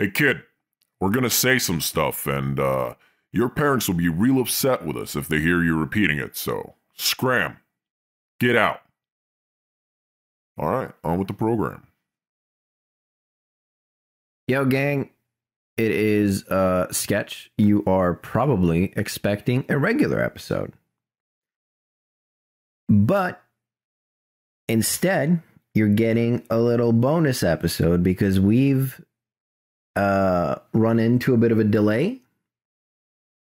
Hey kid, we're gonna say some stuff and your parents will be real upset with us if they hear you repeating it, so scram. Get out. Alright, on with the program. Yo, gang. It is Sketch. You are probably expecting a regular episode. But instead, you're getting a little bonus episode because we've run into a bit of a delay.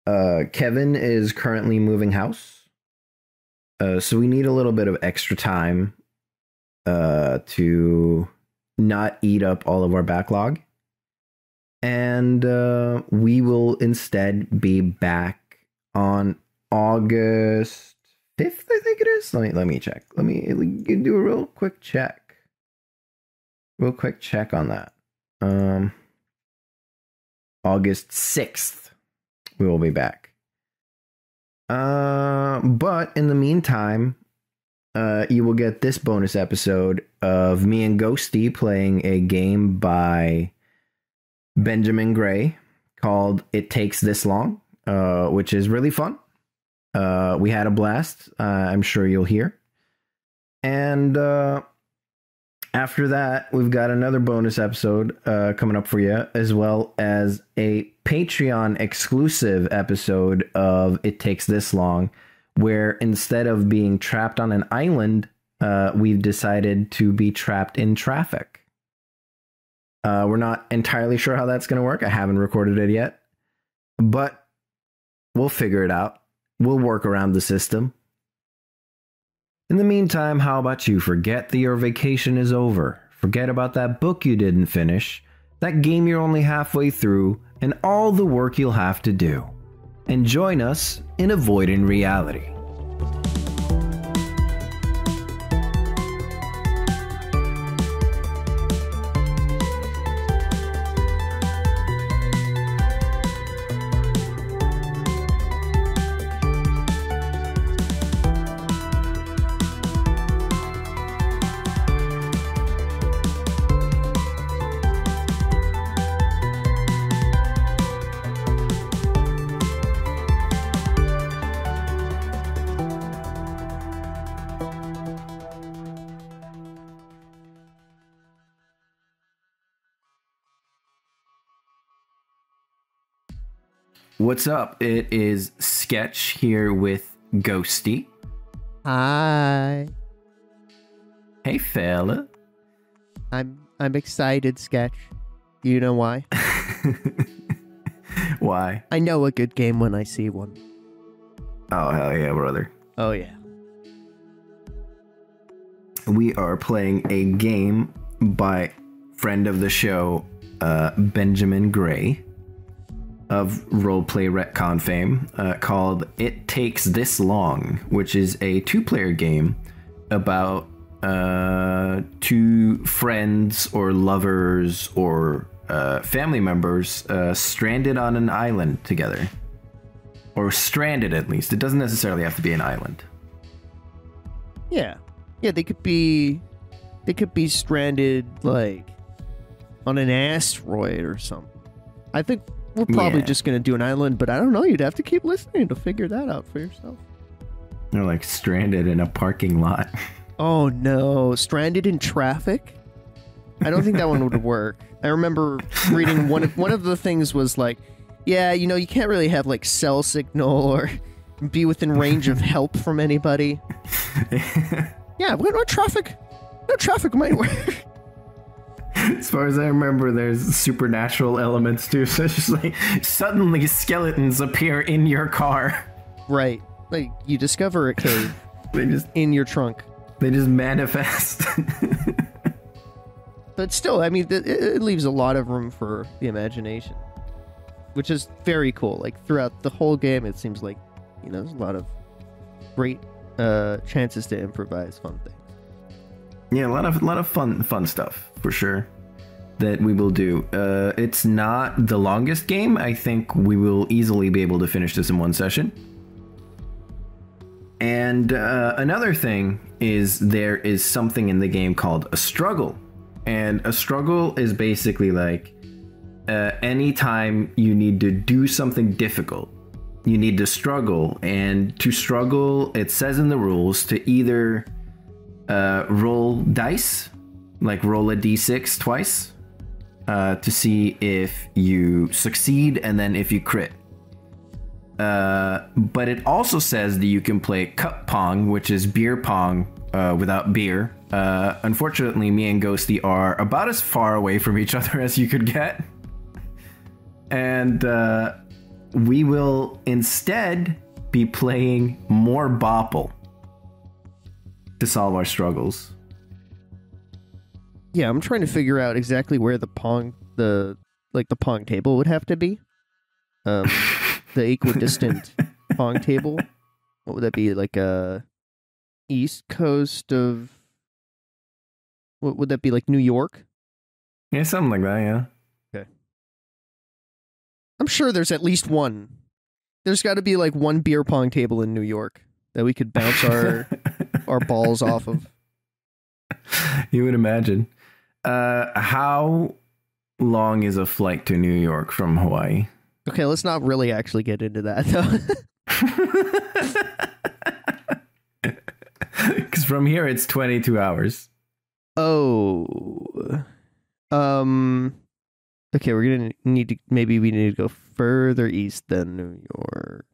Kevin is currently moving house. So we need a little bit of extra time to not eat up all of our backlog. And we will instead be back on August 5th, I think it is. Let me check. Let me do a real quick check. Real quick check on that. August 6th, we will be back. But in the meantime, you will get this bonus episode of me and Ghosty playing a game by Benjamin Gray called It Takes This Long, which is really fun. We had a blast. I'm sure you'll hear. And after that, we've got another bonus episode coming up for you, as well as a Patreon exclusive episode of It Takes This Long, where instead of being trapped on an island, we've decided to be trapped in traffic. We're not entirely sure how that's going to work. I haven't recorded it yet, but we'll figure it out. We'll work around the system. In the meantime, how about you forget that your vacation is over? Forget about that book you didn't finish, that game you're only halfway through, and all the work you'll have to do. And join us in avoiding reality. What's up? It is Sketch here with Ghosty. Hi. Hey, fella. I'm excited, Sketch. You know why? Why? I know a good game when I see one. Oh, hell yeah, brother. Oh, yeah. We are playing a game by friend of the show, Benjamin Gray, of roleplay retcon fame, called It Takes This Long, which is a 2-player game about 2 friends or lovers or family members stranded on an island together. Or stranded, at least. It doesn't necessarily have to be an island. Yeah. Yeah, they could be stranded, like, on an asteroid or something. I think we're probably just going to do an island, but I don't know. You'd have to keep listening to figure that out for yourself. They're like stranded in a parking lot. Oh, no. Stranded in traffic? I don't think that one would work. I remember reading one of the things was like, yeah, you know, you can't really have like cell signal or be within range of help from anybody. Yeah, no traffic. No traffic might work. As far as I remember, there's supernatural elements too. So it's just like suddenly skeletons appear in your car. Right. Like you discover a cave in your trunk. They just manifest. But still, I mean, it leaves a lot of room for the imagination, which is very cool. Like throughout the whole game, it seems like, you know, there's a lot of great chances to improvise fun things. Yeah, a lot of fun stuff for sure that we will do. It's not the longest game. I think we will easily be able to finish this in one session. And another thing is there is something in the game called a struggle. And a struggle is basically like anytime you need to do something difficult, you need to struggle. And to struggle, it says in the rules to either roll dice, like roll a d6 twice, to see if you succeed and then if you crit. But it also says that you can play cup pong, which is beer pong without beer. Unfortunately, me and Ghosty are about as far away from each other as you could get. And we will instead be playing more Bopple to solve our struggles. Yeah, I'm trying to figure out exactly where the pong table would have to be. The equidistant pong table. What would that be? Like a east coast of... What would that be, like New York? Yeah, something like that, yeah. Okay. I'm sure there's at least one. There's got to be like one beer pong table in New York that we could bounce our balls off of. You would imagine. How long is a flight to New York from Hawaii? Okay, let's not really actually get into that, though. Because from here, it's 22 hours. Oh. Okay, we're going to need to... Maybe we need to go further east than New York.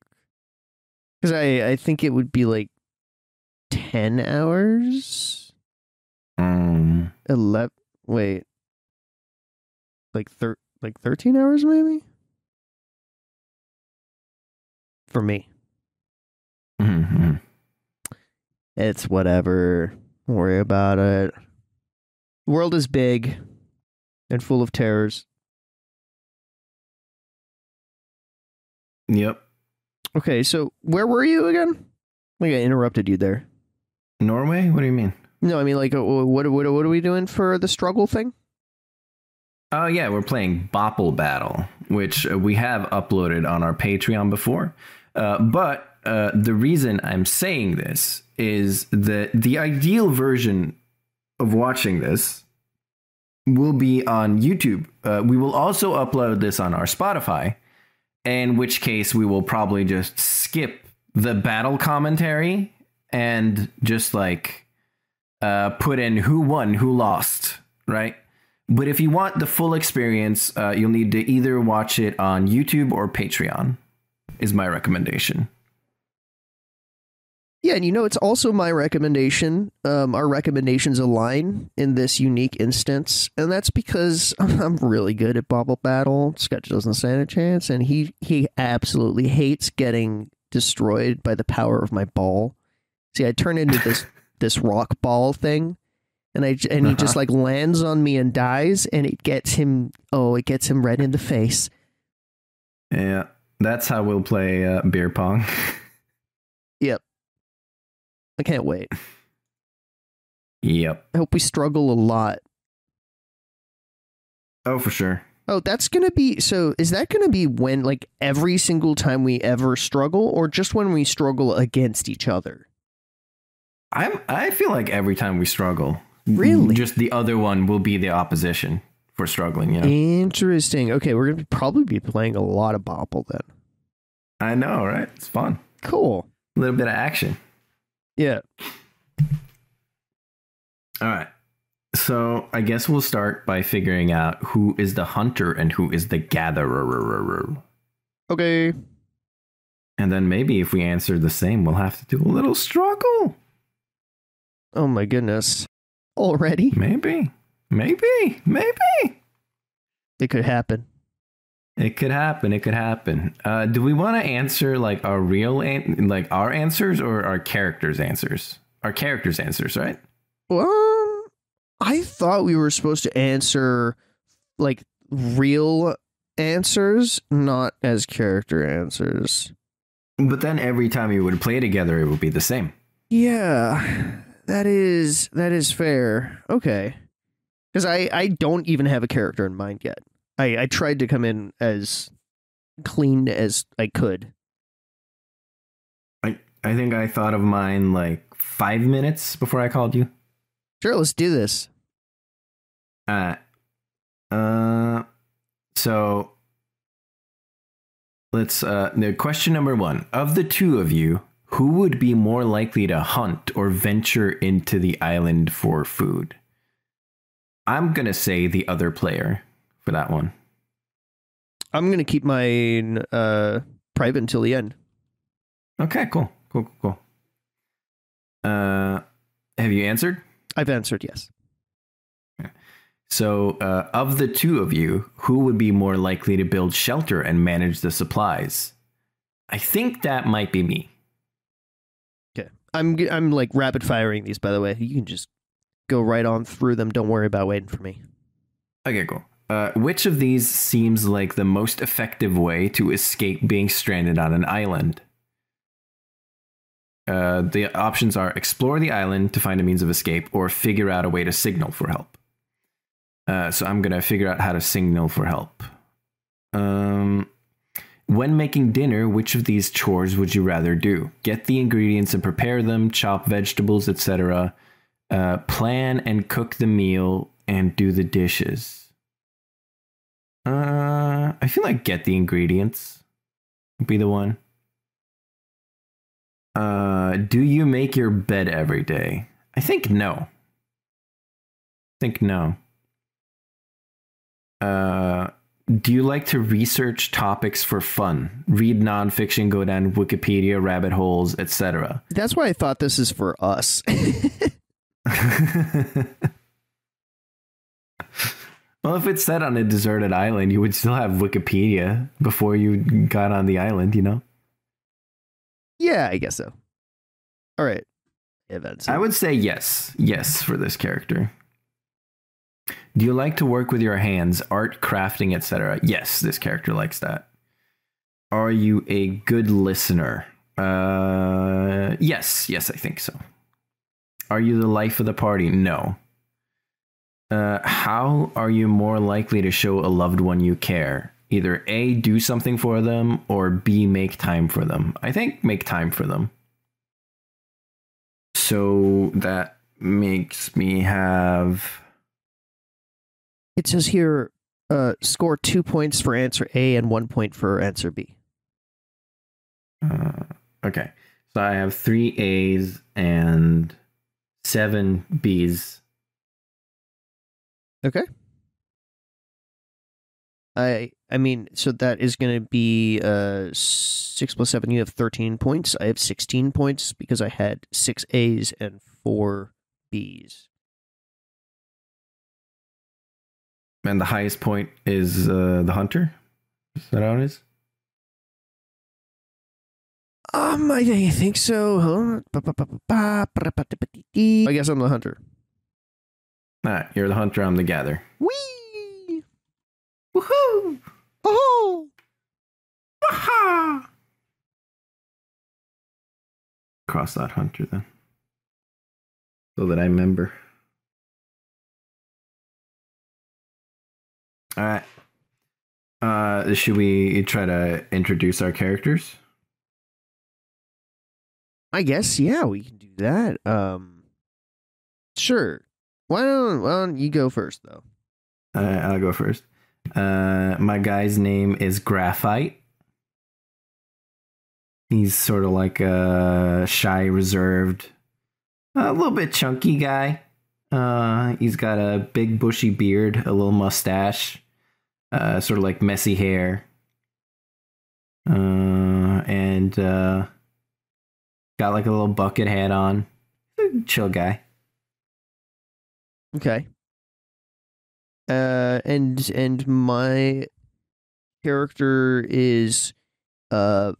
Because I think it would be like 10 hours? 11... Wait. Like 13 hours, maybe? For me. Mm-hmm. It's whatever. Don't worry about it. The world is big and full of terrors. Yep. Okay, so where were you again? Like I interrupted you there. Norway? What do you mean? No, I mean like what are we doing for the struggle thing? Oh yeah, we're playing Bopple Battle, which we have uploaded on our Patreon before. But the reason I'm saying this is that the ideal version of watching this will be on YouTube. We will also upload this on our Spotify, in which case we will probably just skip the battle commentary and just like put in who won, who lost, right? But if you want the full experience, you'll need to either watch it on YouTube or Patreon, is my recommendation. Yeah, and it's also my recommendation. Our recommendations align in this unique instance, and that's because I'm really good at Bobble Battle. Sketch doesn't stand a chance, and he absolutely hates getting destroyed by the power of my ball. See, I turn into this rock ball thing, and he just like lands on me and dies, and it gets him. Oh, it gets him right in the face. Yeah, that's how we'll play beer pong. Yep. I can't wait. Yep. I hope we struggle a lot. Oh, for sure. Oh, that's going to be... So, is that going to be when, like, every single time we ever struggle, or just when we struggle against each other? I feel like every time we struggle. Really? Just the other one will be the opposition for struggling, you know? Interesting. Okay, we're going to probably be playing a lot of Bopple then. I know, right? It's fun. Cool. A little bit of action. Yeah. All right. So I guess we'll start by figuring out who is the hunter and who is the gatherer. Okay. And then maybe if we answer the same, we'll have to do a little struggle. Oh my goodness. Already? Maybe. It could happen. It could happen. Do we want to answer like our real, like our answers or our characters' answers? Our characters' answers, right? Well, I thought we were supposed to answer like real answers, not as character answers. But then every time you would play together, it would be the same. Yeah, that is fair. Okay. Because I don't even have a character in mind yet. I tried to come in as clean as I could. I think I thought of mine like 5 minutes before I called you. Sure, let's do this. So let's question number 1. Of the two of you, who would be more likely to hunt or venture into the island for food? I'm going to say the other player for that one. I'm going to keep mine private until the end. Okay, cool. Have you answered? I've answered yes. So, of the two of you, who would be more likely to build shelter and manage the supplies? I think that might be me. Okay. I'm like rapid firing these, by the way. You can just go right on through them. Don't worry about waiting for me. Okay, cool. Which of these seems like the most effective way to escape being stranded on an island? The options are explore the island to find a means of escape or figure out a way to signal for help. So I'm going to figure out how to signal for help. When making dinner, which of these chores would you rather do? Get the ingredients and prepare them, chop vegetables, etc. Plan and cook the meal and do the dishes. I feel like get the ingredients would be the one. Do you make your bed every day? I think no. Do you like to research topics for fun? Read nonfiction, go down Wikipedia rabbit holes, etc. That's why I thought this is for us. Well, if it's set on a deserted island, you would still have Wikipedia before you got on the island, you know? Yeah, I guess so. All right. Events. I would say yes. Yes for this character. Do you like to work with your hands, art, crafting, etc.? Yes, this character likes that. Are you a good listener? Yes, I think so. Are you the life of the party? No. How are you more likely to show a loved one you care? Either A, do something for them, or B, make time for them. I think make time for them. So that makes me have... It says here, score 2 points for answer A and 1 point for answer B. Okay. So I have 3 A's and 7 B's. Okay. I mean, so that is going to be 6 plus 7. You have 13 points. I have 16 points because I had 6 A's and 4 B's. And the highest point is the hunter? Is that how it is? I think so. I guess I'm the hunter. Alright, you're the hunter, I'm the gatherer. Whee! Woohoo! Oh! Waha! Cross that hunter then. So that I remember. Alright. Should we try to introduce our characters? I guess, yeah, we can do that. Sure. Why don't you go first, though? I'll go first. My guy's name is Graphite. He's sort of like a shy, reserved, a little bit chunky guy. He's got a big bushy beard, a little mustache, sort of like messy hair. And got like a little bucket hat on. Chill guy. Okay. And my character is a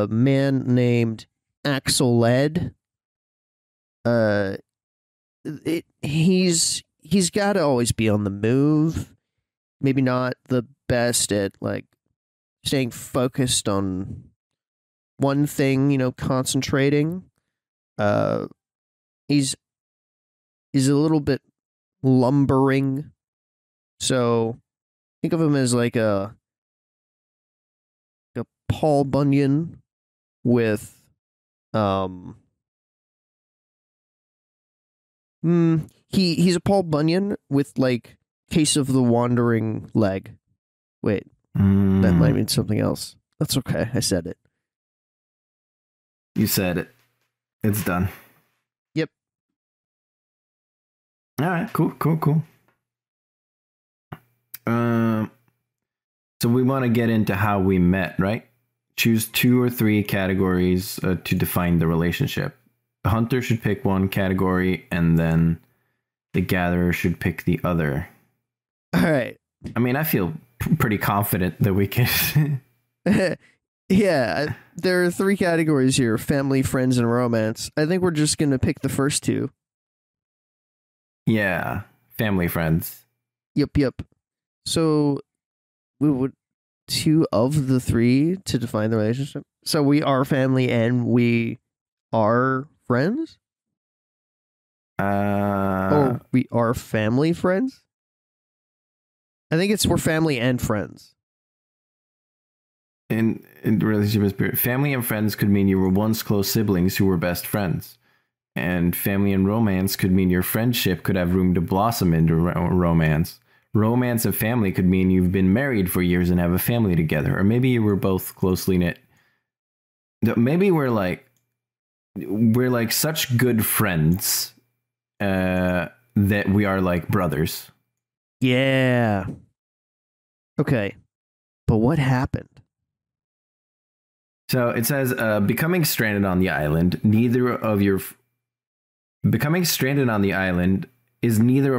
man named Axel Led. He's got to always be on the move. Maybe not the best at like staying focused on one thing, concentrating. He's a little bit lumbering. So think of him as like a Paul Bunyan with he's a Paul Bunyan with like Case of the Wandering Leg. Wait, that might mean something else. That's okay. I said it. You said it. It's done. Yep. All right. Cool. So we want to get into how we met, right? Choose 2 or 3 categories to define the relationship. The hunter should pick one category, and then the gatherer should pick the other. All right. I mean, I feel pretty confident that we can. Yeah, there are 3 categories here: family, friends, and romance. I think we're just gonna pick the first 2. Yeah, family, friends. Yep. So we would 2 of the 3 to define the relationship. So we are family and we are friends? Or we are family friends? I think we're family and friends. In the relationship of spirit, family and friends could mean you were once close siblings who were best friends. And family and romance could mean your friendship could have room to blossom into romance. Romance and family could mean you've been married for years and have a family together. Or maybe you were both closely knit. Maybe we're like such good friends that we are like brothers. Yeah. Okay. But what happened? So it says, becoming stranded on the island is neither of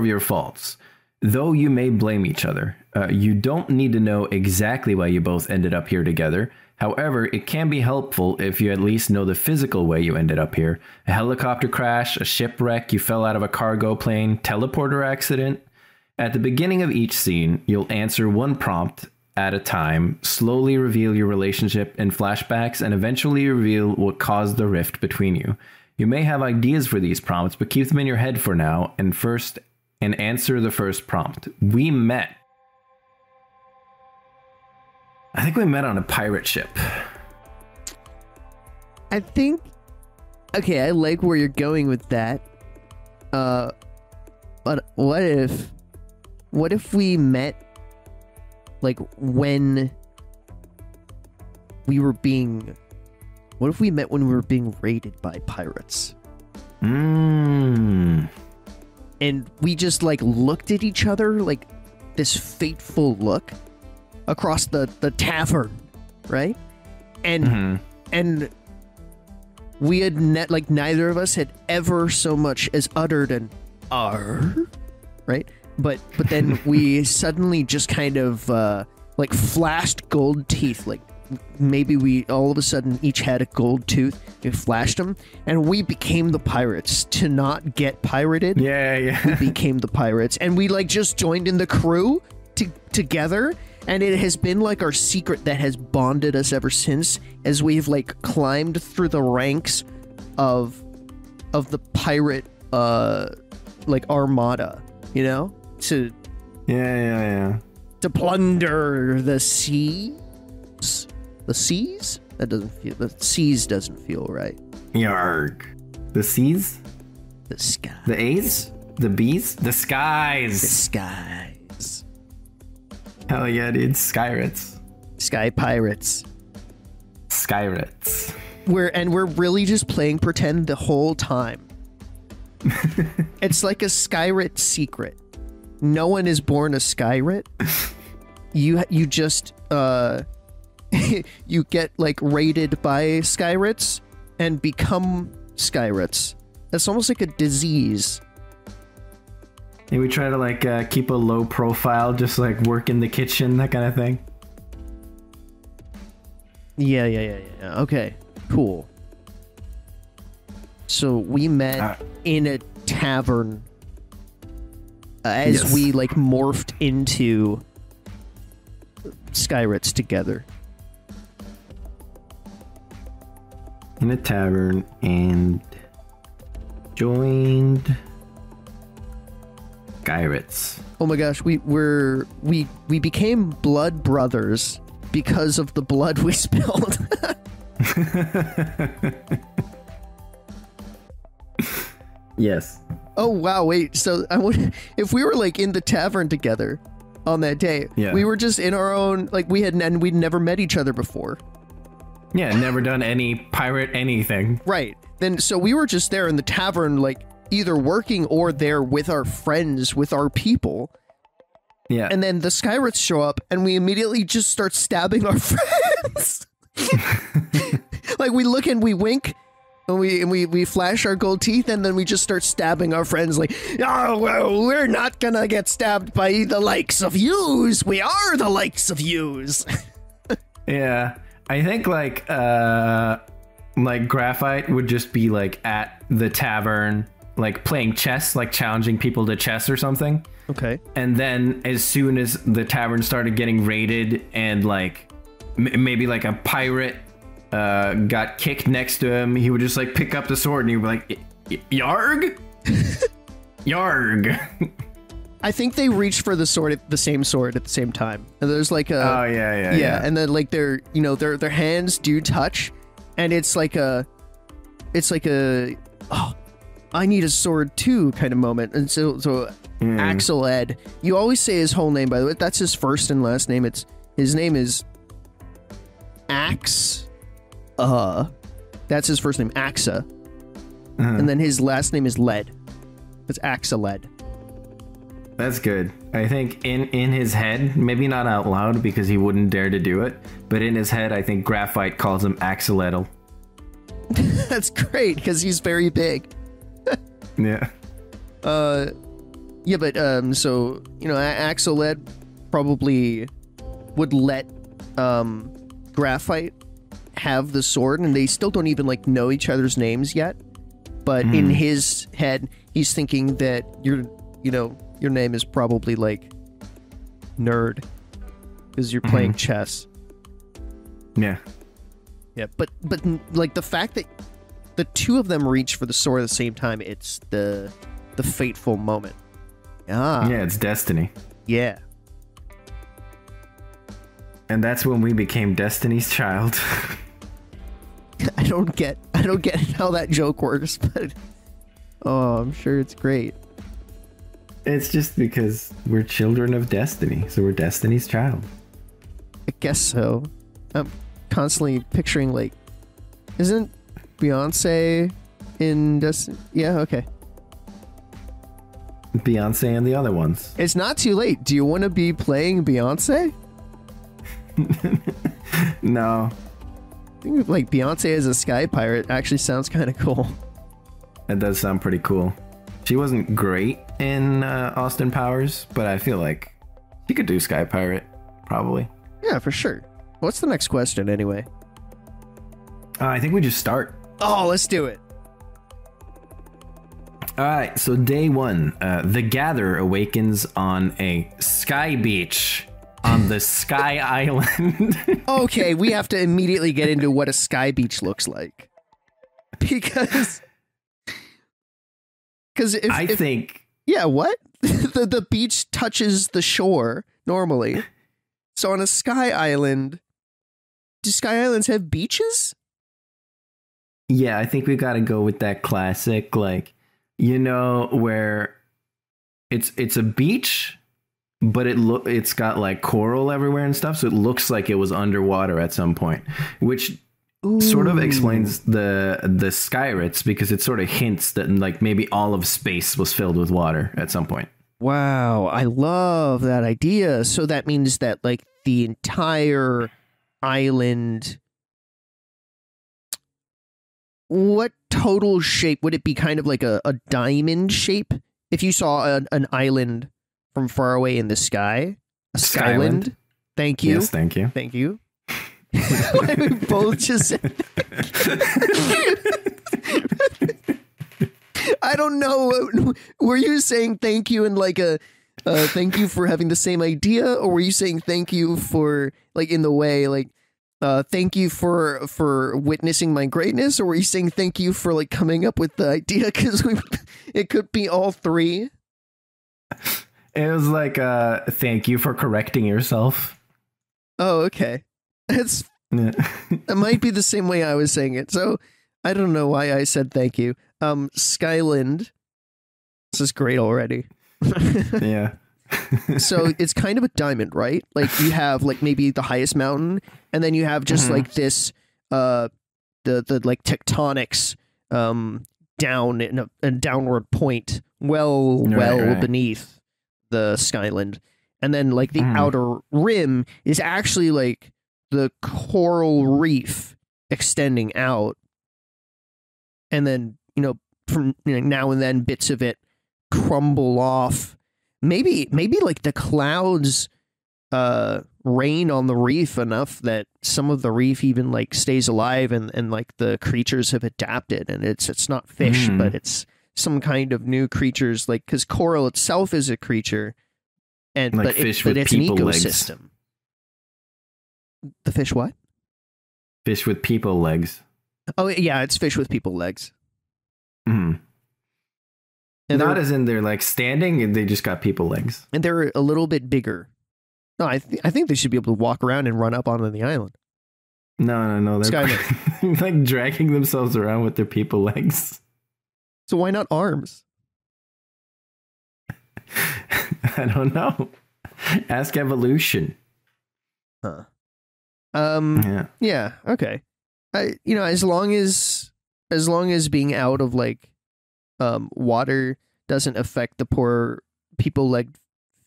your faults, though you may blame each other. You don't need to know exactly why you both ended up here together. However, it can be helpful if you at least know the physical way you ended up here. A helicopter crash, a shipwreck, you fell out of a cargo plane, teleporter accident. At the beginning of each scene, you'll answer one prompt at a time, slowly reveal your relationship in flashbacks, and eventually reveal what caused the rift between you. You may have ideas for these prompts, but keep them in your head for now, and answer the first prompt. We met. I think we met on a pirate ship. I think... Okay, I like where you're going with that. But what if we met like when we were being... What if we met when we were being raided by pirates? And we just like looked at each other like this fateful look across the tavern, right? And we had neither of us had ever so much as uttered an "R," right? But then we suddenly just kind of like flashed gold teeth, like maybe we all of a sudden each had a gold tooth. We flashed them, and we became the pirates to not get pirated. Yeah. We became the pirates, and we like just joined in the crew together. And it has been like our secret that has bonded us ever since, as we've like climbed through the ranks of the pirate like armada, you know, to plunder the seas. The seas? That doesn't feel. The seas doesn't feel right. Yarg. The seas? The sky. The A's? The B's? The skies. The skies. Hell yeah, dude. Skyrits. Sky pirates. Skyrits. We're really just playing pretend the whole time. It's like a Skyrit secret. No one is born a Skyrit. You just you get like raided by Skyrits and become Skyrits. It's almost like a disease. And we try to like keep a low profile, just like work in the kitchen, that kind of thing. Yeah. Okay, cool. So we met in a tavern as we like morphed into Skyrits together. In a tavern and joined Skyrits. Oh my gosh, we became blood brothers because of the blood we spilled. Yes. Oh wow, wait. So I would, if we were like in the tavern together, on that day. Yeah. We were just in our own, like we'd never met each other before. Yeah, never done any pirate anything. Right. Then so we were just there in the tavern, like either working or there with our friends, with our people. Yeah. And then the Skyraths show up and we immediately just start stabbing our friends. Like we look and we wink and we flash our gold teeth and then we just start stabbing our friends like, oh, well, we're not gonna get stabbed by the likes of yous. We are the likes of yous. Yeah. I think like Graphite would just be like at the tavern, like playing chess, like challenging people to chess or something. Okay. And then as soon as the tavern started getting raided and like maybe like a pirate got kicked next to him, he would just like pick up the sword and he'd be like, Yarg? Yarg. I think they reach for the same sword at the same time. And there's like a yeah. and then like their hands do touch, and it's like a oh, I need a sword too kind of moment. And so Axel Ed, you always say his whole name, by the way. That's his first and last name. His name is Axe. That's his first name, Axa, and then his last name is Led. It's Axel Ed. That's good. I think in his head, maybe not out loud because he wouldn't dare to do it, but in his head, I think Graphite calls him Axelettle. That's great because he's very big. Yeah. Yeah, but so Axel Ed probably would let Graphite have the sword, and they still don't even like know each other's names yet. But in his head, he's thinking that your name is probably like Nerd because you're playing chess. Yeah. Yeah, but like the fact that the two of them reach for the sword at the same time, it's the fateful moment. Ah. Yeah, it's destiny. Yeah. And that's when we became Destiny's Child. I don't get how that joke works, but I'm sure it's great. It's just because we're children of destiny, so we're Destiny's Child. I guess so. I'm constantly picturing like, isn't Beyonce in Destiny? Yeah, okay. Beyonce and the other ones. It's not too late. Do you want to be playing Beyonce? No. I think like Beyonce as a sky pirate actually sounds kind of cool. That does sound pretty cool. She wasn't great in Austin Powers, but I feel like she could do Sky Pirate, probably. Yeah, for sure. What's the next question anyway? I think we just start. Oh, let's do it. All right, so day one, the Gatherer awakens on a sky beach on the Sky Island. Okay, we have to immediately get into what a sky beach looks like. Because I think... Yeah, what? the beach touches the shore normally. So on a sky island, do sky islands have beaches? Yeah, I think we got to go with that classic, like, where it's a beach, but it's got like coral everywhere and stuff, so it looks like it was underwater at some point, which sort of explains the Skyraths, because it sort of hints that like maybe all of space was filled with water at some point. Wow, I love that idea. So that means that like the entire island, what total shape would it be? Kind of like a diamond shape? If you saw an island from far away in the sky, a skyland. Thank you. Yes, thank you. Thank you. We both just said I don't know. Were you saying thank you and like a thank you for having the same idea, or were you saying thank you for like in the way like thank you for witnessing my greatness, or were you saying thank you for like coming up with the idea? Because it could be all three. It was like thank you for correcting yourself. Oh, okay. It might be the same way I was saying it. So I don't know why I said thank you. Skyland. This is great already. Yeah. So it's kind of a diamond, right? Like you have like maybe the highest mountain, and then you have just like this the like tectonics down in a downward point, well beneath the skyland. And then like the outer rim is actually like the coral reef extending out. And then, from now and then bits of it crumble off. Maybe like the clouds rain on the reef enough that some of the reef even like stays alive, and like the creatures have adapted, and it's not fish, but it's some kind of new creatures, like, because coral itself is a creature, and like but fish but with it's an people legs. ecosystem. The fish what? Fish with people legs. Oh yeah, it's fish with people legs. And not as in they're like standing, and they just got people legs. And they're a little bit bigger. No, I think they should be able to walk around and run up onto the island. No. They're like dragging themselves around with their people legs. So why not arms? I don't know. Ask evolution. Huh. Yeah. Okay. As long as being out of like water doesn't affect the poor people legged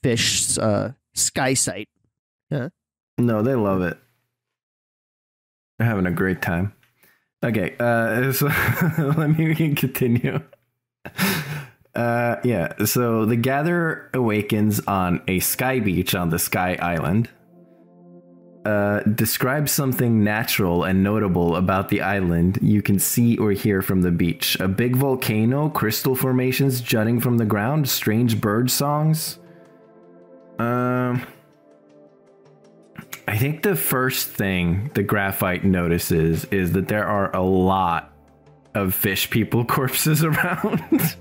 fish's sky sight. Yeah. No, they love it. They're having a great time. Okay, so let me continue. So the gatherer awakens on a sky beach on the Sky Island. Describe something natural and notable about the island you can see or hear from the beach. A big volcano, crystal formations jutting from the ground, strange bird songs. I think the first thing the graphite notices is that there are a lot of fish people corpses around.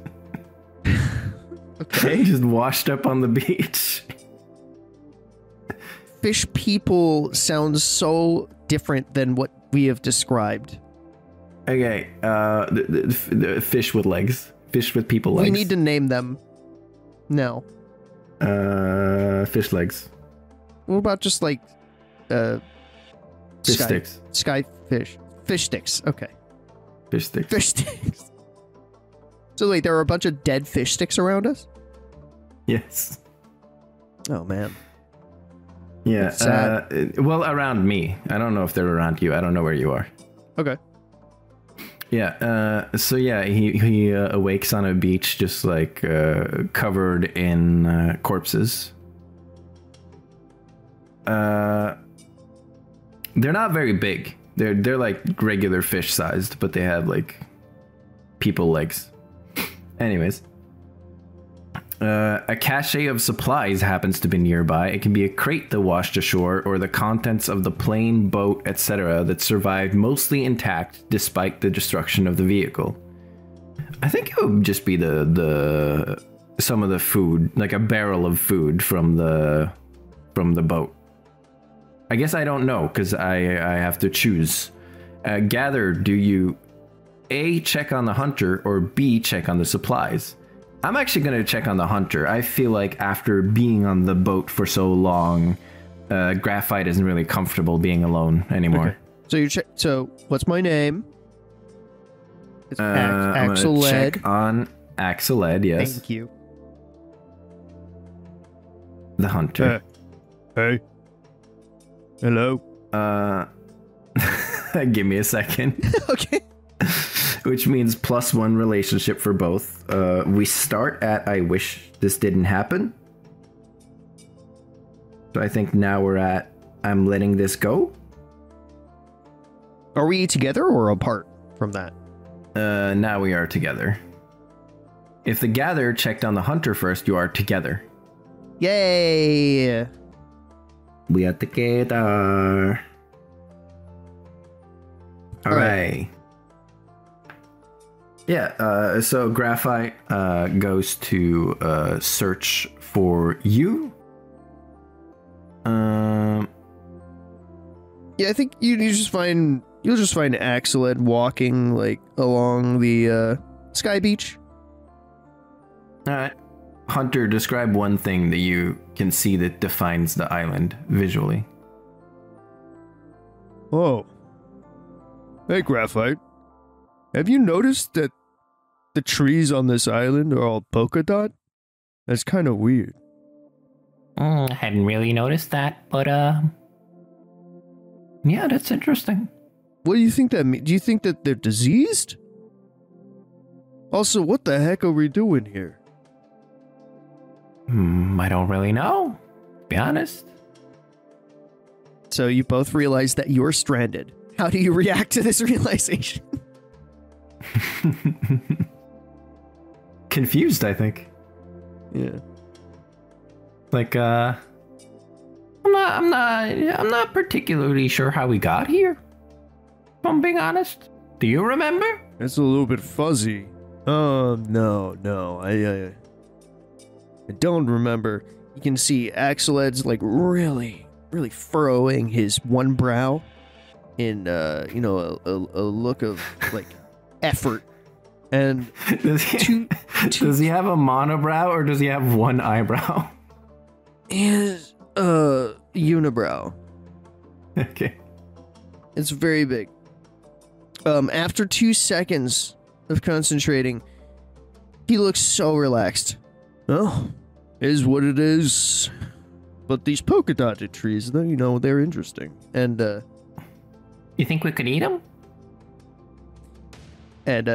Okay. Just washed up on the beach. Fish people sounds so different than what we have described. Okay, the fish with legs. Fish with people legs. We need to name them. No. Fish legs. What about just like Fish sticks. Sky fish. Fish sticks. Okay. Fish sticks. Fish sticks. So wait, there are a bunch of dead fish sticks around us? Yes. Oh man. Yeah. Well, around me. I don't know if they're around you. I don't know where you are. Okay. Yeah. So yeah, he awakes on a beach, just like covered in corpses. They're not very big. They're like regular fish sized, but they have like people legs. Anyways. A cache of supplies happens to be nearby. It can be a crate that washed ashore, or the contents of the plane, boat, etc. that survived mostly intact despite the destruction of the vehicle. I think it would just be the some of the food, like a barrel of food from the boat. I guess I don't know, because I have to choose. Gather, do you A, check on the hunter, or B, check on the supplies? I'm actually going to check on the hunter. I feel like after being on the boat for so long, Graphite isn't really comfortable being alone anymore. Okay. So you check. So what's my name? It's I'm Axel gonna Ed. check on Axel Ed, yes. Thank you. The hunter. Hey. Hello. Give me a second. Okay. Which means +1 relationship for both. We start at I wish this didn't happen. So I think now we're at I'm letting this go. Are we together or apart from that? Now we are together. If the gatherer checked on the hunter first, you are together. Yay! We are together. All right. Yeah, so Graphite goes to search for you. Yeah, I think you'll just find Axel Ed walking like along the Sky Beach. All right. Hunter, describe one thing that you can see that defines the island visually. Oh. Hey, Graphite. Have you noticed that the trees on this island are all polka dot? That's kind of weird. I hadn't really noticed that, but yeah, that's interesting. What do you think that means? Do you think that they're diseased? Also, what the heck are we doing here? I don't really know, to be honest. So you both realize that you're stranded. How do you react to this realization? Confused, I think. Yeah. Like, I'm not particularly sure how we got here. If I'm being honest. Do you remember? It's a little bit fuzzy. No. I don't remember. You can see Axeled's like really furrowing his one brow in a look of like effort. And Does he have a monobrow or does he have one eyebrow? His unibrow. Okay. It's very big. After 2 seconds of concentrating, he looks so relaxed. Oh, is what it is. But these polka dotted trees, they're interesting. And You think we could eat them? And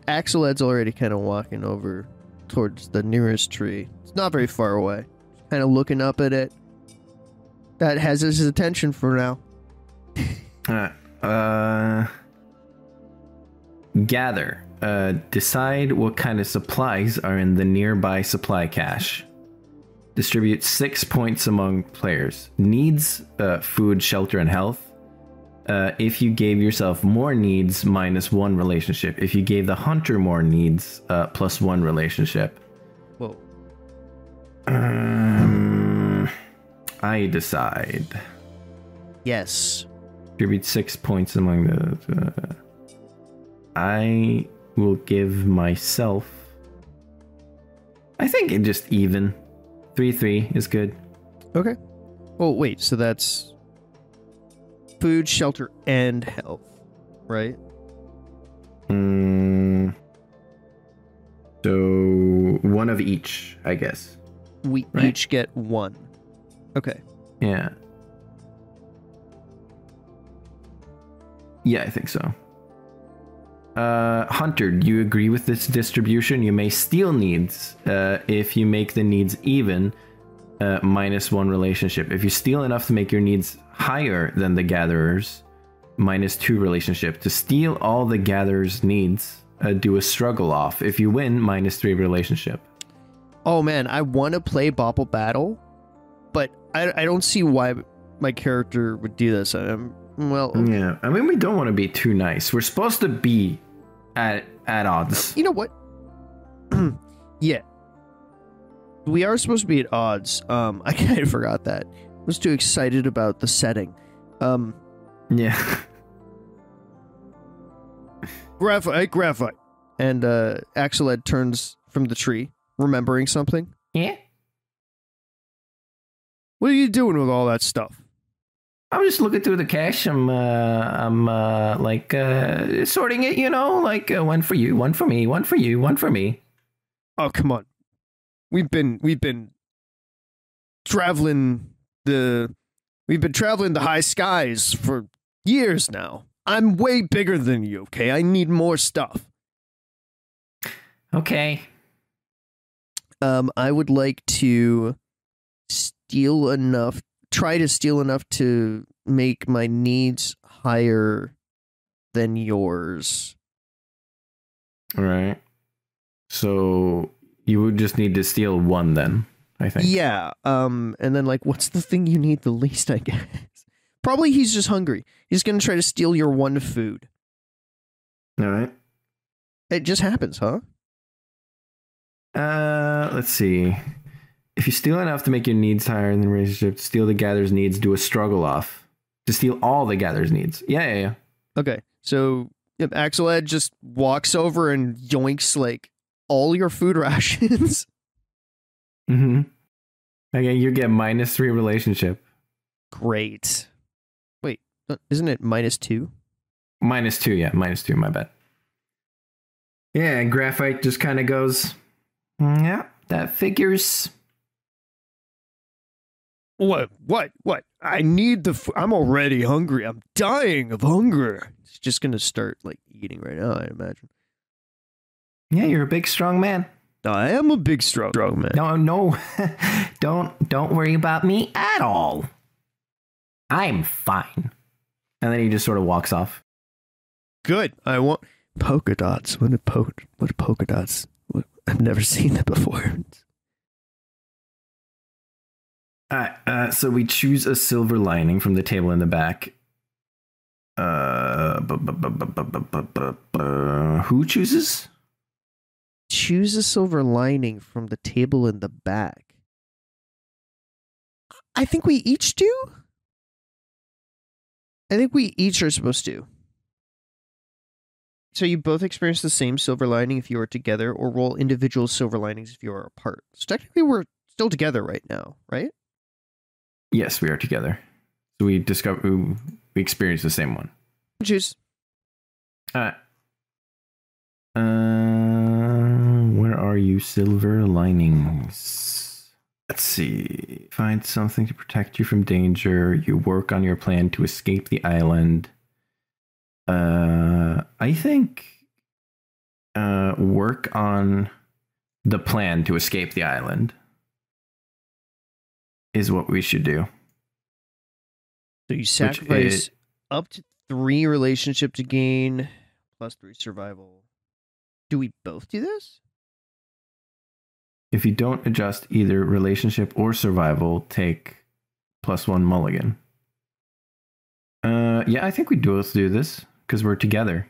Axeled's already kind of walking over towards the nearest tree. It's not very far away. Kind of looking up at it. That has his attention for now. Gather. Decide what kind of supplies are in the nearby supply cache. Distribute 6 points among players. Needs, food, shelter, and health. If you gave yourself more needs, -1 relationship. If you gave the hunter more needs, +1 relationship. Whoa. I decide. Yes. Distribute 6 points among the... I will give myself... I think it just even. 3-3 is good. Okay. Oh, wait. So that's food, shelter, and health, right? So one of each, I guess. We Right. each get 1. Okay. Yeah. Yeah, I think so. Hunter, do you agree with this distribution? You may steal needs if you make the needs even, -1 relationship. If you steal enough to make your needs higher than the gatherers, -2 relationship. To steal all the gatherers' needs, do a struggle off. If you win, -3 relationship. Oh man, I want to play Bopple Battle, but I don't see why my character would do this. Well, Yeah, I mean, we don't want to be too nice. We're supposed to be at odds. you know what? Yeah. We are supposed to be at odds. I kind of forgot that. I was too excited about the setting. Yeah. Graphite. And Axeled turns from the tree, remembering something. Yeah? What are you doing with all that stuff? I'm just looking through the cache. I'm sorting it, like one for you, one for me, one for you, one for me. Oh, come on. We've been traveling the high skies for years now. I'm way bigger than you, okay? I need more stuff. Okay. I would like to try to steal enough to make my needs higher than yours. All right. So you would just need to steal 1 then, I think. Yeah. And then what's the thing you need the least, I guess? Probably he's just hungry. He's going to try to steal your 1 food. All right. It just happens, huh? Let's see. If you steal enough to make your needs higher in the relationship, to steal the gatherer's needs, do a struggle off. To steal all the gatherer's needs. Yeah. Okay. So Axeled just walks over and yoinks all your food rations. Mm-hmm. Okay, you get -3 relationship. Great. Wait, isn't it -2? -2, yeah, -2, my bad. Yeah, and Graphite just kind of goes, yeah, that figures. What? I need I'm already hungry. I'm dying of hunger. He's just gonna start like eating right now, I imagine. Yeah, you're a big, strong man. I am a big, strong man. No, don't worry about me at all. I'm fine. And then he just sort of walks off. Good. I want polka dots. What are polka dots? I've never seen that before. So we choose a silver lining from the table in the back. Who chooses? Choose a silver lining from the table in the back. I think we each do. I think we each are supposed to. So you both experience the same silver lining if you are together, or roll individual silver linings if you are apart. So technically we're still together right now, right? Yes, we are together. So we experience the same one. Choose. Where are you, silver linings? Let's see. Find something to protect you from danger. You work on your plan to escape the island. I think work on the plan to escape the island is what we should do. So you sacrifice up to 3 relationship to gain, +3 survival. Do we both do this? If you don't adjust either relationship or survival, take +1 mulligan. Yeah, I think we both do this because we're together.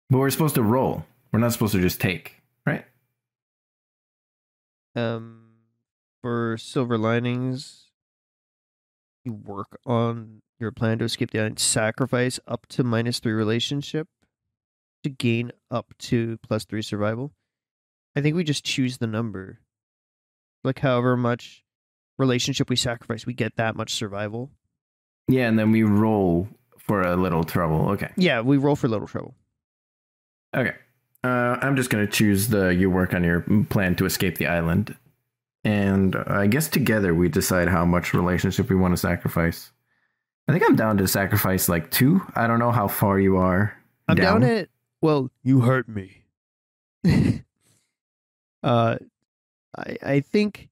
But we're supposed to roll. We're not supposed to just take, right? For silver linings, you work on your plan to escape the island. Sacrifice up to -3 relationship to gain up to +3 survival. I think we just choose the number. Like however much relationship we sacrifice, we get that much survival. Yeah, and then we roll for a little trouble. Okay. Yeah, we roll for little trouble. Okay. I'm just going to choose you work on your plan to escape the island. And I guess together we decide how much relationship we want to sacrifice. I think I'm down to sacrifice like 2. I don't know how far you are. I'm down at, well, you hurt me. I think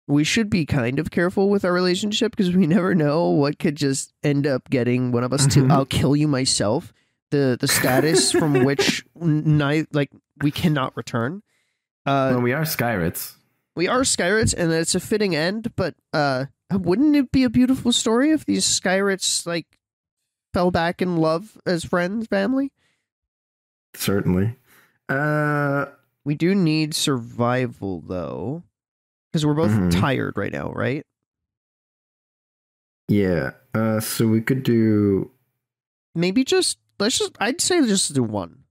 we should be kind of careful with our relationship because we never know what could just end up getting one of us to I'll kill you myself. The status from which we cannot return. Well, we are Skyrits. We are Skyrits, and it's a fitting end, but wouldn't it be a beautiful story if these Skyrits like fell back in love as friends, family? Certainly. We do need survival though, because we're both tired right now, right? Yeah. So we could do maybe I'd say just do 1.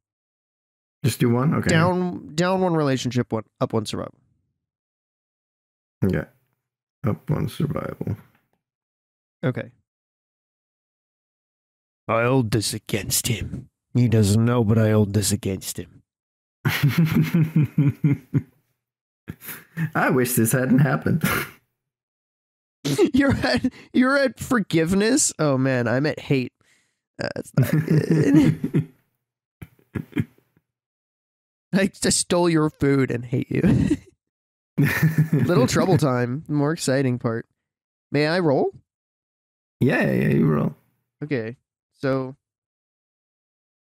Just do 1? Okay. Down 1 relationship, up 1 survival. Okay. Up 1 survival. Okay. I hold this against him. He doesn't know, but I hold this against him. I wish this hadn't happened. You're at forgiveness? Oh man, I'm at hate. That's not good. I just stole your food and hate you. Little trouble time. The more exciting part. May I roll? Yeah, you roll. Okay. So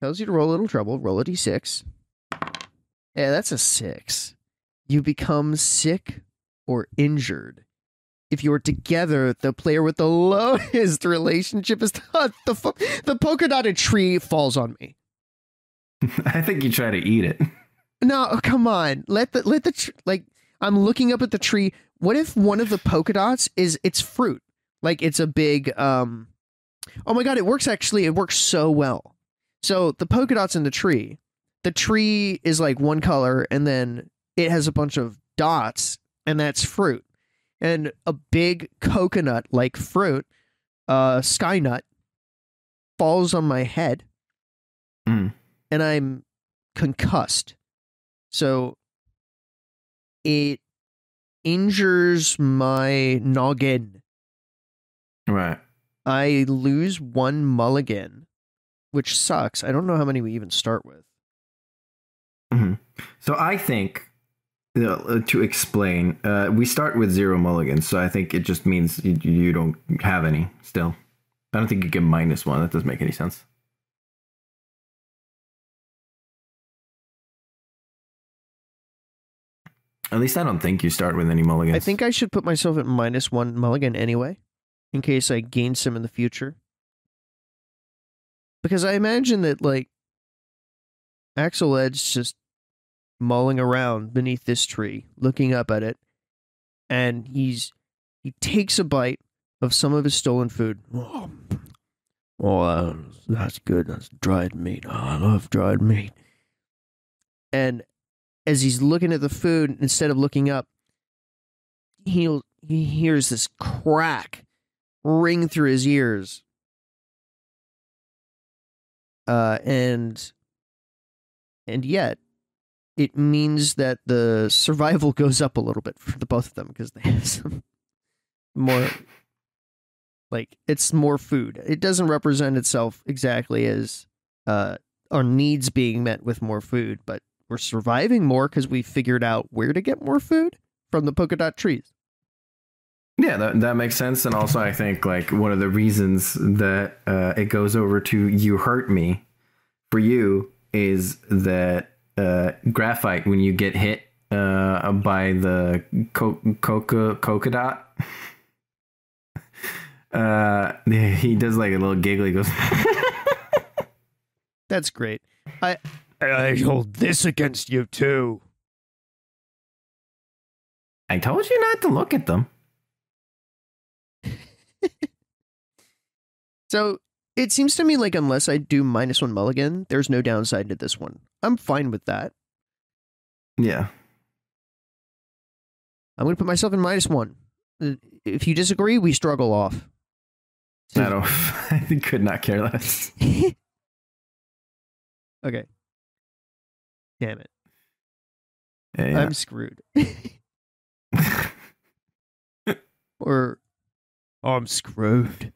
tells you to roll little trouble. Roll a d6. Yeah, that's a 6. You become sick or injured. If you are together, the player with the lowest relationship is the polka dotted tree falls on me. I think you try to eat it. No, come on. I'm looking up at the tree. What if one of the polka dots is its fruit? Like it's a big oh my god, it works so well. So the polka dots in the tree, the tree is like one color, and then it has a bunch of dots, and that's fruit. And a big coconut-like fruit, sky nut, falls on my head, and I'm concussed. So it injures my noggin. Right. I lose 1 mulligan, which sucks. I don't know how many we even start with. So I think, to explain, we start with 0 mulligans. So I think it just means you don't have any still. I don't think you get -1. That doesn't make any sense. At least I don't think you start with any mulligans. I think I should put myself at -1 mulligan anyway, in case I gain some in the future. Because I imagine that, like, Axel Ed's just mulling around beneath this tree, looking up at it, and he takes a bite of some of his stolen food. Oh, that's good. That's dried meat. Oh, I love dried meat. And as he's looking at the food, instead of looking up, he hears this crack ring through his ears. And yet, it means that the survival goes up a little bit for the both of them because they have some more, like, it's more food. It doesn't represent itself exactly as our needs being met with more food, but we're surviving more because we figured out where to get more food from the polka dot trees. Yeah, that makes sense. And also, I think, like, one of the reasons that it goes over to "you hurt me" for you is that graphite, when you get hit by the coca dot, he does like a little giggle. He goes, "That's great. I hold this against you too." I told you not to look at them. So it seems to me like unless I do -1 mulligan, there's no downside to this one. I'm fine with that. Yeah. I'm going to put myself in -1. If you disagree, we struggle off. I don't. I could not care less. Okay. Damn it. Yeah. I'm screwed. Or I'm screwed.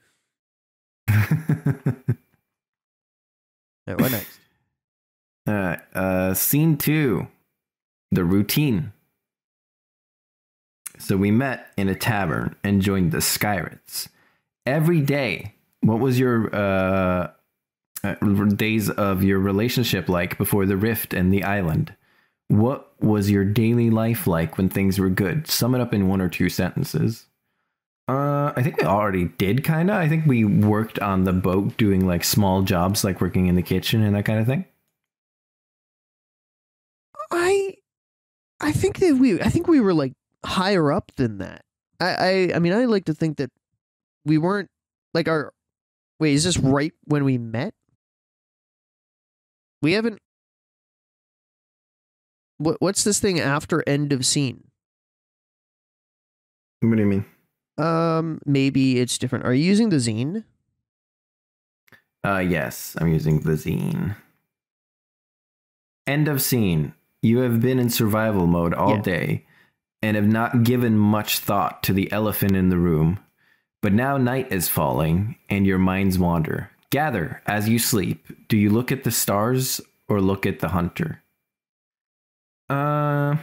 All right, what next? All right. Scene 2. The routine. So we met in a tavern and joined the Skyrets. Every day, what was your days of your relationship like before the rift and the island? What was your daily life like when things were good? Sum it up in 1 or 2 sentences. I think we already did, kind of. I think we worked on the boat doing like small jobs, like working in the kitchen and that kind of thing. I think we were like higher up than that. I mean, I like to think that we weren't like our. Wait, is this right when we met? We haven't. What's this thing after end of scene? What do you mean? Maybe it's different. Are you using the zine? Yes, I'm using the zine. End of scene. You have been in survival mode all day and have not given much thought to the elephant in the room. But now night is falling and your minds wander. Gather as you sleep. Do you look at the stars or look at the hunter? I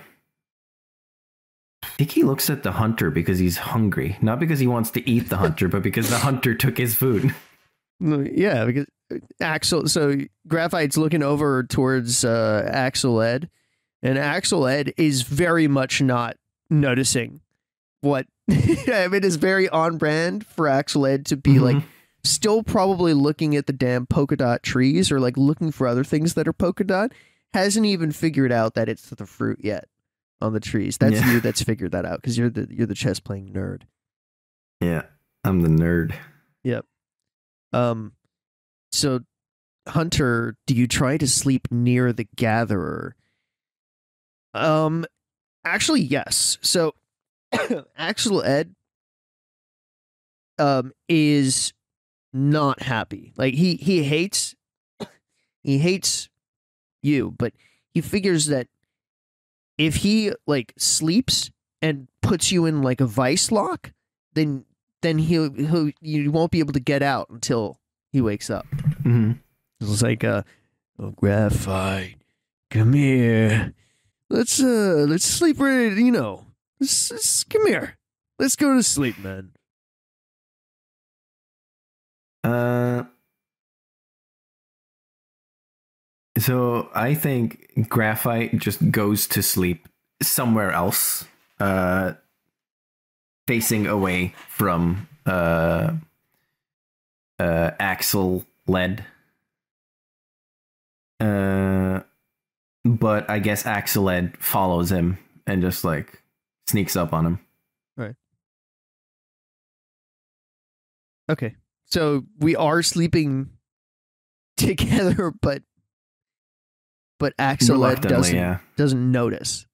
think he looks at the hunter because he's hungry. Not because he wants to eat the hunter, but because the hunter took his food. Yeah, because Axel... So Graphite's looking over towards Axel Ed, and Axel Ed is very much not noticing what... I mean, it's very on brand for Axel Ed to be like still probably looking at the damn polka dot trees or like looking for other things that are polka dot. Hasn't even figured out that it's the fruit yet on the trees. That's you that's figured that out because you're the chess playing nerd. Yeah, I'm the nerd. Yep. So Hunter, do you try to sleep near the gatherer? Actually, yes. So, Axel Ed, is not happy. Like he hates you, but he figures that if he like sleeps and puts you in like a vice lock, then you won't be able to get out until he wakes up. Mm-hmm. It's like oh, Graphite, come here. Let's sleep right, let's come here. Let's go to sleep, man. So I think Graphite just goes to sleep somewhere else, facing away from Axel Led. But I guess Axel Ed follows him and just like sneaks up on him. Right. Okay. So we are sleeping together, but Axel Ed doesn't notice.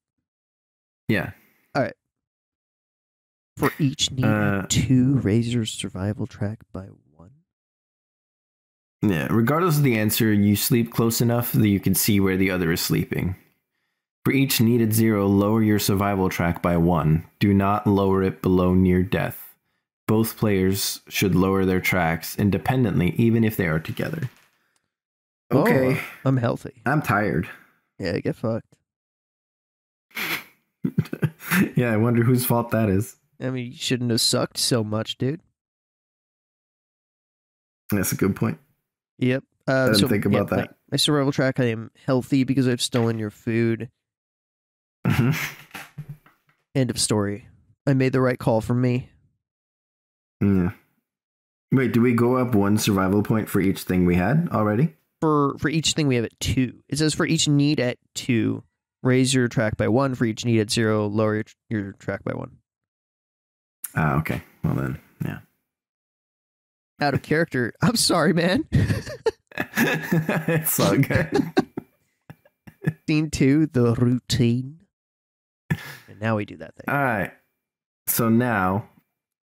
Yeah. All right. For each need 2, raise your survival track by 1. Yeah, regardless of the answer, you sleep close enough that you can see where the other is sleeping. For each needed 0, lower your survival track by 1. Do not lower it below near death. Both players should lower their tracks independently, even if they are together. Okay. Oh, I'm healthy. I'm tired. Yeah, get fucked. Yeah, I wonder whose fault that is. I mean, you shouldn't have sucked so much, dude. That's a good point. Yep. I didn't think about that. My survival track, I am healthy because I've stolen your food. End of story. I made the right call for me. Yeah. Wait, do we go up 1 survival point for each thing we had already? For each thing we have at 2. It says for each need at 2, raise your track by 1. For each need at 0, lower your track by 1. Ah, okay. Well then, yeah. Out of character. I'm sorry, man. It's all good. Scene 2, the routine. And now we do that thing. All right. So now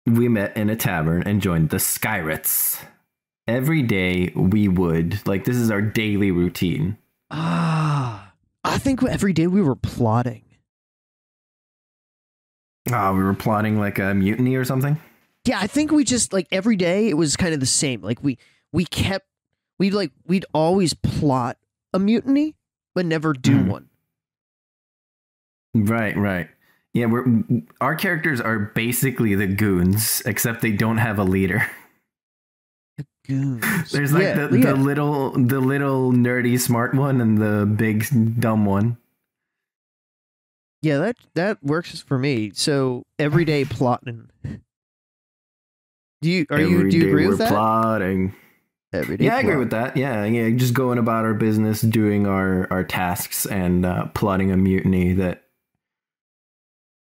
we met in a tavern and joined the Skyrets. Every day we would, like, this is our daily routine. I think every day we were plotting. Oh, we were plotting like a mutiny or something? Yeah, I think we just, like, every day it was kind of the same. Like, we'd always plot a mutiny, but never do one. Right. Yeah, our characters are basically the goons, except they don't have a leader. The goons. There's like the little nerdy smart one and the big dumb one. Yeah, that works for me. So everyday plotting. Do you agree with that? Plotting. Everyday I agree with that. Yeah, just going about our business, doing our tasks, and plotting a mutiny that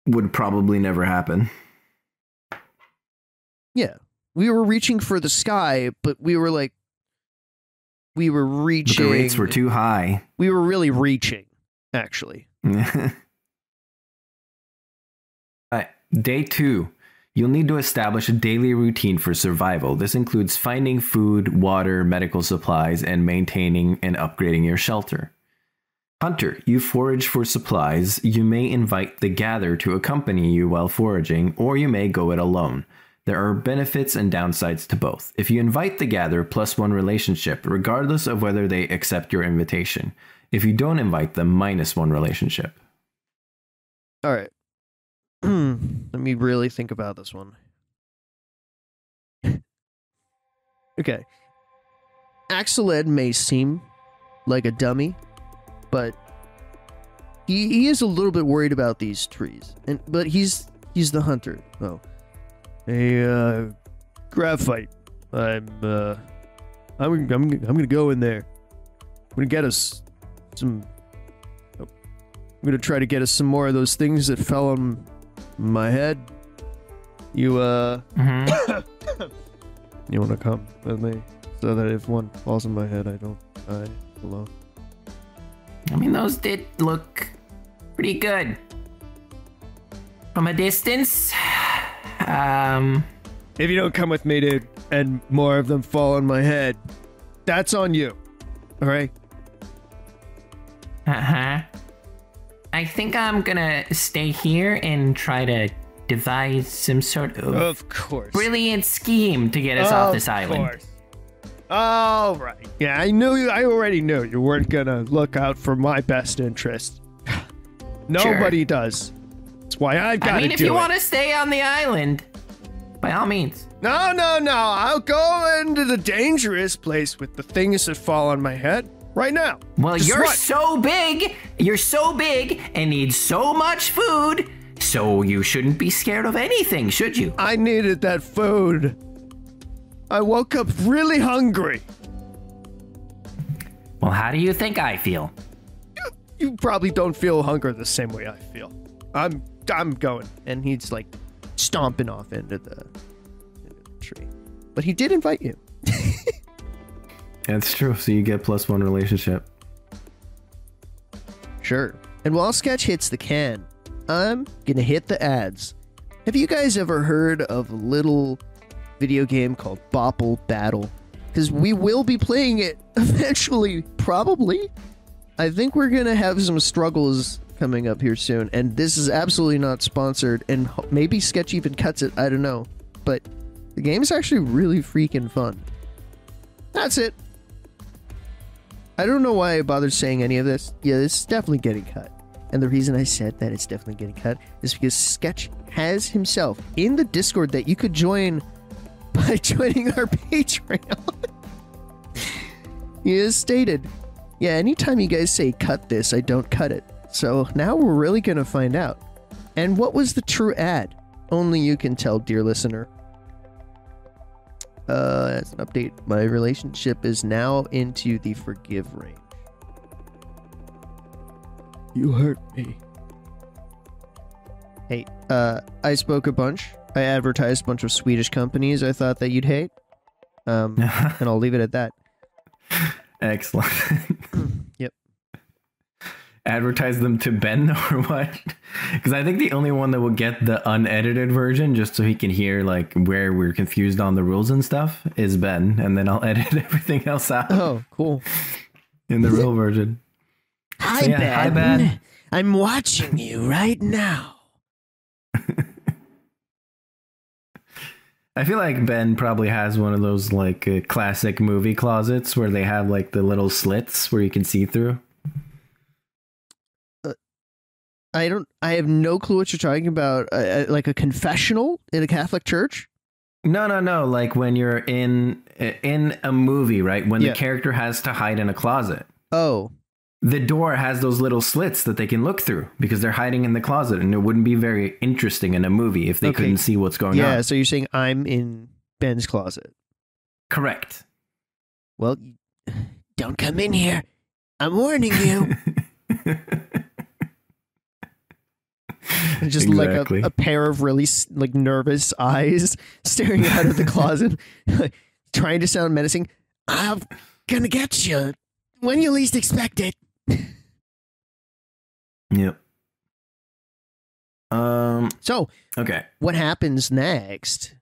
would probably never happen. Yeah, we were reaching for the sky, but we were reaching. But the rates were too high. We were really reaching, actually. All right, day 2. You'll need to establish a daily routine for survival. This includes finding food, water, medical supplies, and maintaining and upgrading your shelter. Hunter, you forage for supplies. You may invite the Gather to accompany you while foraging, or you may go it alone. There are benefits and downsides to both. If you invite the Gather, +1 relationship, regardless of whether they accept your invitation. If you don't invite them, -1 relationship. All right. Let me really think about this one. Okay. Axeled may seem like a dummy, but he is a little bit worried about these trees. But he's the hunter. Oh. Hey, Graphite. I'm gonna go in there. I'm gonna get us some. I'm gonna try to get us some more of those things that fell on my head. You you wanna come with me? so that if one falls on my head, I don't die alone. I mean, those did look pretty good. From a distance, If you don't come with me, dude, and more of them fall on my head, that's on you. All right? Uh-huh. I think I'm gonna stay here and try to devise some sort of course. brilliant scheme to get us off this island. All right. Yeah, I knew you. I already knew you weren't gonna look out for my best interest. Nobody does. That's why I've got to do it. I mean, if you want to stay on the island, by all means. No. I'll go into the dangerous place with the things that fall on my head right now. Well, Just you're what? so big. You're so big and need so much food. So you shouldn't be scared of anything, should you? I needed that food. I woke up really hungry. Well, how do you think I feel? You probably don't feel hunger the same way I feel. I'm going. And he's like stomping off into the tree. But he did invite you. That's true. So you get +1 relationship. Sure. And while Sketch hits the can, I'm gonna hit the ads. Have you guys ever heard of a little video game called Bopple Battle? Because we will be playing it eventually, probably. I think we're gonna have some struggles coming up here soon, and this is absolutely not sponsored, and maybe Sketch even cuts it, I don't know. But the game is actually really freaking fun. That's it. I don't know why I bothered saying any of this. Yeah, this is definitely getting cut. And the reason I said that it's definitely getting cut is because Sketch has himself in the Discord that you could join by joining our Patreon. He has stated, yeah, anytime you guys say cut this, I don't cut it. So now we're really going to find out. And what was the true ad? Only you can tell, dear listener. As an update, my relationship is now into the forgive range. You hurt me. Hey, I spoke a bunch. I advertised a bunch of Swedish companies I thought that you'd hate. And I'll leave it at that. Excellent. Yep. Advertise them to Ben or what? Because I think the only one that will get the unedited version, just so he can hear like where we're confused on the rules and stuff, is Ben, and then I'll edit everything else out. Oh, cool. In the real version. Hi, So, yeah, Ben. hi, Ben. I'm watching you right now. I feel like Ben probably has one of those like classic movie closets where they have like the little slits where you can see through. I have no clue what you're talking about. Like a confessional in a Catholic church? No. Like when you're in a movie, right? When the character has to hide in a closet. Oh. The door has those little slits that they can look through because they're hiding in the closet, and it wouldn't be very interesting in a movie if they couldn't see what's going on. Yeah, so you're saying I'm in Ben's closet. Correct. Well, don't come in here. I'm warning you. And just Exactly. like a pair of really like nervous eyes staring out of the closet, trying to sound menacing. I'm gonna get you when you least expect it. Yep. So, okay. What happens next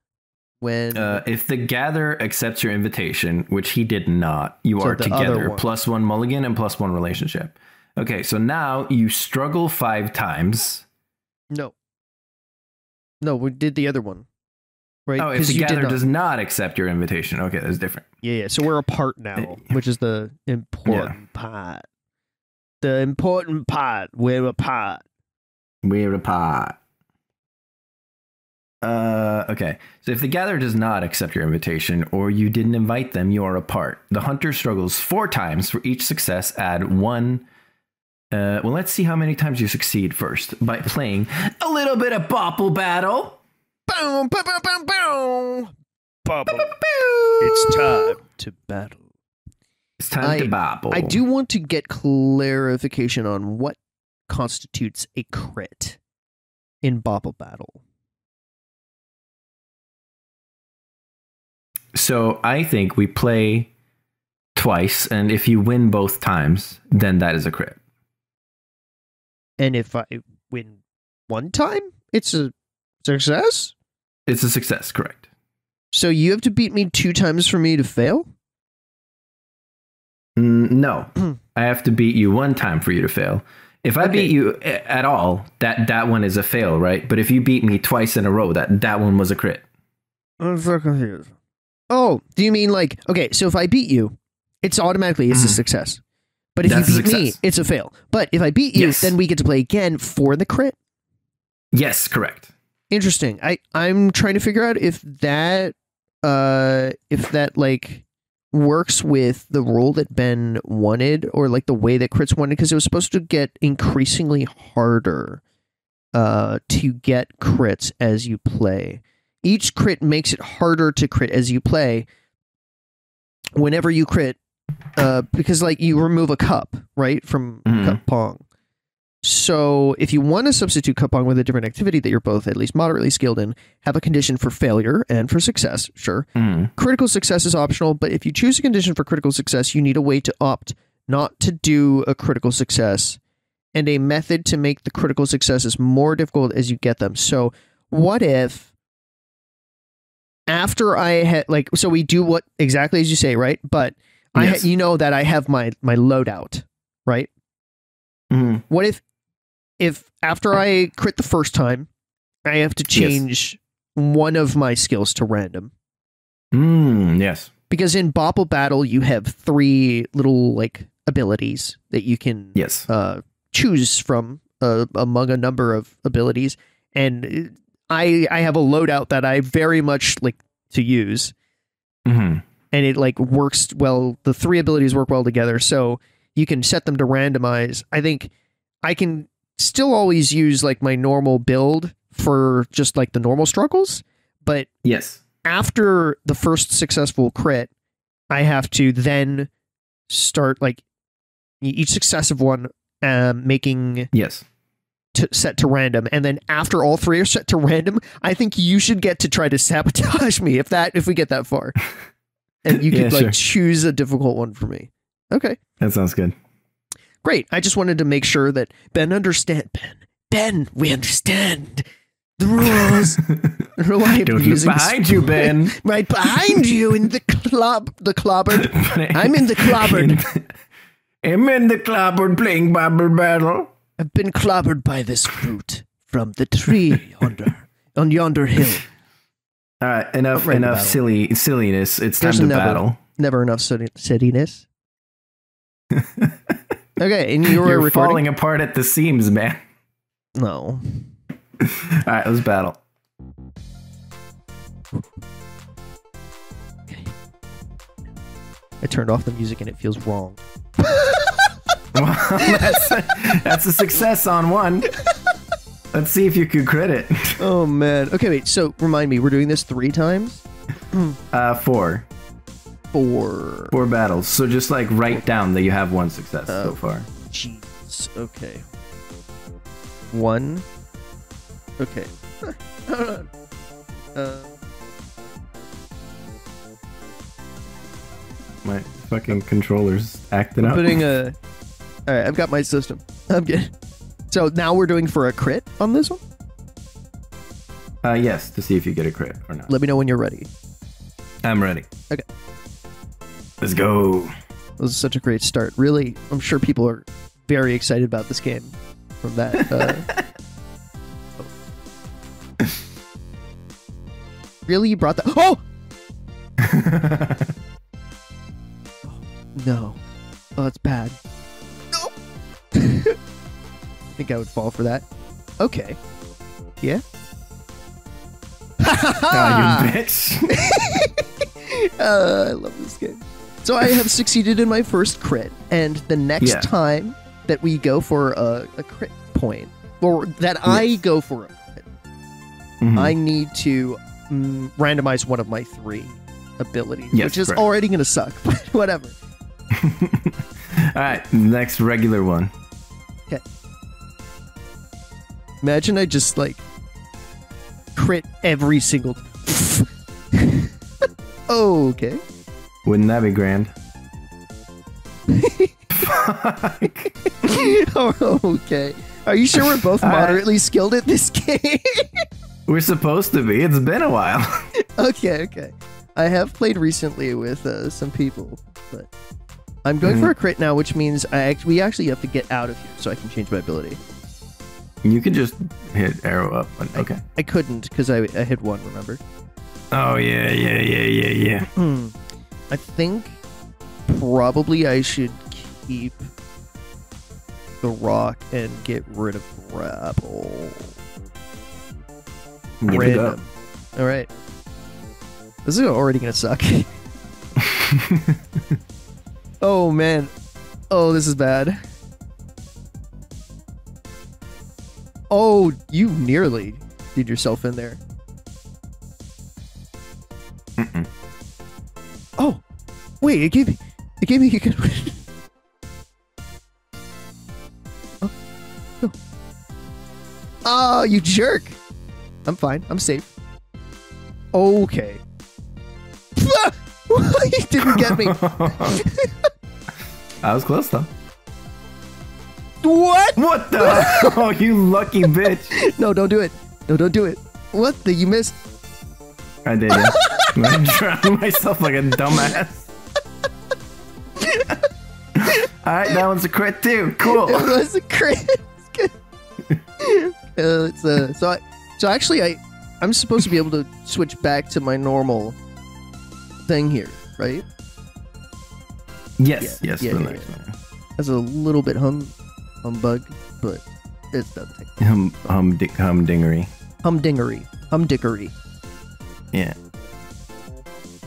when if the Gather accepts your invitation, which he did not, you So are the other together, one. +1 mulligan and +1 relationship. Okay, so now you struggle 5 times. No, we did the other one. Right? Oh, if 'Cause the you did Gather not. does not accept your invitation. Okay, that's different. Yeah, so we're apart now, which is the important part. The important part. We're apart. We're apart. Okay. So if the Gather does not accept your invitation or you didn't invite them, you are apart. The Hunter struggles 4 times. For each success, add 1. Well, let's see how many times you succeed first by playing a little bit of Bopple Battle. Boom, boom, boom, boom, boom. Bubble. It's time to battle. It's time to bobble. I do want to get clarification on what constitutes a crit in Bopple Battle. So I think we play twice, and if you win both times, then that is a crit. And if I win one time, it's a success? It's a success, correct. So you have to beat me 2 times for me to fail? No. I have to beat you 1 time for you to fail. If I beat you at all, that one is a fail, right? But if you beat me twice in a row, that one was a crit. I'm so confused. Oh, do you mean like, okay, so if I beat you, it's automatically a success. But if you beat me, it's a fail. But if I beat you, then we get to play again for the crit? Yes, correct. Interesting. I'm trying to figure out if that like works with the rule that Ben wanted, or like the way that crits wanted, because it was supposed to get increasingly harder to get crits as you play. Each crit makes it harder to crit as you play. Whenever you crit, because like you remove a cup, right, from cup pong. So if you want to substitute cup pong with a different activity that you're both at least moderately skilled in, have a condition for failure and for success, sure. Critical success is optional, but if you choose a condition for critical success, you need a way to opt not to do a critical success and a method to make the critical successes more difficult as you get them. So what if after I had, like, so we do what exactly as you say, right? But you know that I have my loadout, right? What if after I crit the first time, I have to change one of my skills to random? Yes. Because in Bopple Battle, you have 3 little like abilities that you can choose from among a number of abilities, and I have a loadout that I very much like to use, and it like works well. The 3 abilities work well together, so you can set them to randomize. I think I can still always use like my normal build for just like the normal struggles, but after the first successful crit, I have to then start like each successive one making set to random, and then after all 3 are set to random, I think you should get to try to sabotage me if we get that far, and you could choose a difficult one for me. Okay, that sounds good. Great. I just wanted to make sure that Ben, we understand the rules. Don't look behind you, Ben. Right behind you in the clobbered. I'm in the clobbered. I'm in the clobbered playing Bubble Battle. I've been clobbered by this fruit from the tree on yonder hill. All right, enough silliness. It's time to battle. Never enough silliness. Okay, and you're recording? Falling apart at the seams, man. No. All right, let's battle. Okay. I turned off the music and it feels wrong. Well, that's a success on 1. Let's see if you could crit it. Oh man. Okay, wait. So remind me, we're doing this 3 times? 4. 4 battles. So just like write down that you have 1 success so far. Jeez. Okay. 1. Okay. Hold on. My fucking controller's acting up. Putting a. All right, I've got my system. I'm good. So now we're doing for a crit on this one? Yes, to see if you get a crit or not. Let me know when you're ready. I'm ready. Okay. Let's go. This is such a great start. Really, I'm sure people are very excited about this game from that. Really? You brought that? Oh! No. Oh, that's bad. No! I think I would fall for that. Okay. Yeah? You bitch. I love this game. So I have succeeded in my first crit, and the next time that we go for a crit point, or that I go for a crit, I need to randomize one of my 3 abilities, which is already going to suck, but whatever. All right, next regular one. Okay. Imagine I just like crit every single Okay. Wouldn't that be grand? Fuck. Okay. Are you sure we're both moderately skilled at this game? We're supposed to be. It's been a while. Okay. I have played recently with some people, but I'm going for a crit now, which means we actually have to get out of here so I can change my ability. You could just hit arrow up. Okay. I couldn't because I hit 1, remember? Oh, yeah. I think probably I should keep the rock and get rid of grapple. Give it up. All right. This is already gonna suck. Oh man. Oh, this is bad. Oh, you nearly did yourself in there. Oh, wait! It gave me a good one. Oh, you jerk! I'm fine. I'm safe. Okay. You didn't get me. I was close though. What? What the? Oh, you lucky bitch. No, don't do it. No, don't do it. What the? You missed. I did. Yeah. I drowned myself like a dumbass. Alright, that one's a crit too. Cool. It was a crit. It's good. So actually I'm supposed to be able to switch back to my normal thing here, right? Yes. Yeah. That's a little bit humbug, but it doesn't take Humdingery. Humdickery. Yeah.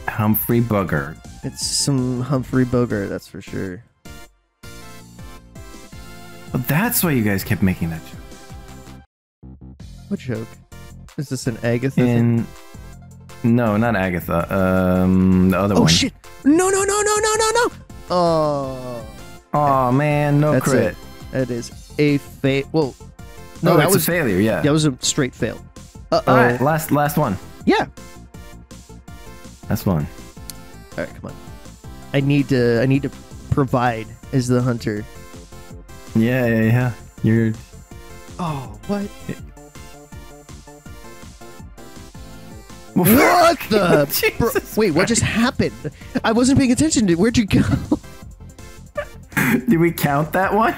Humphrey Bugger. It's some Humphrey Bogart, that's for sure. Well, that's why you guys kept making that joke. What joke? Is this an Agatha thing? No, not Agatha. The other one. Oh shit! No! Oh man, no that's crit. it. That is a fail. Well, no, No, that it's was a failure. Yeah. that was a straight fail. All right, last one. Yeah. Last one. All right, come on. I need to provide as the hunter. Yeah. You're. Oh, what? What the? Bro, wait, what just happened? I wasn't paying attention. Where'd you go? Did we count that one?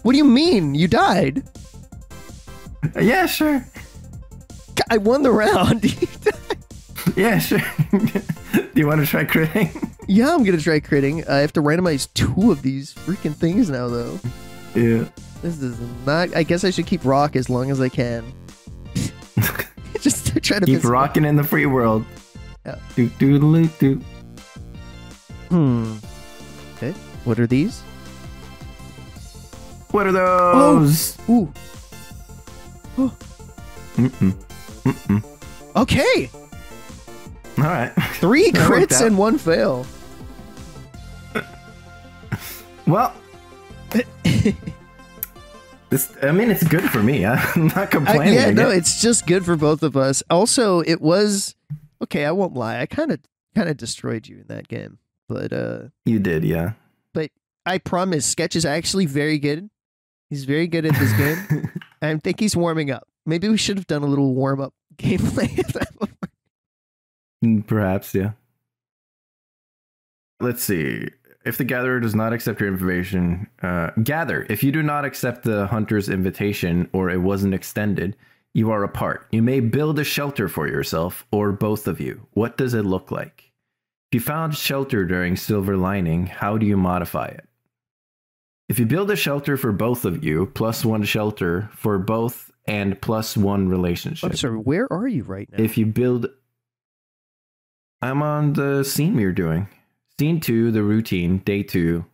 What do you mean? You died? Yeah, sure. I won the round. You died. Yeah, sure. Do you want to try critting? Yeah, I'm gonna try critting. I have to randomize 2 of these freaking things now, though. Yeah. This is not. I guess I should keep rock as long as I can. Just to try to keep rocking in the free world. Yeah. Do. Okay. What are these? What are those? Oh. Ooh. Okay. All right. 3 crits and 1 fail. Well, it's good for me. I'm not complaining. No, it's just good for both of us. Also, it was okay. I won't lie. I kind of destroyed you in that game, but you did, yeah. But I promise, Sketch is actually very good. He's very good at this game. I think he's warming up. Maybe we should have done a little warm up gameplay. Perhaps, yeah. Let's see. If the gatherer does not accept your information, gather. If you do not accept the hunter's invitation or it wasn't extended, you are apart. You may build a shelter for yourself or both of you. What does it look like? If you found shelter during Silver Lining, how do you modify it? If you build a shelter for both of you, +1 shelter for both and +1 relationship. I'm sorry, where are you right now? If you build... I'm on the scene we're doing. Scene 2, the routine, day 2.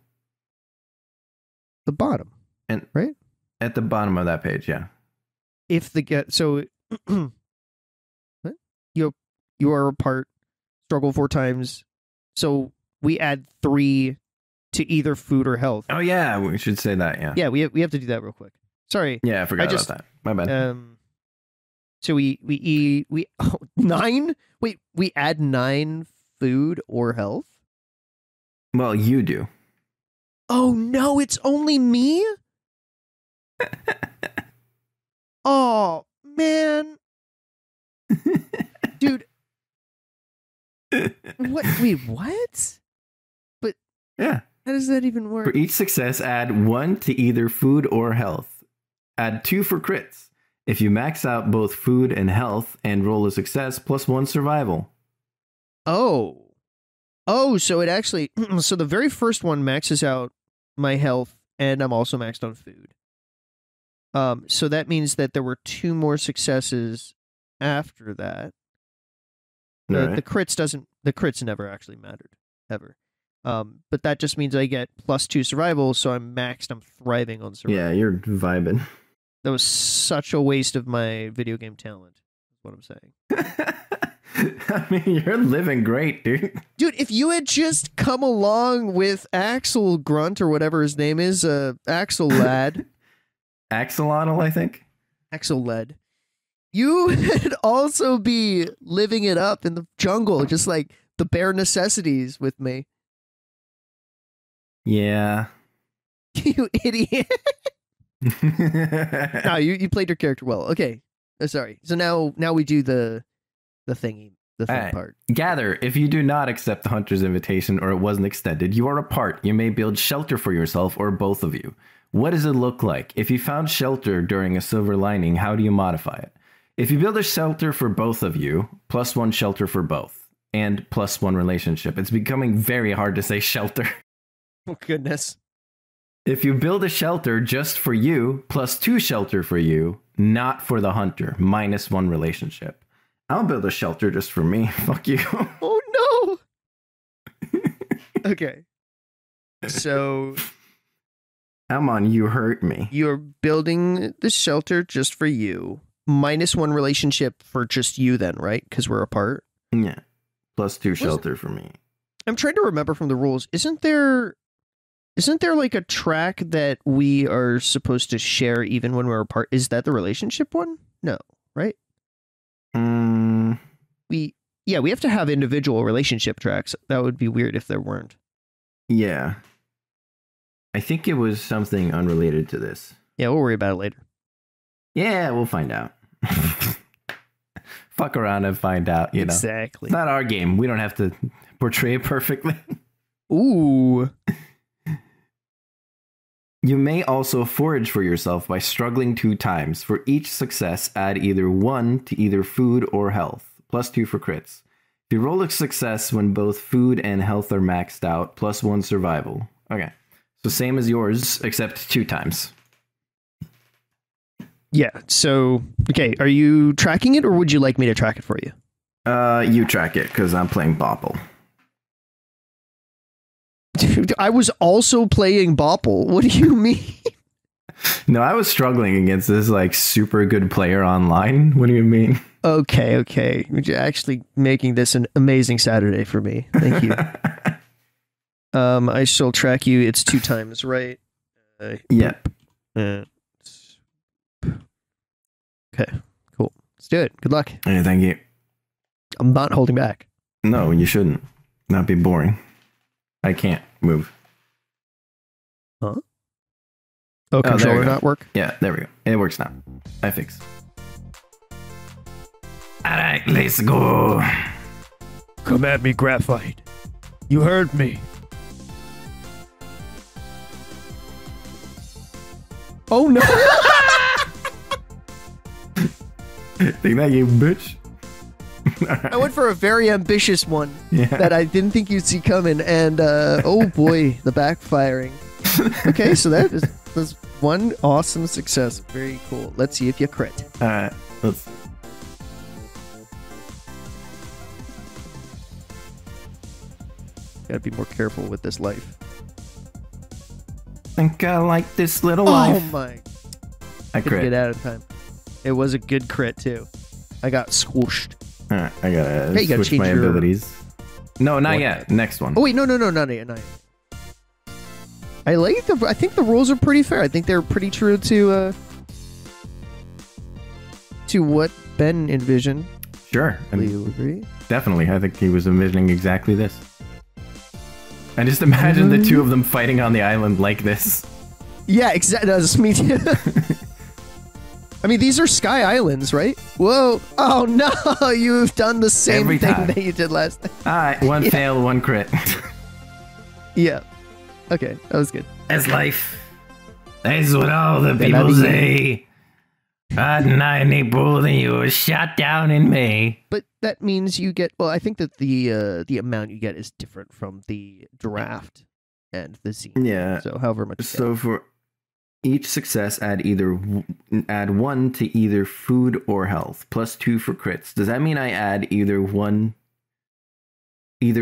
The bottom. And right? At the bottom of that page, yeah. If the so what? You are apart, struggle 4 times. So we add 3 to either food or health. Oh yeah, we should say that, yeah. Yeah, we have to do that real quick. Sorry. Yeah, I forgot about that. My bad. So we 9? Wait, we add 9 food or health? Well, you do. Oh no, it's only me? Oh, man. Dude. What? Wait, what? But Yeah. how does that even work? For each success, add 1 to either food or health. Add 2 for crits. If you max out both food and health and roll a success, plus 1 survival. Oh. Oh, so it actually... so the very first one maxes out my health, and I'm also maxed on food. So that means that there were 2 more successes after that. Right. The crits never actually mattered, ever. But that just means I get plus 2 survival, so I'm maxed, I'm thriving on survival. Yeah, you're vibing. That was such a waste of my video game talent, is what I'm saying. I mean, you're living great, dude. Dude, if you had just come along with Axel Grunt or whatever his name is, Axel Lad. Axolotl, I think. Axel Lad. You would also be living it up in the jungle, just like the bare necessities with me. Yeah. You idiot. No, you played your character well. Okay. Sorry. So now we do the thing Alright. part. Gather. If you do not accept the hunter's invitation or it wasn't extended, you are apart. You may build shelter for yourself or both of you. What does it look like? If you found shelter during a silver lining, how do you modify it? If you build a shelter for both of you, plus 1 shelter for both, and plus 1 relationship. It's becoming very hard to say shelter. Oh, goodness. If you build a shelter just for you, plus 2 shelter for you, not for the hunter, minus 1 relationship. I'll build a shelter just for me. Fuck you. Oh, no. Okay. So... Come on, you hurt me. You're building the shelter just for you. Minus 1 relationship for just you then, right? Because we're apart. Yeah. Plus 2 shelter for me. I'm trying to remember from the rules. Isn't there like a track that we are supposed to share even when we're apart? Is that the relationship one? No, right? We have to have individual relationship tracks. That would be weird if there weren't. Yeah. I think it was something unrelated to this. Yeah, we'll worry about it later. Yeah, we'll find out. Fuck around and find out, you know. Exactly. It's not our game. We don't have to portray it perfectly. Ooh. You may also forage for yourself by struggling 2 times. For each success, add either 1 to either food or health, plus 2 for crits. If you roll a success when both food and health are maxed out, plus 1 survival. Okay. So same as yours, except 2 times. Yeah, so, okay, are you tracking it or would you like me to track it for you? You track it, because I'm playing Bopple. Dude, I was also playing Bopple. What do you mean? No, I was struggling against this, like, super good player online. What do you mean? Okay. You're actually making this an amazing Saturday for me. Thank you. I shall track you. It's 2 times, right? Yeah. Okay, cool. Let's do it. Good luck. Hey, thank you. I'm not holding back. No, you shouldn't. That'd be boring. I can't move. Huh? Oh, there we controller go. not work? Yeah, there we go. It works now. I fixed. Alright, let's go. Come at me, Graphite. You heard me. Oh no! Take that, you bitch. I went for a very ambitious one Yeah. that I didn't think you'd see coming, and oh boy, the backfiring. Okay, so that's 1 awesome success. Very cool. Let's see if you crit. Alright, let's. Gotta be more careful with this life. Think I like this little Oh life. my! I Couldn't crit. get out of time. It was a good crit too. I got squished. Alright, I gotta Hey, you gotta switch change my your- abilities. No, not What? yet. Next one. Oh wait, no, not yet. I think the rules are pretty fair. I think they're pretty true to what Ben envisioned. Sure. You agree? Definitely. I think he was envisioning exactly this. I just imagine the two of them fighting on the island like this. Yeah, exactly. That's me too. I mean, these are Sky Islands, right? Whoa. Oh, no. You've done the same Every thing time. that you did last time. Alright, one fail, one crit. Yeah. Okay, that was good. That's life. That's what all the that'd people be- say. I deny any bull than you was shot down in May. But that means you get... Well, I think that the amount you get is different from the draft and the zine. Yeah. So however much you So for each success, add 1 to either food or health, plus 2 for crits. Does that mean I add either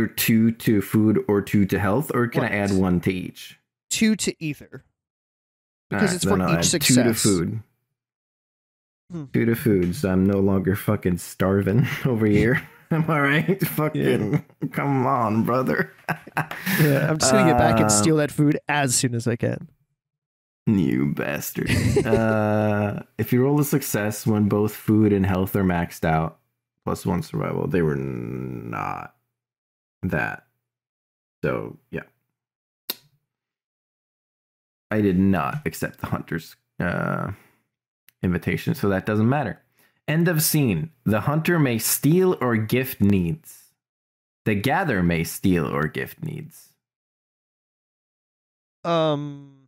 2 to food or 2 to health, or can I add 1 to each? get. 2 to either. Because Alright, it's then for I'll each add success. 2 to food. 2 to food, so I'm no longer fucking starving over here. Am I right? Fucking, come on, brother. Yeah, I'm just going to get back and steal that food as soon as I can. You bastard. If you roll a success when both food and health are maxed out, plus 1 survival, they were not that. So, yeah. I did not accept the hunter's invitation, so that doesn't matter. End of scene. The hunter may steal or gift needs. The gather may steal or gift needs. And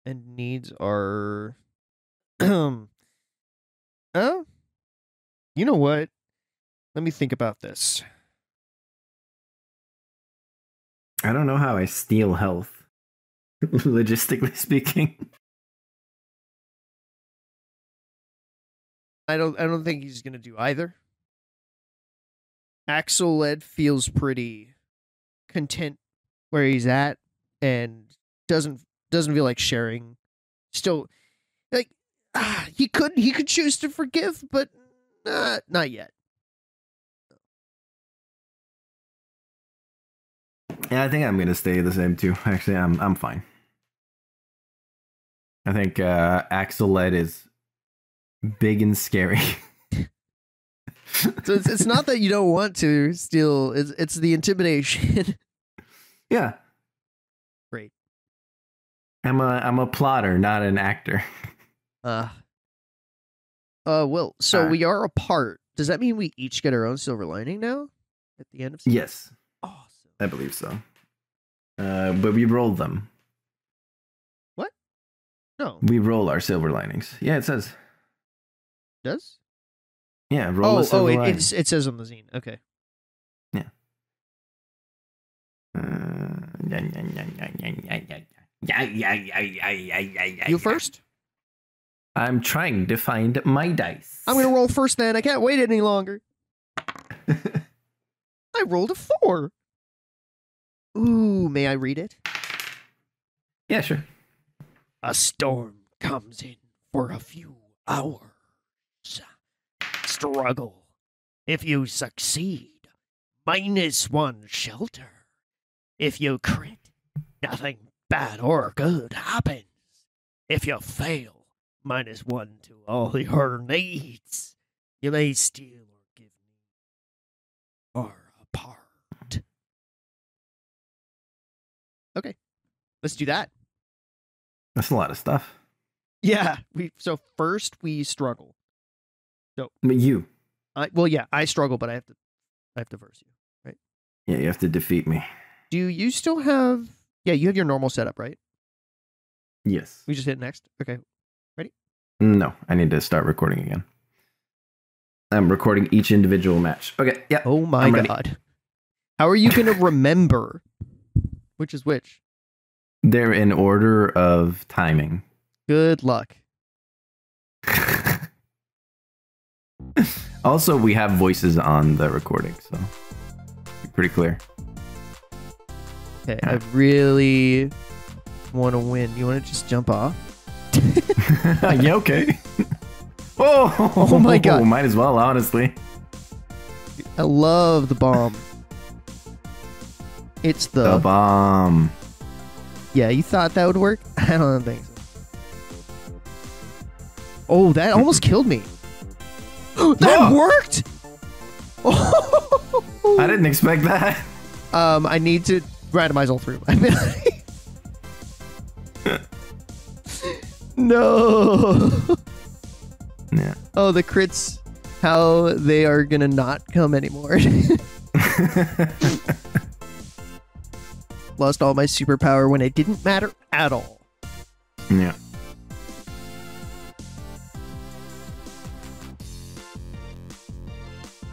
needs are... Oh? You know what? Let me think about this. I don't know how I steal health, logistically speaking. I don't think he's gonna do either. Axel Ed feels pretty content where he's at and doesn't feel like sharing. Still, like he could choose to forgive, but not yet. Yeah, I think I'm gonna stay the same too. Actually, I'm fine. I think Axel Ed is big and scary. So it's not that you don't want to steal. It's the intimidation. Yeah, Great. I'm a plotter, not an actor. Well, so Alright. we are apart. Does that mean we each get our own silver lining now? At the end of season? Yes, Awesome. I believe so. But we rolled them. What? No. We roll our silver linings. Yeah, it says. Does? Yeah, roll a silver lining. it says on the zine. Okay. You first? I'm trying to find my dice. I'm gonna roll first then. I can't wait any longer. I rolled a 4. Ooh, may I read it? Yeah, sure. A storm comes in for a few hours. Struggle. If you succeed, -1 shelter. If you crit, nothing bad or good happens. If you fail, -1 to all your needs. You may steal or give me or apart. Okay, let's do that. That's a lot of stuff. Yeah, so first we struggle. But you. I struggle, but I have to verse you, right? Yeah, you have to defeat me. Do you still have? Yeah, you have your normal setup, right? Yes. We just hit next. Okay. No, I need to start recording again. I'm recording each individual match. Okay, yeah. Oh my I'm ready. god. How are you gonna remember which is which? They're in order of timing. Good luck. Also, we have voices on the recording, so pretty clear. Okay, I really want to win. You want to just jump off? Yeah, okay. Oh my God. Might as well, honestly. I love the bomb. It's The bomb. Yeah, you thought that would work? I don't think so. Oh, that almost killed me. That Whoa. worked? I didn't expect that. I need to randomize all three of my abilities. No. Yeah. Oh, the crits, how they are gonna not come anymore. Lost all my superpower when it didn't matter at all. Yeah.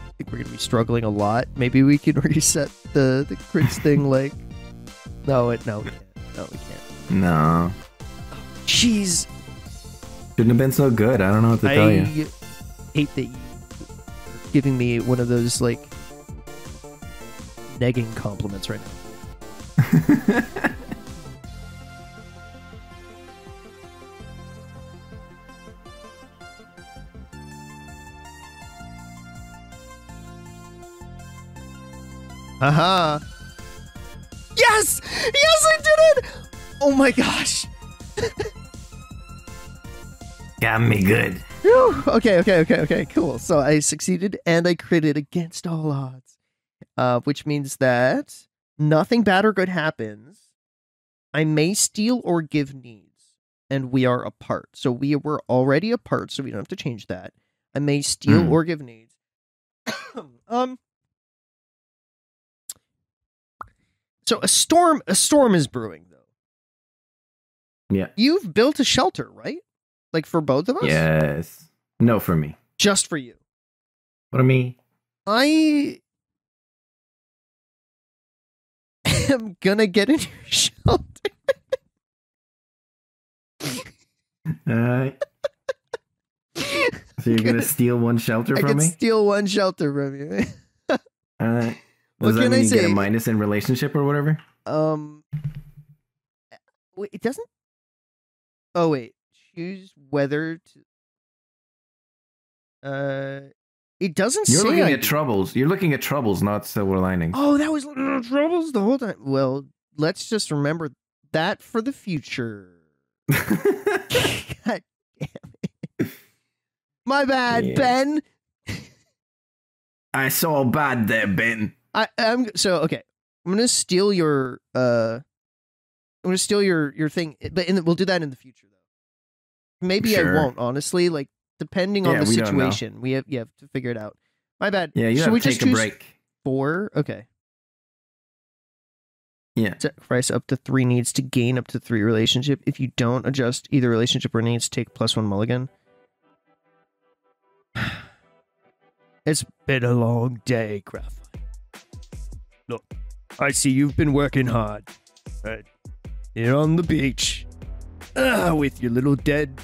I think we're gonna be struggling a lot. Maybe we can reset the crits thing. Like, no, we can't. No. Jeez. Shouldn't have been so good. I don't know what to tell you. Hate that you are giving me one of those like negging compliments right now. Haha. Yes! Yes, I did it! Oh my gosh. Got me good. Whew. Okay, cool. So I succeeded and I critted against all odds. Which means that nothing bad or good happens. I may steal or give needs. And we are apart. So we were already apart, so we don't have to change that. I may steal or give needs. So a storm is brewing, though. Yeah. You've built a shelter, right? Like for both of us? Yes. No, for me. Just for you. What do me? I am gonna get in your shelter. So you're gonna steal one shelter I from can me? steal one shelter from you. Alright. What Does that can I mean you get say? a minus in relationship or whatever? Wait, it doesn't. Oh wait, choose whether to. It doesn't You're say. looking I at do. troubles. You're looking at troubles, not silver linings. Oh, that was troubles the whole time. Well, let's just remember that for the future. God damn it! My bad, Yeah. Ben. I saw bad there, Ben. I'm so okay. I'm gonna steal your your thing, but we'll do that in the future though. Maybe Sure. I won't, honestly. Like depending on Yeah, the we don't know. situation, you have to figure it out. My bad. Yeah, you Should have we to just take a choose break. 4? Okay. Yeah. Sacrifice up to 3 needs to gain up to 3 relationship. If you don't adjust either relationship or needs, take +1 mulligan. It's been a long day, Graphite. Look, I see you've been working hard. Right. You're on the beach. With your little dead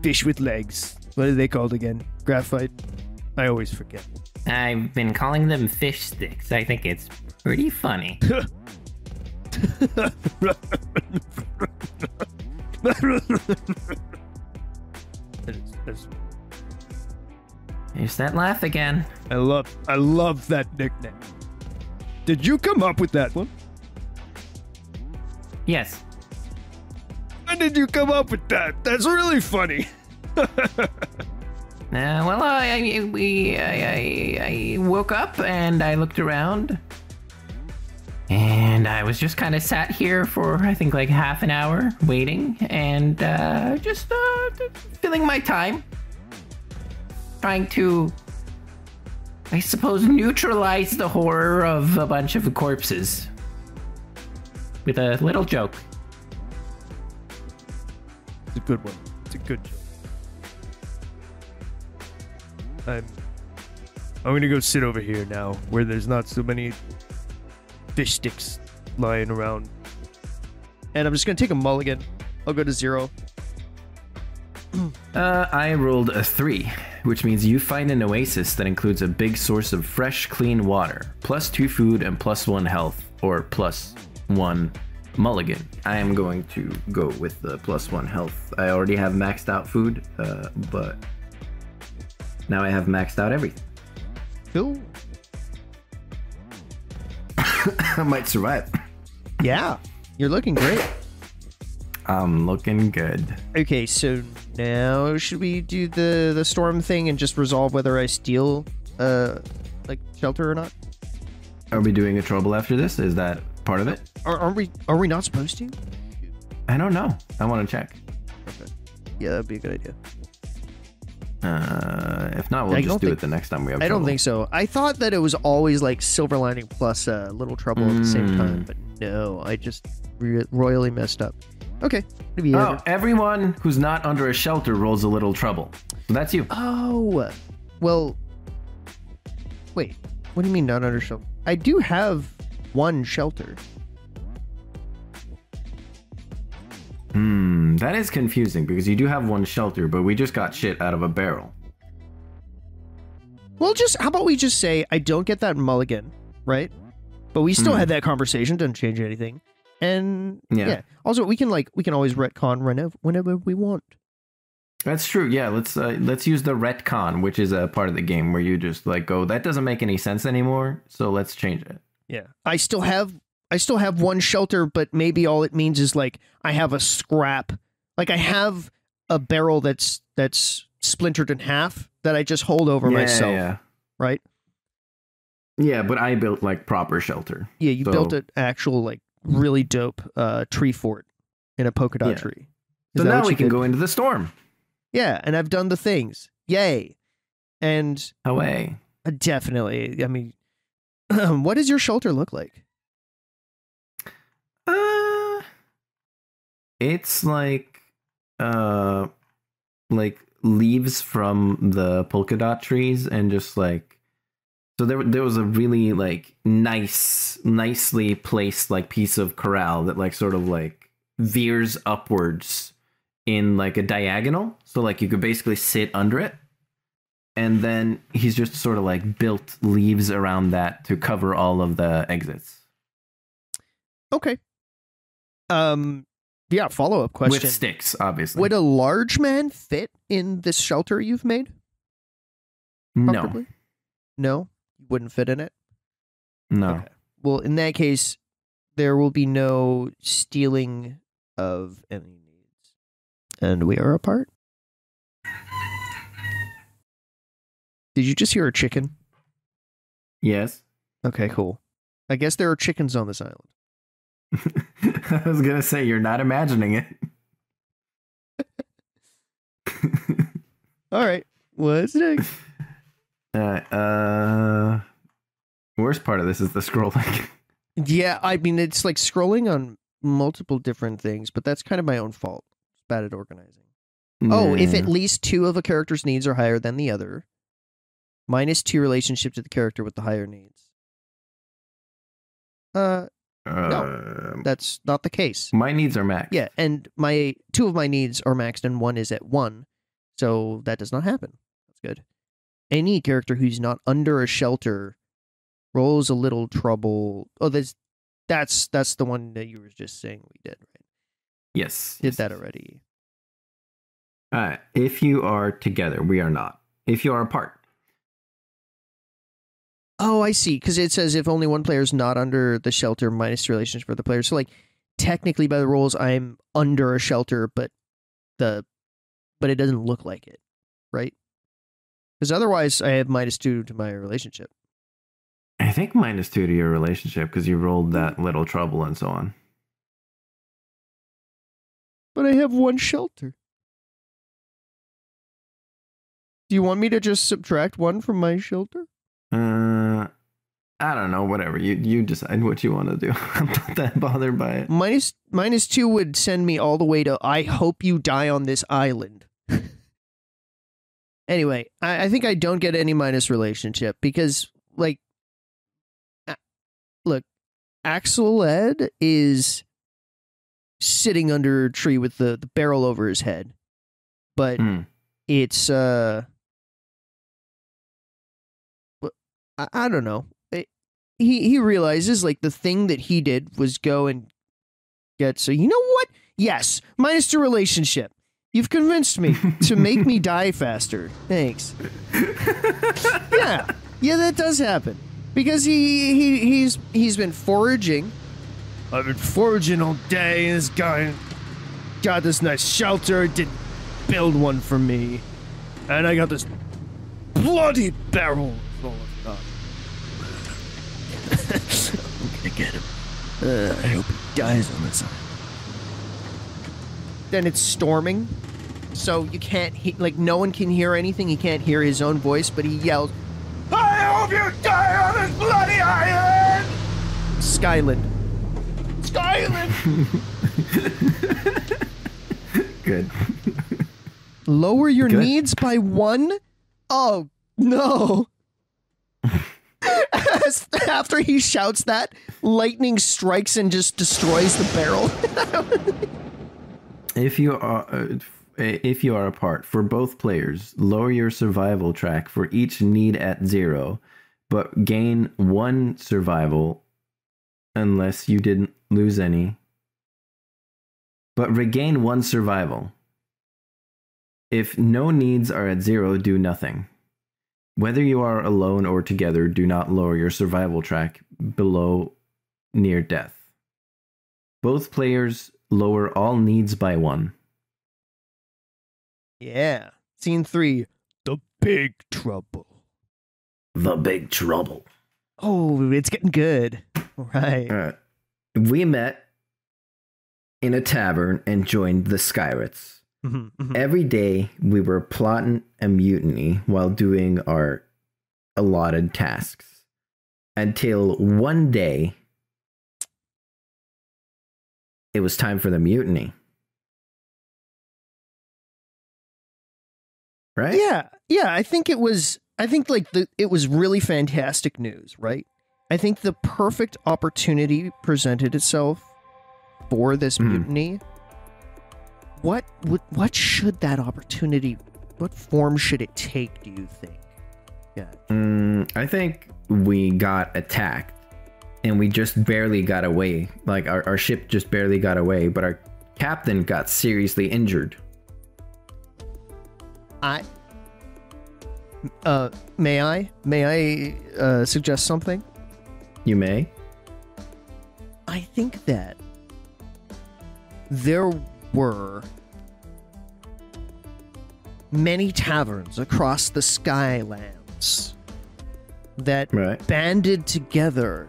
fish with legs. What are they called again? Graphite? I always forget. I've been calling them fish sticks. I think it's pretty funny. There's that laugh again. I love that nickname. Did you come up with that one? Yes. When did you come up with that? That's really funny. Well, I woke up and I looked around. And I was just kind of sat here for, I think, like half an hour waiting and just filling my time. Trying to, I suppose, neutralize the horror of a bunch of corpses. With a little joke. It's a good one. It's a good joke. I'm gonna go sit over here now, where there's not so many fish sticks lying around. And I'm just gonna take a mulligan. I'll go to 0. I rolled a 3, which means you find an oasis that includes a big source of fresh, clean water, +2 food and +1 health, or +1 mulligan. I am going to go with the +1 health. I already have maxed out food, but now I have maxed out everything. Cool. I might survive. Yeah, you're looking great. I'm looking good. Okay, so now should we do the storm thing and just resolve whether I steal like shelter or not? Are we doing a trouble after this? Is that part of it? Are we not supposed to? I don't know. I want to check. Okay. Yeah, that'd be a good idea. If not, we'll just do it the next time we have trouble. I don't think so. I thought that it was always like Silver Lining plus Little Trouble at the same time, but no, I just royally messed up. Okay. Everyone who's not under a shelter rolls a Little Trouble. So that's you. Oh, well, wait. What do you mean not under shelter? I do have one shelter. That is confusing because you do have one shelter, but we just got shit out of a barrel. Well, how about we just say I don't get that mulligan, right? But we still had that conversation, doesn't change anything. And yeah. Also, we can always retcon whenever we want. That's true. Yeah, let's use the retcon, which is a part of the game where you just like go, that doesn't make any sense anymore, so let's change it. Yeah. I still have one shelter, but maybe all it means is like I have a scrap. Like I have a barrel that's splintered in half that I just hold over myself. Yeah. Right? Yeah, but I built like proper shelter. Yeah, you built an actual like really dope tree fort in a polka dot tree. So now we can go into the storm. Yeah, and I've done the things. Yay. And away. Definitely. I mean, what does your shelter look like? It's like leaves from the polka dot trees and just like, so there was a really like nicely placed like piece of corral that like sort of like veers upwards in like a diagonal. So like you could basically sit under it. And then he's just sort of like built leaves around that to cover all of the exits. Okay. Yeah, follow-up question. With sticks, obviously. Would a large man fit in this shelter you've made? No. No? You wouldn't fit in it? No. Okay. Well, in that case, there will be no stealing of any needs. And we are apart? Did you just hear a chicken? Yes. Okay, cool. I guess there are chickens on this island. I was going to say, you're not imagining it. All right. What's next? Worst part of this is the scrolling. Yeah, I mean, it's like scrolling on multiple different things, but that's kind of my own fault. It's bad at organizing. Oh, if at least two of a character's needs are higher than the other. -2 relationship to the character with the higher needs. No, that's not the case. My needs are maxed. Yeah, and two of my needs are maxed and one is at 1. So that does not happen. That's good. Any character who's not under a shelter rolls a little trouble. Oh, that's the one that you were just saying we did, right? Yes. Did that already. If you are together, we are not. If you are apart. Oh, I see. Because it says if only one player is not under the shelter, -2 relationship for the player. So, like, technically by the rules, I'm under a shelter, but it doesn't look like it, right? Because otherwise, I have -2 to my relationship. I think -2 to your relationship because you rolled that little trouble and so on. But I have one shelter. Do you want me to just subtract 1 from my shelter? I don't know, whatever. You decide what you want to do. I'm not that bothered by it. -2 would send me all the way to I hope you die on this island. Anyway, I think I don't get any minus relationship because, like, look, Axel Ed is sitting under a tree with the barrel over his head. But it's, I don't know. He realizes, like, the thing that he did was go and get, so you know what? Yes, -2 relationship. You've convinced me to make me die faster. Thanks. Yeah, that does happen. Because he's been foraging. I've been foraging all day, and this guy got this nice shelter, didn't build one for me. And I got this bloody barrel full of stuff. get him. I hope he dies on this island. Then it's storming, so you can't like no one can hear anything. He can't hear his own voice, but he yells, "I hope you die on this bloody island!" Skyland. Skyland! Good. Lower your needs by 1? Oh, no. After he shouts that, lightning strikes and just destroys the barrel. If you are apart, for both players, lower your survival track for each need at 0, but gain 1 survival unless you didn't lose any. But regain 1 survival. If no needs are at 0, do nothing. Whether you are alone or together, do not lower your survival track below near death. Both players lower all needs by 1. Yeah. Scene 3. The Big Trouble. The Big Trouble. Oh, it's getting good. Right. We met in a tavern and joined the Skyrets. Every day we were plotting a mutiny while doing our allotted tasks. Until one day, it was time for the mutiny. Right? Yeah, I think it was really fantastic news, right? I think the perfect opportunity presented itself for this mutiny. What should that opportunity, what form should it take, do you think? Yeah. I think we got attacked and we just barely got away. Like our ship just barely got away, but our captain got seriously injured. May I suggest something? You may. I think that there were many taverns across the Skylands that banded together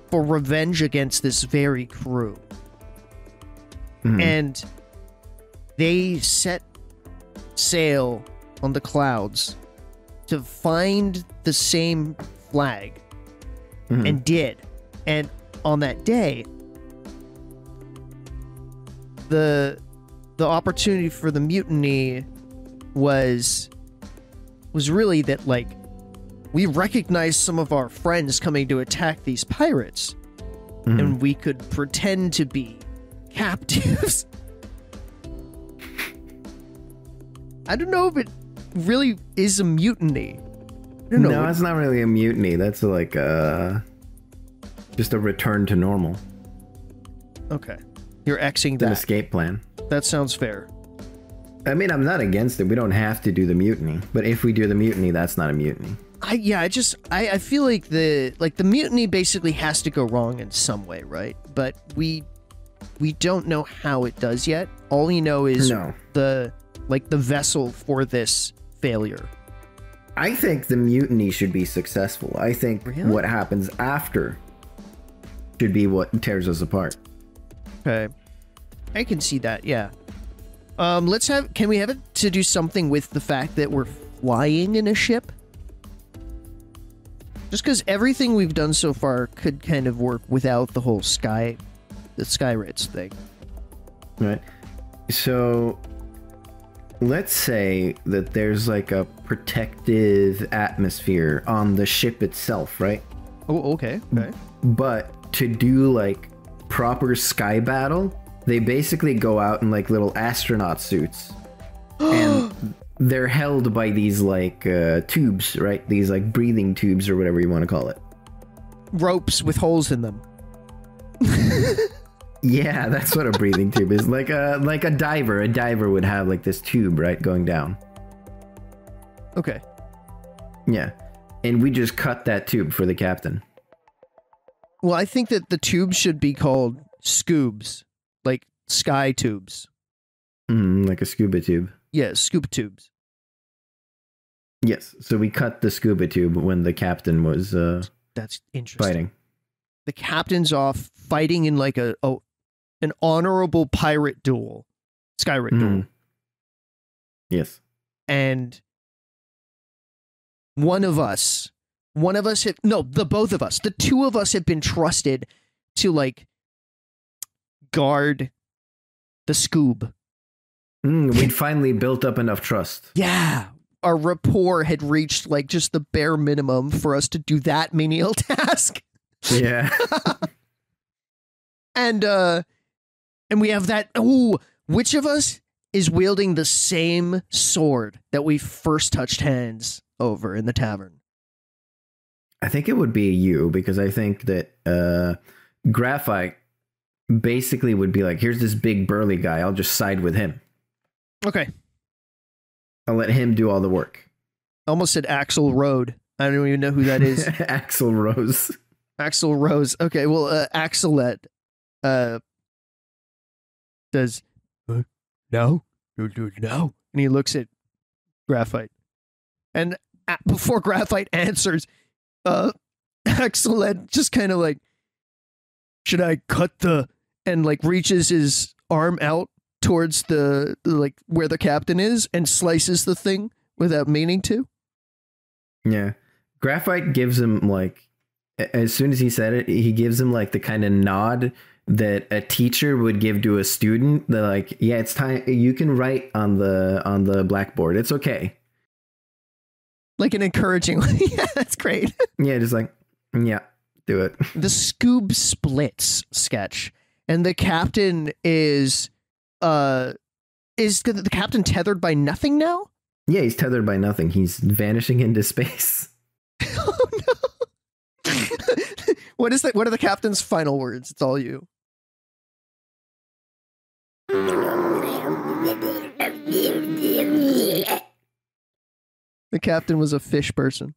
for revenge against this very crew. And they set sail on the clouds to find the same flag and did. And on that day, the opportunity for the mutiny was really that, like, we recognized some of our friends coming to attack these pirates, and we could pretend to be captives. I don't know if it really is a mutiny. No, it's not really a mutiny. That's like just a return to normal. Okay. You're Xing that. An escape plan. That sounds fair. I mean, I'm not against it. We don't have to do the mutiny. But if we do the mutiny, that's not a mutiny. I feel like the mutiny basically has to go wrong in some way, right? But we don't know how it does yet. All we know is the vessel for this failure. I think the mutiny should be successful. I think what happens after should be what tears us apart. Okay. I can see that, yeah. Can we have it to do something with the fact that we're flying in a ship? Just because everything we've done so far could kind of work without the whole the Skyrets thing. Right. So let's say that there's like a protective atmosphere on the ship itself, right? Oh, okay. But to do like proper sky battle, they basically go out in like little astronaut suits. And they're held by these like tubes, right? These like breathing tubes or whatever you want to call it. Ropes with holes in them. Yeah, that's what a breathing tube is. Like a diver. A diver would have like this tube, right, going down. Okay. Yeah. And we just cut that tube for the captain. Well, I think that the tubes should be called scoobs. Like sky tubes. Like a scuba tube. Yeah, scuba tubes. Yes. So we cut the scuba tube when the captain was that's interesting. fighting. the captain's off fighting in like an honorable pirate duel, Skyrite duel. Yes. And the two of us have been trusted to like guard the Scoob. We'd finally built up enough trust. Yeah. Our rapport had reached like just the bare minimum for us to do that menial task. Yeah. And we have that. Oh, which of us is wielding the same sword that we first touched hands over in the tavern? I think it would be you, because I think that Graphite basically would be like, here's this big burly guy, I'll just side with him. Okay. I'll let him do all the work. I almost said Axel Road. I don't even know who that is. Axel Rose. Axel Rose. Okay, well, Axelette does no. And he looks at Graphite. And before Graphite answers, Axelette just kind of like, should I cut the... And like reaches his arm out towards the like where the captain is and slices the thing without meaning to. Yeah. Graphite gives him like, as soon as he said it, he gives him like the kind of nod that a teacher would give to a student. They're like, yeah, it's time. You can write on the blackboard. It's okay. Like an encouraging, yeah, that's great. Yeah, just like, yeah, do it. The Scoob splits sketch, and the captain is the captain tethered by nothing now? Yeah, he's tethered by nothing. He's vanishing into space. Oh no! What are the captain's final words? It's all you. The captain was a fish person.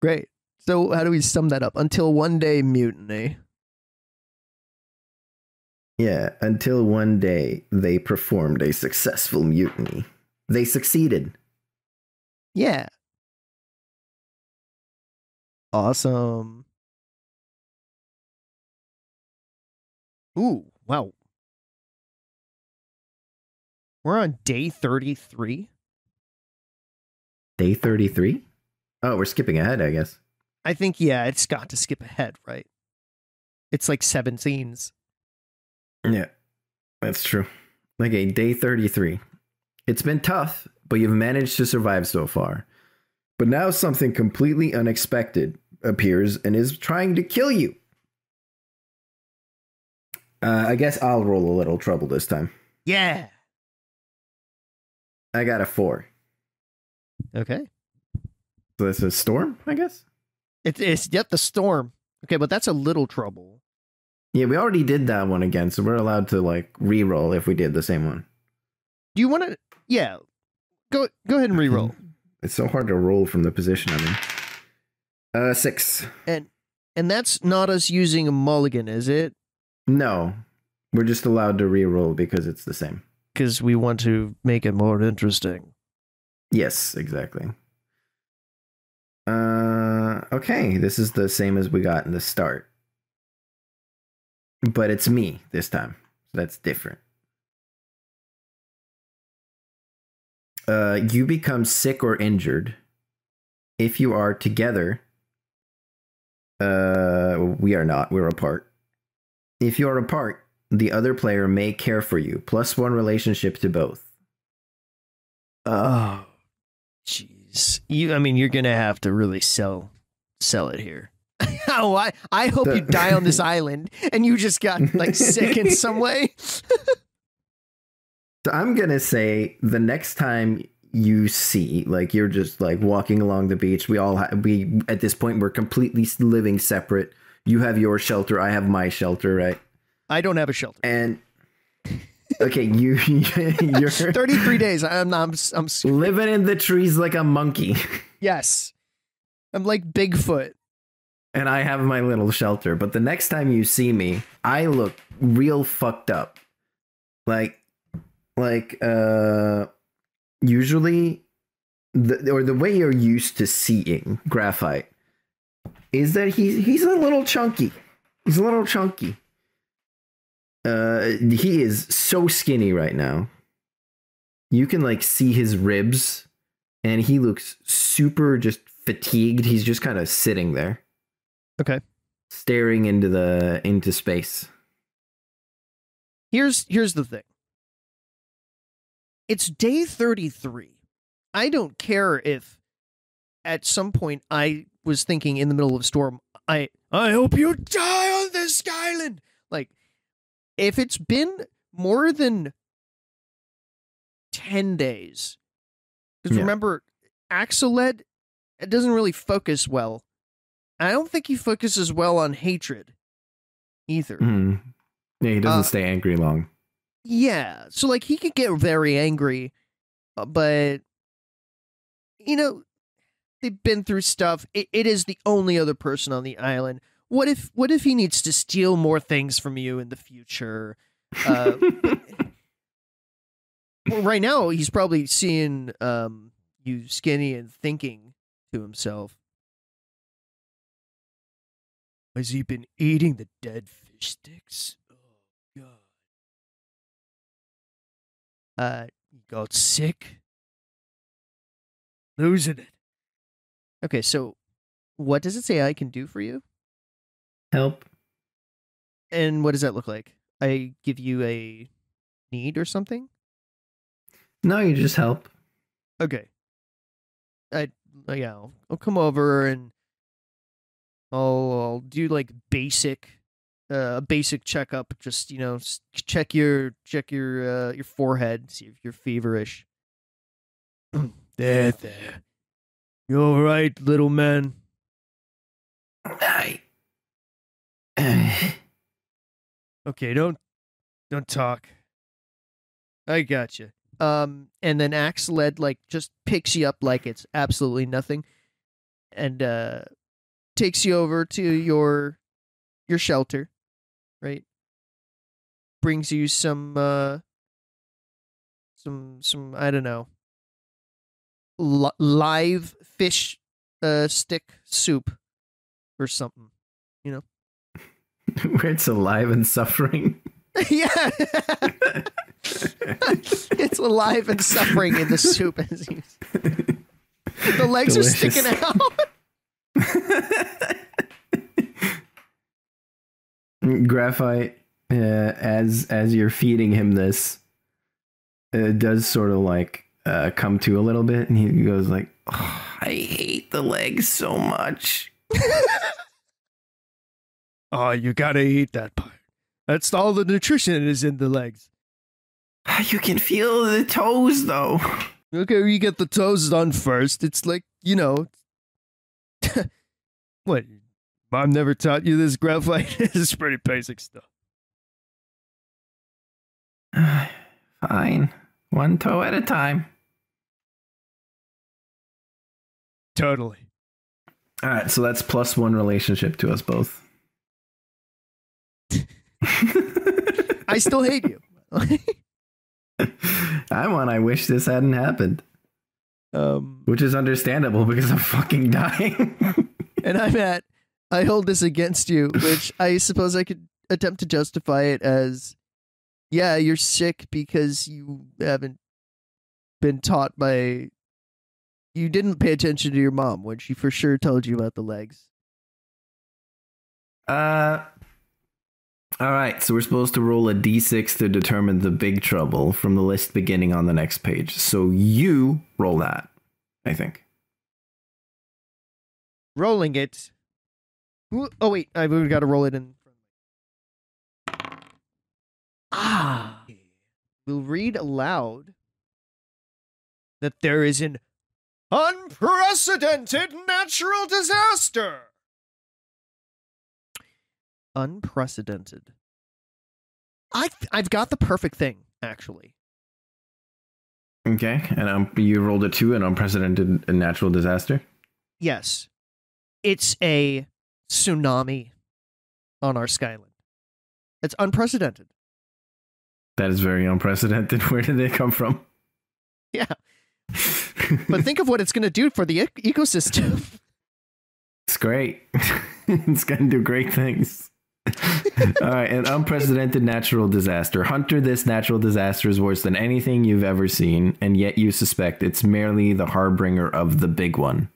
Great. So how do we sum that up? Until one day, mutiny. Yeah, until one day they performed a successful mutiny. They succeeded. Yeah. Awesome. Ooh, wow. We're on day 33? Day 33? Oh, we're skipping ahead, I guess. I think, yeah, it's got to skip ahead, right? It's like 7 scenes. Yeah, that's true. Okay, day 33. It's been tough, but you've managed to survive so far. But now something completely unexpected appears and is trying to kill you. I guess I'll roll a little trouble this time. Yeah. I got a 4. Okay. So that's a storm, I guess? It's yet the storm. Okay, but that's a little trouble. Yeah, we already did that one again, so we're allowed to like re-roll if we did the same one. Do you want to? Yeah. Go ahead and re-roll. It's so hard to roll from the position I'm in. 6. And that's not us using a mulligan, is it? No. We're just allowed to re-roll because it's the same. Because we want to make it more interesting. Yes, exactly. Okay, this is the same as we got in the start. But it's me this time. So that's different. You become sick or injured. If you are together, we are not. We're apart. If you are apart, the other player may care for you. +1 relationship to both. Oh, jeez. You're gonna have to really sell it here. Oh, I hope you die on this island and you just got like sick in some way. So I'm gonna say the next time you see, like, you're just like walking along the beach. We at this point we're completely living separate. You have your shelter. I have my shelter, right? I don't have a shelter. And okay, you're 33 days. I'm living in the trees like a monkey. Yes, I'm like Bigfoot. And I have my little shelter. But the next time you see me, I look real fucked up. Like, usually the way you're used to seeing Graphite is that he's a little chunky. He's a little chunky. He is so skinny right now. You can like see his ribs, and he looks super just fatigued. He's just kind of sitting there. Okay. Staring into space. Here's the thing. It's day 33. I don't care if at some point I was thinking in the middle of a storm, I hope you die on this island. Like, if it's been more than 10 days, because remember, Axeled, it doesn't really focus well. I don't think he focuses well on hatred either. Mm. Yeah, he doesn't stay angry long. Yeah, so like he could get very angry, but you know, they've been through stuff. It is the only other person on the island. What if he needs to steal more things from you in the future? Well, right now he's probably seeing you skinny and thinking to himself, has he been eating the dead fish sticks? Oh God. You got sick? Losing it. Okay, so what does it say I can do for you? Help. And what does that look like? I give you a need or something? No, you just help. Okay. I'll come over and I'll do like basic checkup. Just check your forehead, see if you're feverish. There. You all right, little man? Okay, don't talk. I got you. And then Axeled like just picks you up like it's absolutely nothing, and takes you over to your shelter, right? Brings you some I don't know, live fish stick soup or something, Where it's alive and suffering. Yeah. It's alive and suffering in the soup. The legs Delicious. are sticking out. Graphite, as you're feeding him this, does sort of like come to a little bit, and he goes like, oh, I hate the legs so much. Oh, you gotta eat that part. That's all the nutrition is in the legs. You can feel the toes, though. Okay, you get the toes done first. It's like, what? Mom never taught you this, Graphite? This is pretty basic stuff. Fine. One toe at a time. Totally. All right, so that's +1 relationship to us both. I still hate you. I wish this hadn't happened. Which is understandable because I'm fucking dying. And I hold this against you, which I suppose I could attempt to justify it as, yeah, you're sick because you haven't been taught you didn't pay attention to your mom when she for sure told you about the legs. All right, so we're supposed to roll a d6 to determine the big trouble from the list beginning on the next page. So you roll that, I think. Rolling it. Oh, wait, I've got to roll it in. We'll read aloud that there is an unprecedented natural disaster. Unprecedented. I've got the perfect thing, actually. Okay, and you rolled a 2, an unprecedented natural disaster? Yes. It's a tsunami on our skyline. It's unprecedented. That is very unprecedented. Where did they come from? Yeah. But think of what it's going to do for the ecosystem. It's great. It's going to do great things. All right, an unprecedented natural disaster. Hunter, this natural disaster is worse than anything you've ever seen, and yet you suspect it's merely the harbinger of the big one.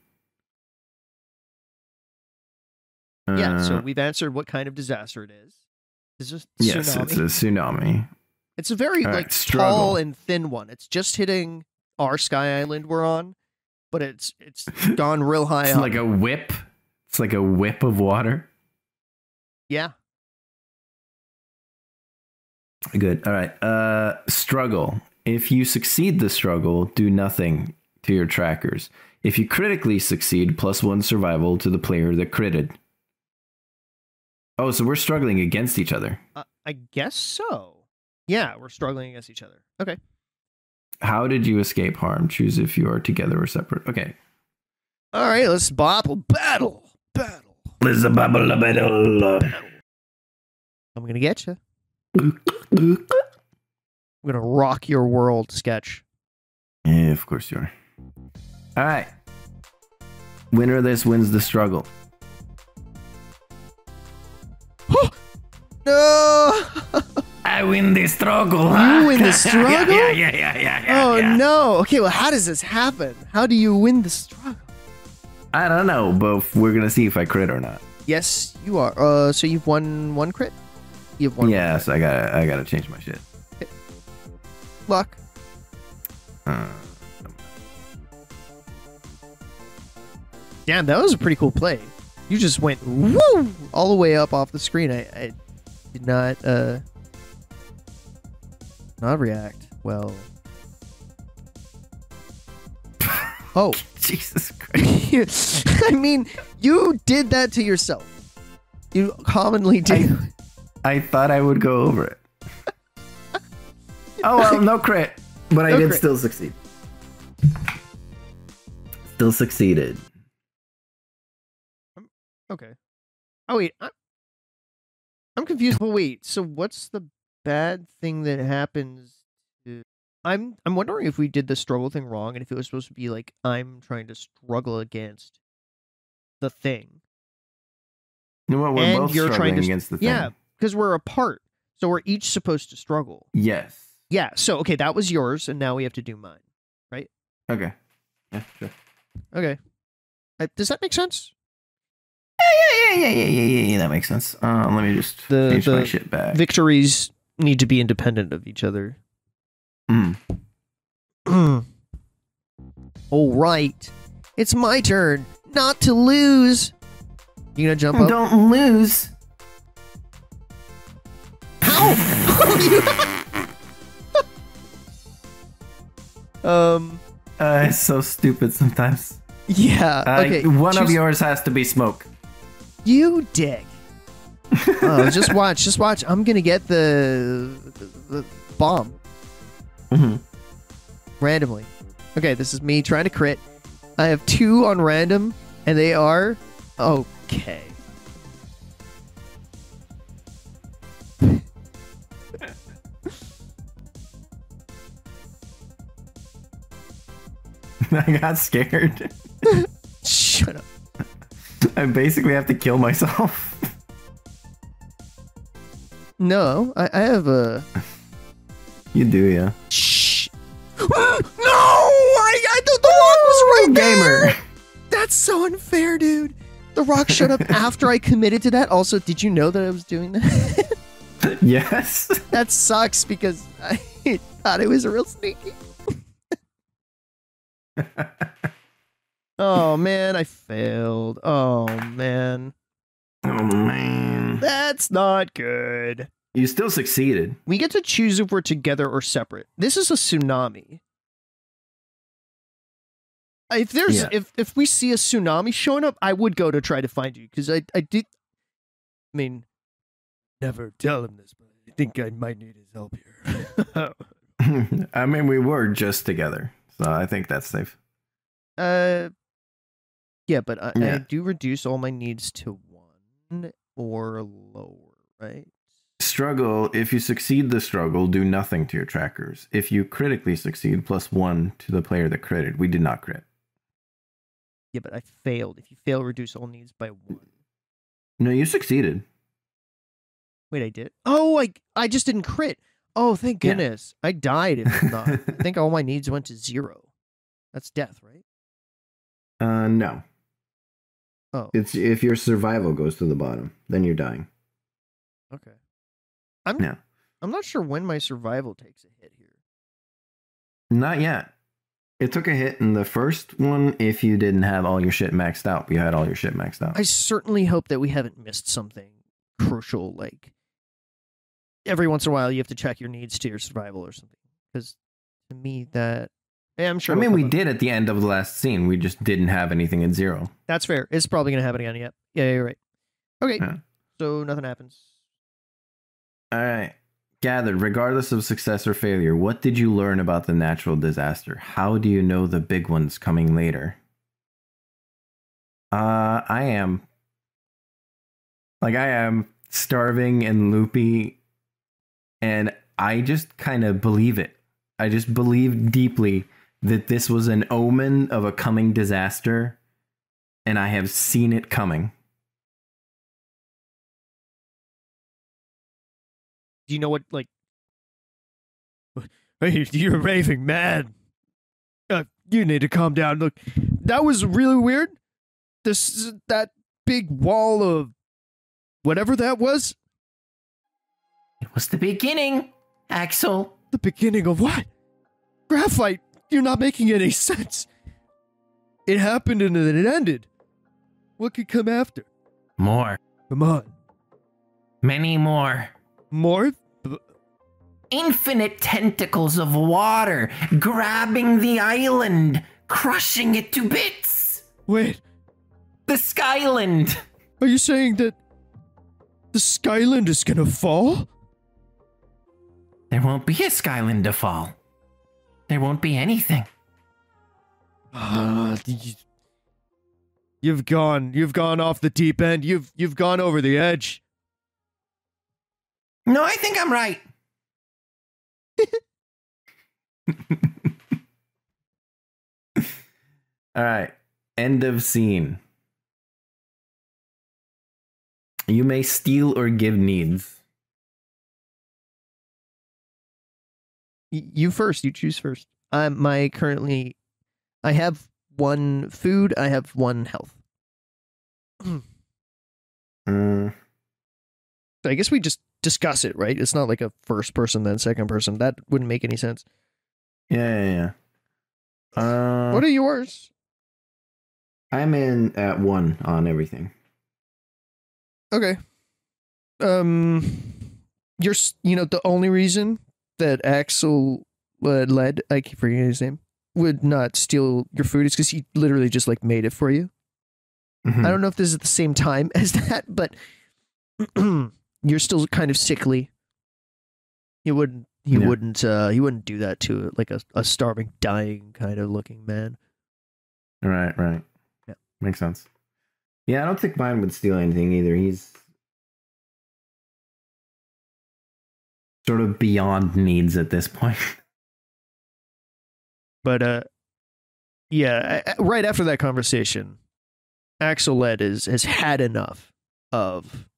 Yeah, so we've answered what kind of disaster it is. It's just tsunami. Yes, it's a tsunami. It's a very struggle. tall and thin one. It's just hitting our sky island we're on, but it's gone real high It's up. like a whip. It's like a whip of water. Yeah. Good. All right. Struggle. If you succeed the struggle, do nothing to your trackers. If you critically succeed, +1 survival to the player that critted. Oh, so we're struggling against each other. I guess so. Yeah, we're struggling against each other. Okay. How did you escape harm? Choose if you are together or separate. Okay. All right, let's battle. Let's battle. I'm going to get you. I'm going to rock your world, Sketch. Yeah, of course you are. All right. Winner of this wins the struggle. No! I win the struggle. You win the struggle? Yeah. Oh, no. Okay, well, how does this happen? How do you win the struggle? I don't know, but we're going to see if I crit or not. Yes, you are. So you've won one crit? You've won Yeah, one so I gotta change my shit. crit. Luck. Damn, that was a pretty cool play. You just went woo all the way up off the screen. I did not react well. Oh. Jesus Christ. I mean, you did that to yourself. You commonly do. I thought I would go over it. Oh, well, no crit. But I No did crit. still succeed. Still succeeded. Okay. Oh wait, I'm confused. But wait, so what's the bad thing that happens? I'm wondering if we did the struggle thing wrong, and if it was supposed to be like I'm trying to struggle against the thing, Well, we're and both you're struggling trying to against the thing. yeah, because we're apart, so we're each supposed to struggle. Yes. Yeah. So okay, that was yours, and now we have to do mine, right? Okay. Yeah, sure. Okay. Does that make sense? Yeah, that makes sense. Let me just change my shit back. Victories need to be independent of each other. All right. It's my turn. Not to lose. You gonna jump up? Don't lose. It's so stupid sometimes. Yeah. Okay. One of yours has to be smoke. You dick. Oh, just watch. Just watch. I'm gonna get the bomb randomly. Okay, this is me trying to crit. I have 2 on random, and they are okay. I got scared. Shut up. I basically have to kill myself. No, I have a. You do, yeah. Shh. No! I thought the rock was right there! Gamer. That's so unfair, dude. The rock showed up after I committed to that. Also, did you know that I was doing that? Yes. That sucks because I thought it was real sneaky. Oh, man, I failed. Oh, man. Oh, man. That's not good. You still succeeded. We get to choose if we're together or separate. This is a tsunami. If there's if we see a tsunami showing up, I would go to try to find you because I did. I mean, never tell him this, but I think I might need his help here. I mean, we were just together, so I think that's safe. Yeah, but I do reduce all my needs to 1 or lower, right? It's struggle, if you succeed the struggle, do nothing to your trackers. If you critically succeed, +1 to the player that critted. We did not crit. Yeah, but I failed. If you fail, reduce all needs by 1. No, you succeeded. Wait, I did? Oh, I just didn't crit. Oh, thank Yeah. goodness. I died if not. I think all my needs went to 0. That's death, right? No. Oh. It's if your survival goes to the bottom, then you're dying. Okay. I'm not sure when my survival takes a hit here. Not yet. It took a hit in the first one if you didn't have all your shit maxed out. You had all your shit maxed out. I certainly hope that we haven't missed something crucial, like every once in a while you have to check your needs to your survival or something. Because to me that... Yeah, I'm sure. I mean, we did at the end of the last scene. We just didn't have anything at 0. That's fair. It's probably going to happen again. Yep. Yeah, you're right. Okay. Yeah. So nothing happens. All right. Gathered, regardless of success or failure, what did you learn about the natural disaster? How do you know the big one's coming later? I am starving and loopy, and I just kind of believe it. I just believe deeply that this was an omen of a coming disaster, and I have seen it coming. Do you know what, like... Hey, you're raving mad. You need to calm down. Look, that was really weird. That big wall of whatever that was. It was the beginning, Axel. The beginning of what? Graphite, you're not making any sense. It happened and then it ended. What could come after? More. Come on. Many more. More? Infinite tentacles of water grabbing the island, crushing it to bits. Wait, The Skyland. are you saying that the Skyland is gonna fall? There won't be a Skyland to fall. There won't be anything. You've gone off the deep end. You've gone over the edge. No, I think I'm right. All right. End of scene. You may steal or give needs. You first. You choose first. I have 1 food. I have 1 health. Mm, I guess we just discuss it, right? It's not like a first person then second person. That wouldn't make any sense. yeah. What are yours? I'm in at 1 on everything. Okay. The only reason that Axel led, I keep forgetting his name, would not steal your food is because he literally just like made it for you. mhm. I don't know if this is at the same time as that, but you're still kind of sickly. He wouldn't do that to like a starving, dying kind of looking man. Right. Yeah. Makes sense. Yeah, I don't think mine would steal anything either. He's Sort of beyond needs at this point. But right after that conversation, Axel Led has had enough of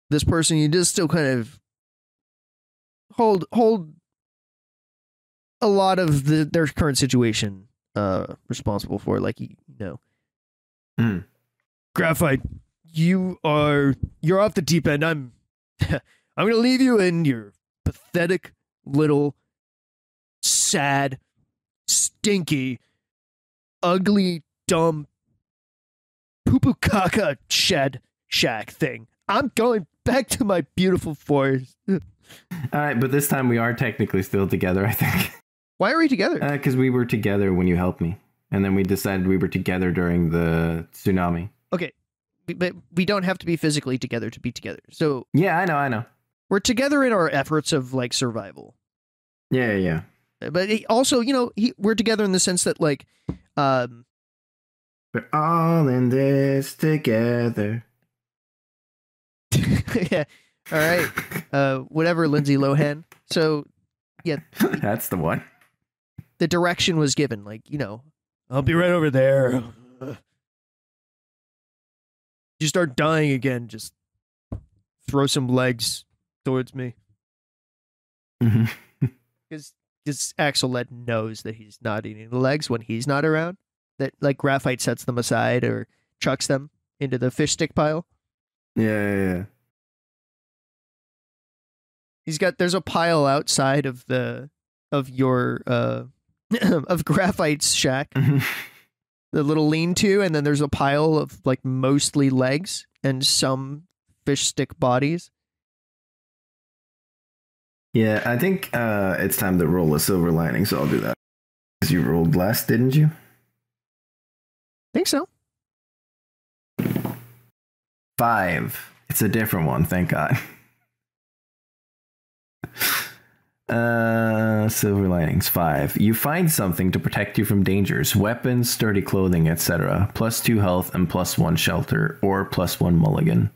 this person. You just still kind of hold a lot of their current situation responsible for, like, you know. Mm. Graphite, you're off the deep end. I'm gonna leave you in your pathetic little sad, stinky, ugly, dumb poo-poo caca shack thing. I'm going back to my beautiful forest. All right, but this time we are technically still together, I think. Why are we together? Because we were together when you helped me. And then we decided we were together during the tsunami. Okay, but we don't have to be physically together to be together. So Yeah, I know. we're together in our efforts of like survival. yeah. But also, we're together in the sense that like, We're all in this together. yeah, All right. Whatever, Lindsay Lohan. So, yeah, That's the one. the direction was given. Like, I'll be right over there. You start dying again, just throw some legs towards me. Mm-hmm. Because Axel Led knows that he's not eating the legs when he's not around. That, like, Graphite sets them aside or chucks them into the fish stick pile. Yeah. There's a pile outside of your of Graphite's shack, the little lean-to, and then there's a pile of like mostly legs and some fish stick bodies. Yeah, I think it's time to roll a silver lining, so I'll do that. Because you rolled last, didn't you? Think so. 5. It's a different one, thank God. Silver linings 5. You find something to protect you from dangers, weapons, sturdy clothing, etc. +2 health and +1 shelter, or +1 mulligan.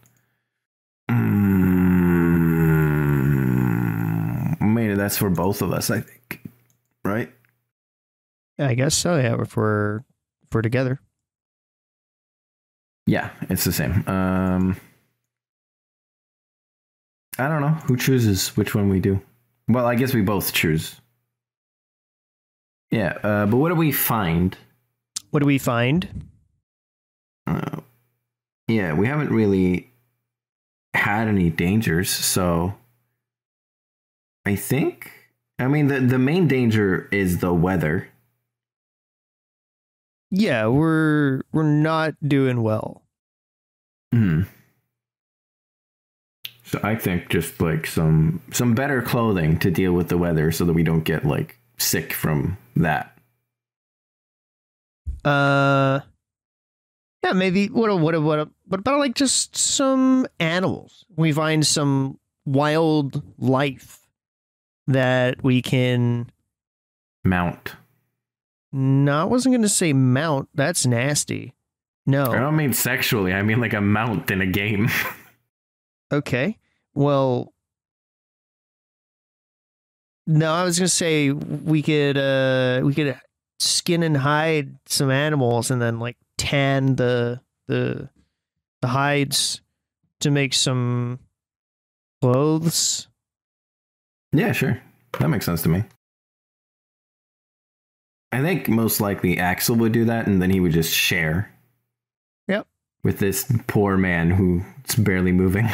Maybe that's for both of us, I think. Right? I guess so. Yeah, if we're together. Yeah, it's the same. I don't know who chooses which one we do. Well, I guess we both choose. Yeah, but what do we find? What do we find? Yeah, we haven't really had any dangers, so I mean, the main danger is the weather. Yeah, we're not doing well. So I think just like some better clothing to deal with the weather so that we don't get like sick from that. Yeah, maybe what about like just some animals? We find some wild life that we can Mount. No, I wasn't gonna say mount. That's nasty. No. I don't mean sexually. I mean like a mount in a game. Okay. Well, no, I was gonna say we could skin and hide some animals and then like tan the hides to make some clothes. Yeah, sure. That makes sense to me. I think most likely Axel would do that and then he would just share. Yep. With this poor man who's barely moving.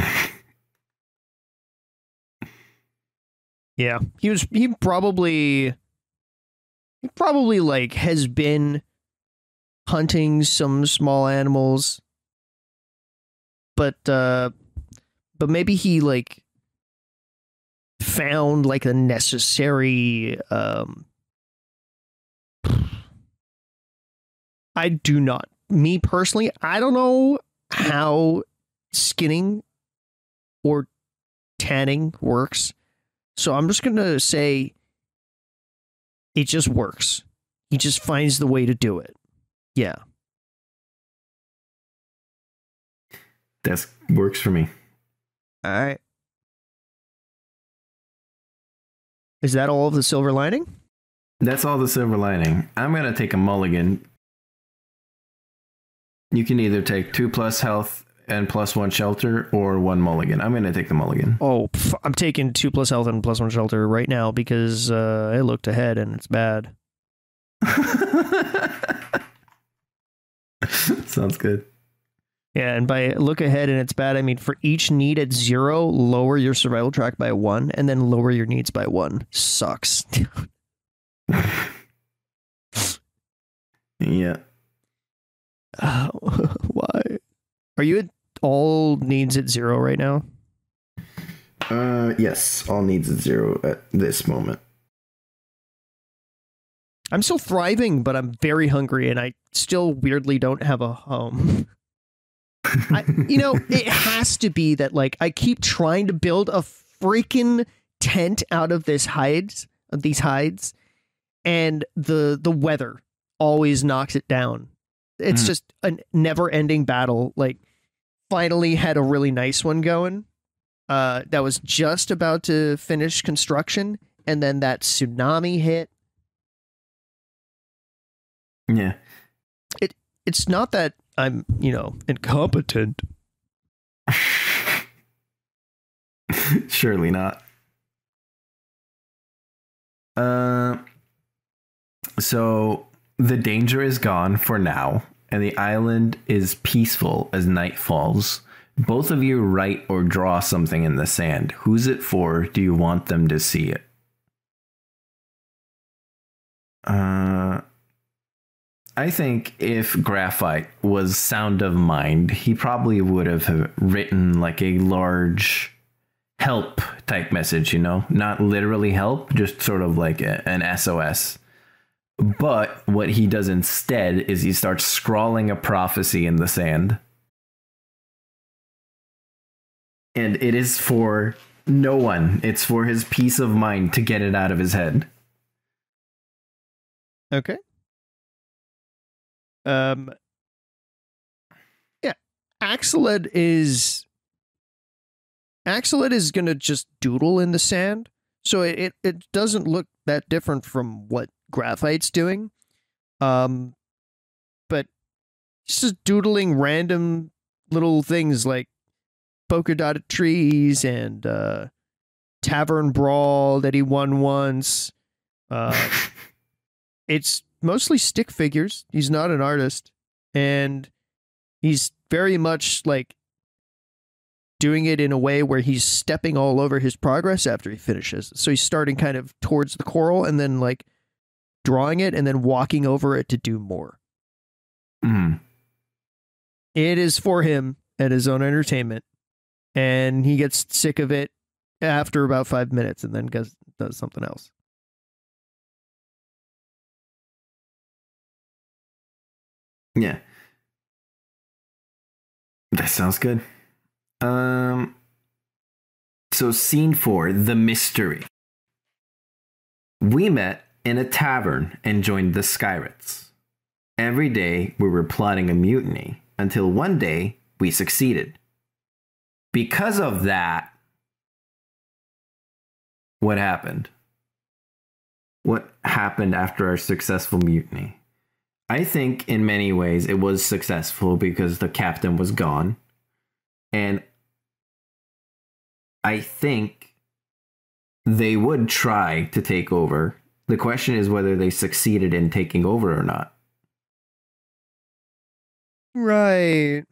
Yeah. He probably like has been hunting some small animals, but maybe he like found like a necessary me personally, I don't know how skinning or tanning works. So I'm just going to say it just works. He just finds the way to do it. Yeah. That works for me. All right. Is that all of the silver lining? That's all the silver lining. I'm going to take a mulligan. You can either take 2+ health and +1 shelter or 1 mulligan. I'm going to take the mulligan. Oh, I'm taking 2+ health and +1 shelter right now because I looked ahead and it's bad. Sounds good. Yeah, and by look ahead and it's bad, I mean for each need at 0, lower your survival track by 1, and then lower your needs by 1. Sucks. Yeah. Why? Are you at all needs at 0 right now? Yes, all needs at 0 at this moment. I'm still thriving, but I'm very hungry, and I still weirdly don't have a home. It has to be that like I keep trying to build a freaking tent out of these hides, and the weather always knocks it down. It's just a never-ending battle. Like, finally had a really nice one going. that was just about to finish construction, and then that tsunami hit. Yeah. It's not that I'm, incompetent. Surely not. So the danger is gone for now, and the island is peaceful as night falls. Both of you write or draw something in the sand. Who's it for? Do you want them to see it? I think if Graphite was sound of mind, he probably would have written like a large help type message, not literally help, just sort of like an SOS. But what he does instead is he starts scrawling a prophecy in the sand. And it is for no one. It's for his peace of mind to get it out of his head. Okay. Yeah. Axeled is gonna just doodle in the sand. So it doesn't look that different from what Graphite's doing. But it's just doodling random little things like polka dotted trees and tavern brawl that he won once. It's mostly stick figures. He's not an artist, and he's very much like doing it in a way where he's stepping all over his progress after he finishes. So he's starting kind of towards the coral and then like drawing it and then walking over it to do more. Mm. It is for him at his own entertainment, and he gets sick of it after about 5 minutes and then does something else. Yeah. That sounds good. So scene 4, the mystery. We met in a tavern and joined the Skyrates. Every day we were plotting a mutiny until one day we succeeded. Because of that, what happened? What happened after our successful mutiny? I think in many ways it was successful because the captain was gone. And I think they would try to take over. The question is whether they succeeded in taking over or not. Right.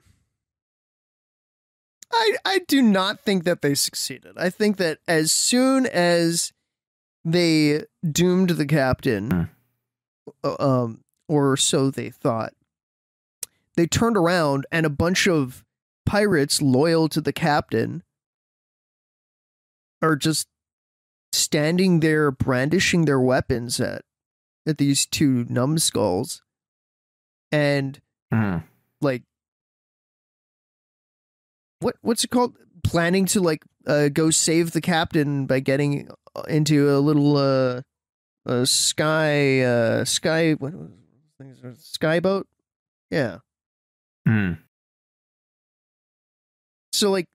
I do not think that they succeeded. I think that as soon as they doomed the captain, or so they thought, they turned around and a bunch of pirates loyal to the captain are just standing there brandishing their weapons at these two numbskulls and like what's it called, planning to like go save the captain by getting into a little sky boat. Yeah. So like,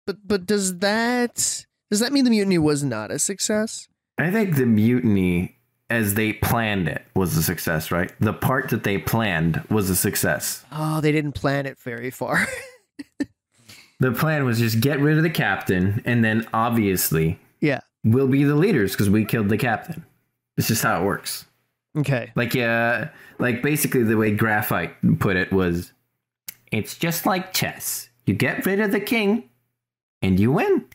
but does that mean the mutiny was not a success? I think the mutiny, as they planned it, was a success, right? The part that they planned was a success. Oh, they didn't plan it very far. The plan was just get rid of the captain, and then obviously, yeah, we'll be the leaders because we killed the captain. It's just how it works. Okay. Like basically the way Graphite put it was, it's just like chess. You get rid of the king, and you win.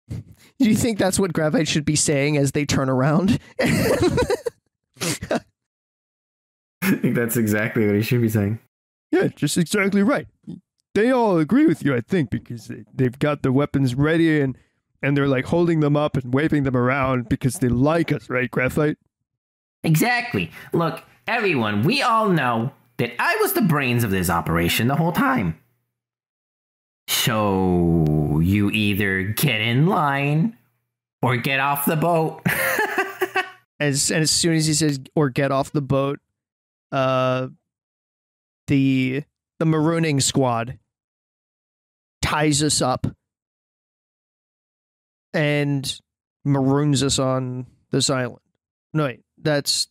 Do you think that's what Graphite should be saying as they turn around? I think that's exactly what he should be saying. Yeah, just exactly right. They all agree with you, I think, because they've got the weapons ready and they're like holding them up and waving them around because they like us, right, Graphite? Exactly. Look, everyone, we all know that I was the brains of this operation the whole time. So you either get in line or get off the boat. As soon as he says or get off the boat, the marooning squad ties us up and maroons us on this island. No, wait,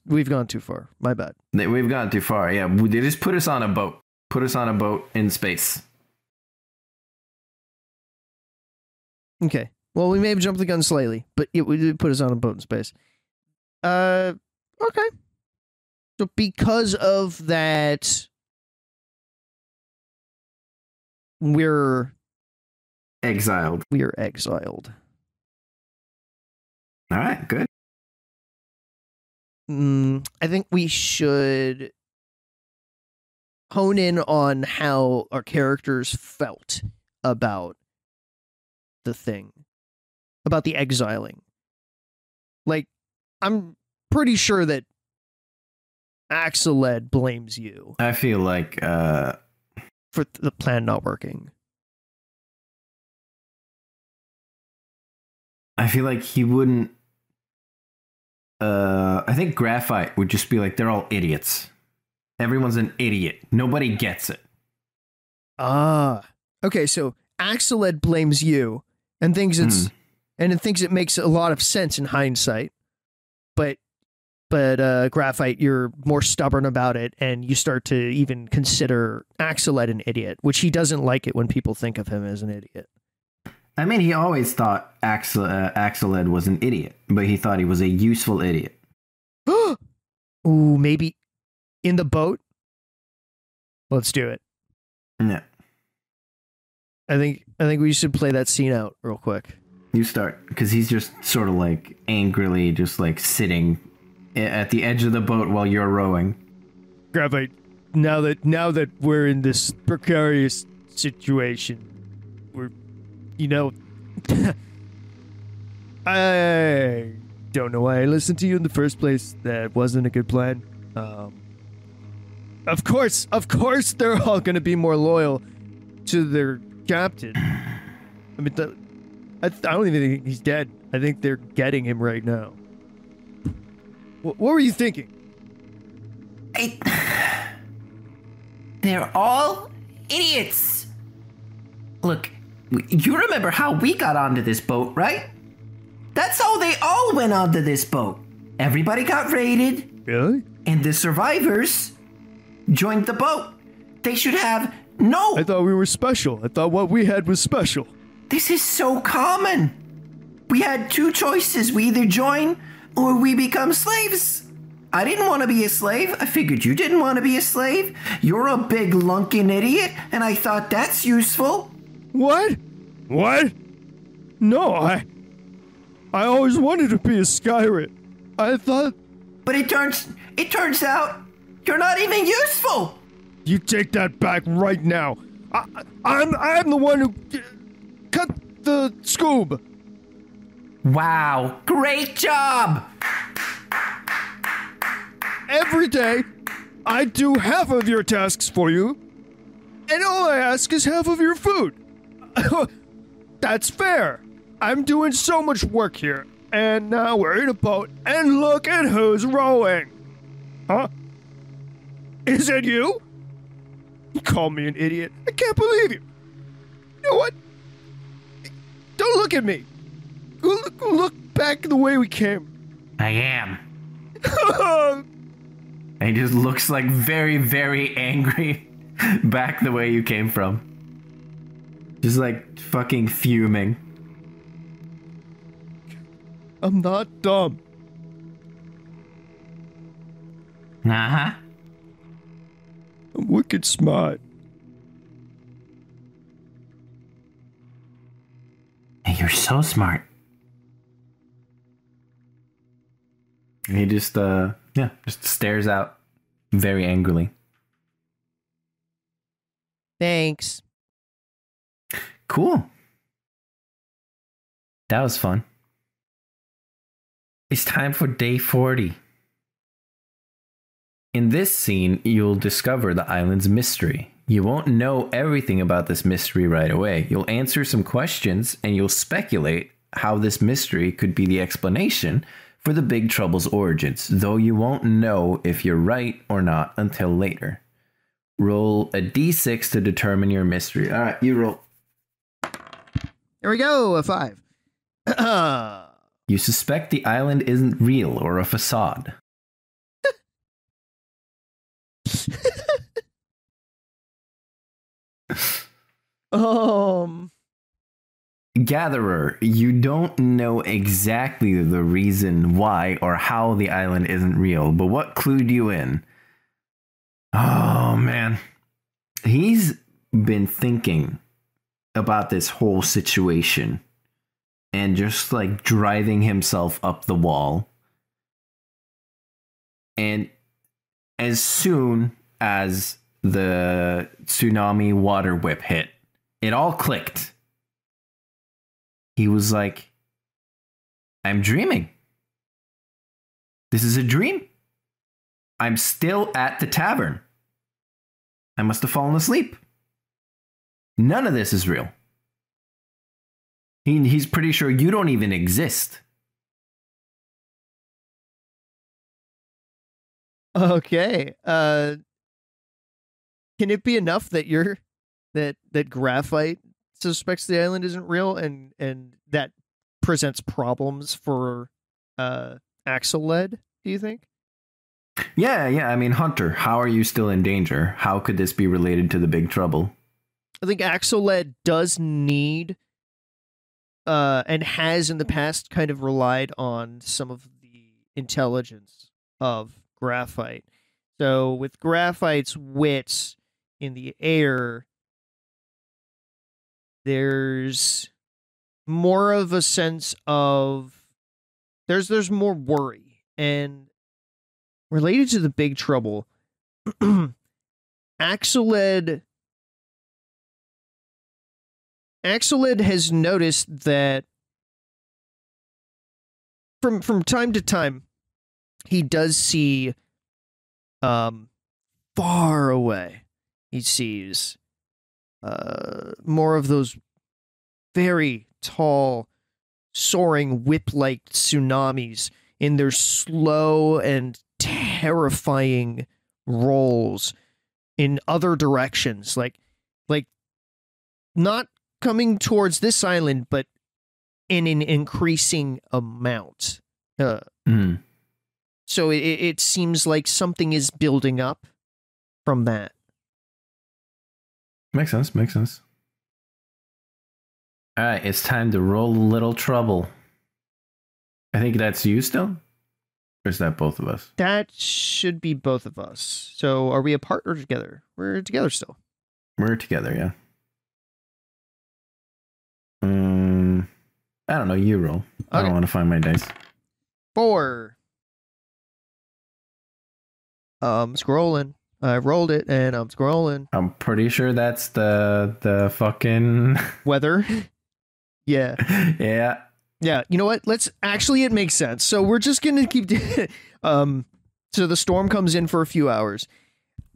we've gone too far. My bad. We've gone too far. Yeah, they just put us on a boat. Put us on a boat in space. Okay. Well, we may have jumped the gun slightly, but we did put us on a boat in space. Okay. So because of that, we're exiled. We are exiled. All right, good. I think we should hone in on how our characters felt about the thing, about the exiling. Like, I'm pretty sure that Axeled blames you. I feel like for the plan not working. I feel like he wouldn't. I think Graphite would just be like, they're all idiots. Everyone's an idiot. Nobody gets it. Okay, so Axeled blames you and thinks it makes a lot of sense in hindsight. But Graphite, you're more stubborn about it, and you start to even consider Axeled an idiot, which he doesn't like it when people think of him as an idiot. I mean, he always thought Axeled was an idiot, but he thought he was a useful idiot. Ooh, maybe in the boat? Let's do it. Yeah. I think we should play that scene out real quick. You start, because he's just sort of like angrily just like sitting at the edge of the boat while you're rowing. Graphite, now that we're in this precarious situation, I don't know why I listened to you in the first place. That wasn't a good plan. Of course, they're all going to be more loyal to their captain. I mean, I don't even think he's dead. I think they're getting him right now. What were you thinking? They're all idiots. Look, you remember how we got onto this boat, right? That's how they all went onto this boat. Everybody got raided. Really? And the survivors joined the boat. They should have no... I thought we were special. I thought what we had was special. This is so common. We had two choices. We either join or we become slaves. I didn't want to be a slave. I figured you didn't want to be a slave. You're a big lunkin idiot, and I thought that's useful. What? No, I always wanted to be a Skyrit. I thought... But it turns out you're not even useful. You take that back right now. I'm the one who cut the scoob. Wow, great job. Every day, I do half of your tasks for you, and all I ask is half of your food. That's fair. I'm doing so much work here, and now we're in a boat, and look at who's rowing. Huh? Is it you? You call me an idiot. I can't believe you. You know what? Don't look at me. Go look back the way we came. I am. And he just looks like very, very angry back the way you came from. Just like fucking fuming. I'm not dumb. Uh-huh. I'm wicked smart. You're so smart. And he just stares out very angrily. Thanks. Cool. That was fun. It's time for day 40. In this scene, you'll discover the island's mystery. You won't know everything about this mystery right away. You'll answer some questions and you'll speculate how this mystery could be the explanation for the Big Trouble's origins, though you won't know if you're right or not until later. Roll a d6 to determine your mystery. All right, you roll. There we go. A 5. You suspect the island isn't real or a facade. Gatherer, you don't know exactly the reason why or how the island isn't real, but what clued you in? Oh, man. He's been thinking about this whole situation and just like driving himself up the wall. And as soon as the tsunami water whip hit, it all clicked. He was like, I'm dreaming. This is a dream. I'm still at the tavern. I must have fallen asleep. None of this is real. He's pretty sure you don't even exist. Okay. Can it be enough that that Graphite suspects the island isn't real and that presents problems for Axeled, do you think? Yeah. I mean, Hunter, how are you still in danger? How could this be related to the big trouble? I think Axeled does need and has in the past kind of relied on some of the intelligence of Graphite. So with Graphite's wits in the air, there's more of a sense of there's more worry. And related to the big trouble, Axeled has noticed that from time to time he does see far away. He sees more of those very tall, soaring whip-like tsunamis in their slow and terrifying rolls in other directions, like not coming towards this island, but in an increasing amount. So it seems like something is building up from that. Makes sense. All right, it's time to roll a little trouble. I think that's you still? Or is that both of us? That should be both of us. So are we apart or together? We're together still. We're together, yeah. I don't know, you roll. Okay. I don't want to find my dice. 4. Scrolling. I rolled it and I'm scrolling. I'm pretty sure that's the fucking weather. Yeah. Yeah. You know what? It makes sense. So we're just gonna keep so the storm comes in for a few hours.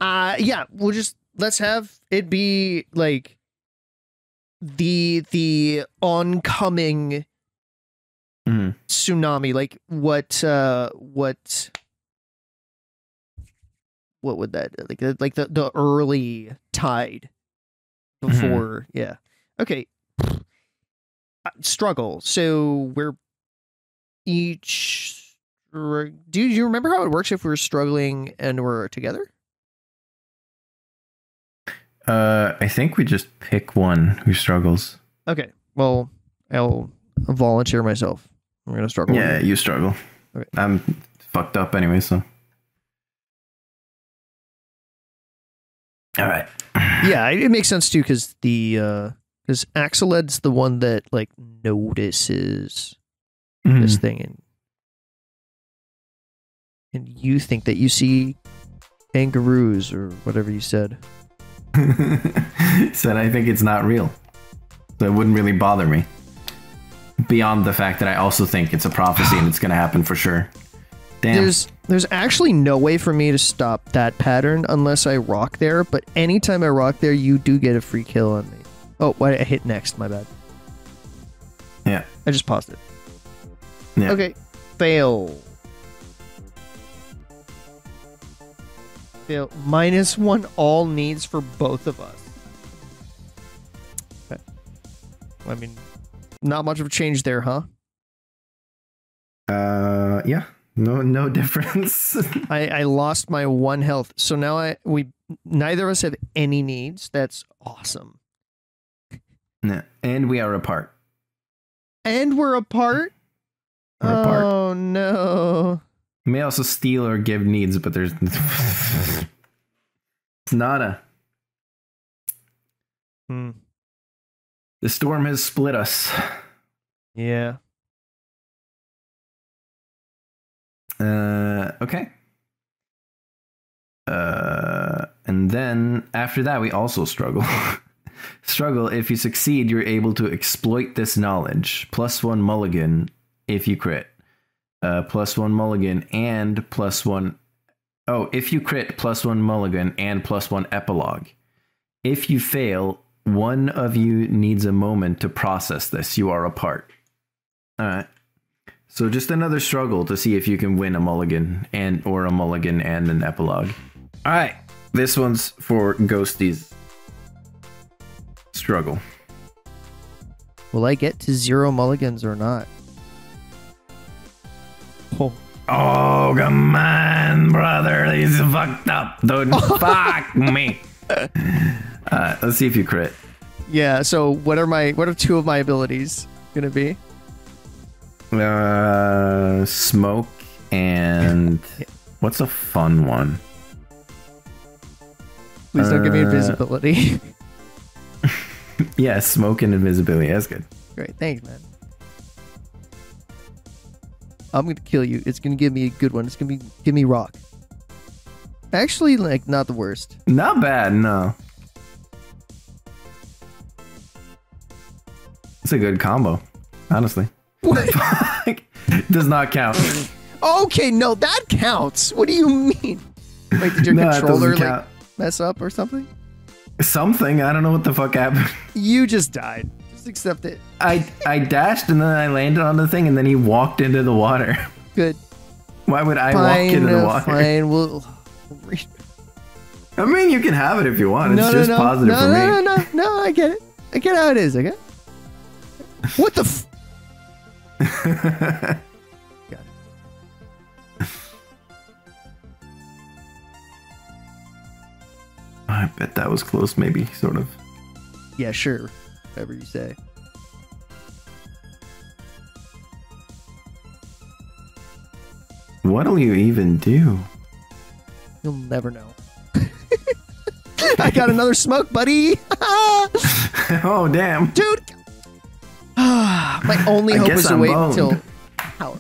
Let's have it be like the oncoming tsunami. Like what would that like the early tide before? Yeah. Okay. Struggle. So we're each. Do you remember how it works if we're struggling and we're together? I think we just pick one who struggles. Okay. Well, I'll volunteer myself. I'm gonna struggle. Yeah, you struggle. Okay. I'm fucked up anyway, so. All right. Yeah, it makes sense too because because Axeled's the one that like notices this thing, and you think that you see kangaroos or whatever you said. Said I think it's not real. So it wouldn't really bother me. Beyond the fact that I also think it's a prophecy and it's going to happen for sure. Damn. There's actually no way for me to stop that pattern unless I rock there, but anytime I rock there, you do get a free kill on me. Oh, why did I hit next? My bad. Yeah. I just paused it. Yeah. Okay. Fail. Fail. -1 all needs for both of us. Okay. I mean, not much of a change there, huh? Yeah. No difference. I lost my 1 health, so now we neither of us have any needs. That's awesome. Yeah. And we are apart. And we're apart. We're apart. Oh no. You may also steal or give needs, but there's it's nada. The storm has split us. Yeah. Okay. And then after that, we also struggle. Struggle. If you succeed, you're able to exploit this knowledge. +1 mulligan if you crit. +1 mulligan and +1. Oh, if you crit, +1 mulligan and +1 epilogue. If you fail, one of you needs a moment to process this. You are apart. All right. So just another struggle to see if you can win a mulligan or a mulligan and an epilogue. All right. This one's for Ghosty's struggle. Will I get to 0 mulligans or not? Oh. Oh, come on, brother. He's fucked up. Don't fuck me. Let's see if you crit. Yeah, so what are 2 of my abilities gonna be? Smoke and what's a fun one? Please don't give me invisibility. Yeah, smoke and invisibility. That's good. Great, thanks, man. I'm gonna kill you. It's gonna give me a good one. It's gonna give me rock. Actually, like, not the worst. Not bad, no. It's a good combo, honestly. What? Does not count. Okay, no, that counts. What do you mean? Wait, did your No, it controller doesn't like count. mess up or something? Something. I don't know what the fuck happened. You just died. Just accept it. I dashed and then I landed on the thing and then he walked into the water. Good. Why would I walk into the water? Fine. We'll I mean, you can have it if you want. It's no, just no, positive for me. No, I get it. I get how it is, okay? What the f... Got it. I bet that was close, maybe, sort of. Yeah, sure. Whatever you say. What'll you even do? You'll never know. I got another smoke, buddy! Oh, damn. Dude! My only hope is to wait until power.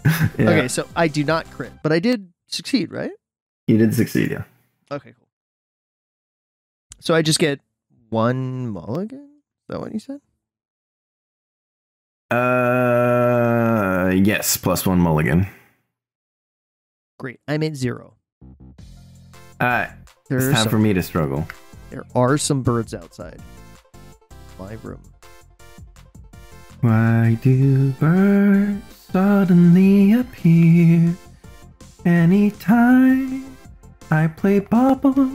Yeah. Okay, so I do not crit, but I did succeed, right? You did succeed, yeah. Okay, cool. So I just get 1 mulligan? Is that what you said? Yes, +1 mulligan. Great. I'm at 0. Alright, it's time for me to struggle. There are some birds outside my room. Why do birds suddenly appear anytime I play bubble?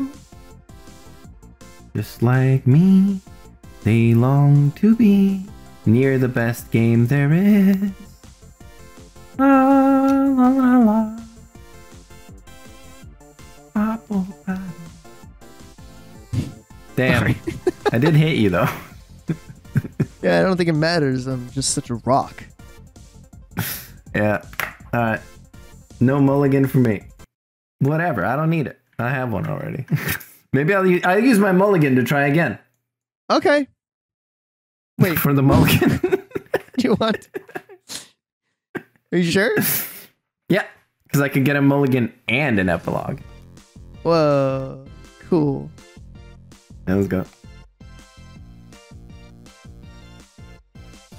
Just like me, they long to be near the best game there is. La la la la. Apple pie. Damn, I did hit you though. Yeah, I don't think it matters. I'm just such a rock. Yeah. Alright. No mulligan for me. Whatever. I don't need it. I have one already. Maybe I'll use my mulligan to try again. Okay. Wait. For the mulligan. Do you want? Are you sure? Yeah. Because I could get a mulligan and an epilogue. Whoa. Cool. Yeah, let's go.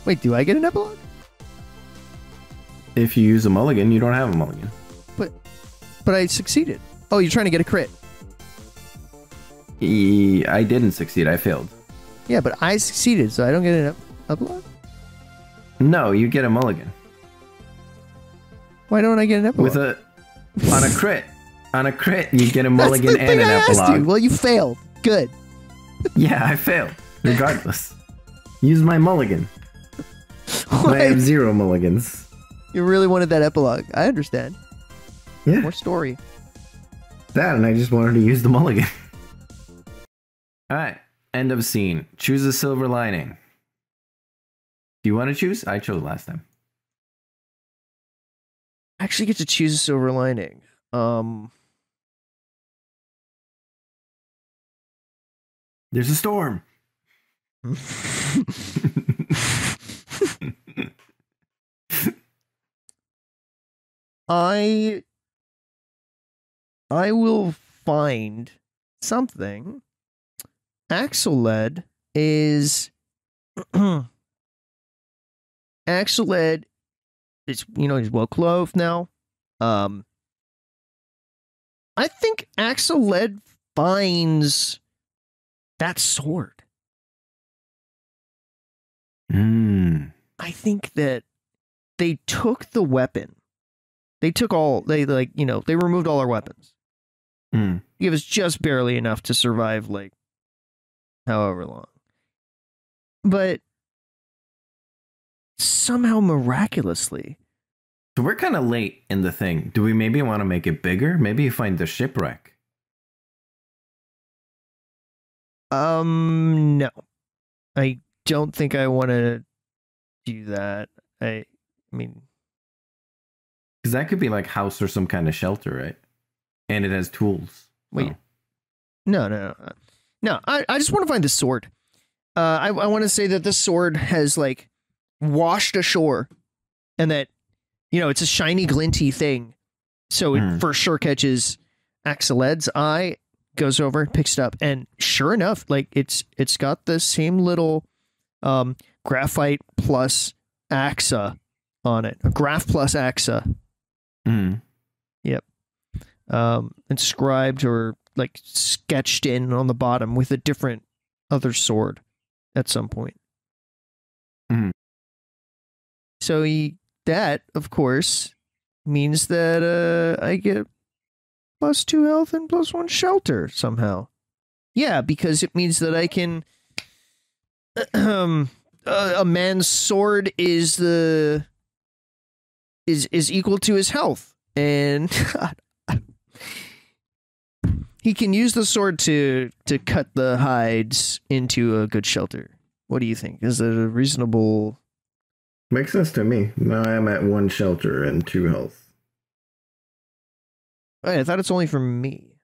Wait, do I get an epilogue? If you use a mulligan, you don't have a mulligan. But I succeeded. Oh, you're trying to get a crit. I didn't succeed. I failed. Yeah, but I succeeded, so I don't get an epilogue? No, you get a mulligan. Why don't I get an epilogue? On a crit. On a crit, you get a mulligan and an epilogue. Well, you failed. Good. Yeah, I failed. Regardless. Use my mulligan. I have 0 mulligans. You really wanted that epilogue. I understand. Yeah. More story. That, and I just wanted to use the mulligan. Alright. End of scene. Choose a silver lining. Do you want to choose? I chose last time. I actually get to choose a silver lining. There's a storm. I will find something. Axeled is Axeled is, he's well clothed now. I think Axeled finds that sword. I think that they took the weapon. They took they removed all our weapons. It was just barely enough to survive, however long. But somehow miraculously. So we're kind of late in the thing. Do we maybe want to make it bigger? Maybe you find the shipwreck. No. I don't think I want to do that. I mean... Because that could be like house or some kind of shelter, right? And it has tools. Wait. No. No, I just want to find the sword. I want to say that this sword has, washed ashore. And that, it's a shiny, glinty thing. So it for sure catches Axeled's eye, goes over, picks it up, and sure enough, it's got the same little graphite plus AXA on it. A graph plus AXA. Yep. Inscribed or sketched in on the bottom with a different other sword at some point. So that, of course, means that I get +2 health and +1 shelter somehow. Yeah, because it means that I can... a man's sword is equal to his health. And he can use the sword to cut the hides into a good shelter. What do you think? Is it a reasonable... Makes sense to me. Now I'm at 1 shelter and 2 health. Wait, I thought it's only for me.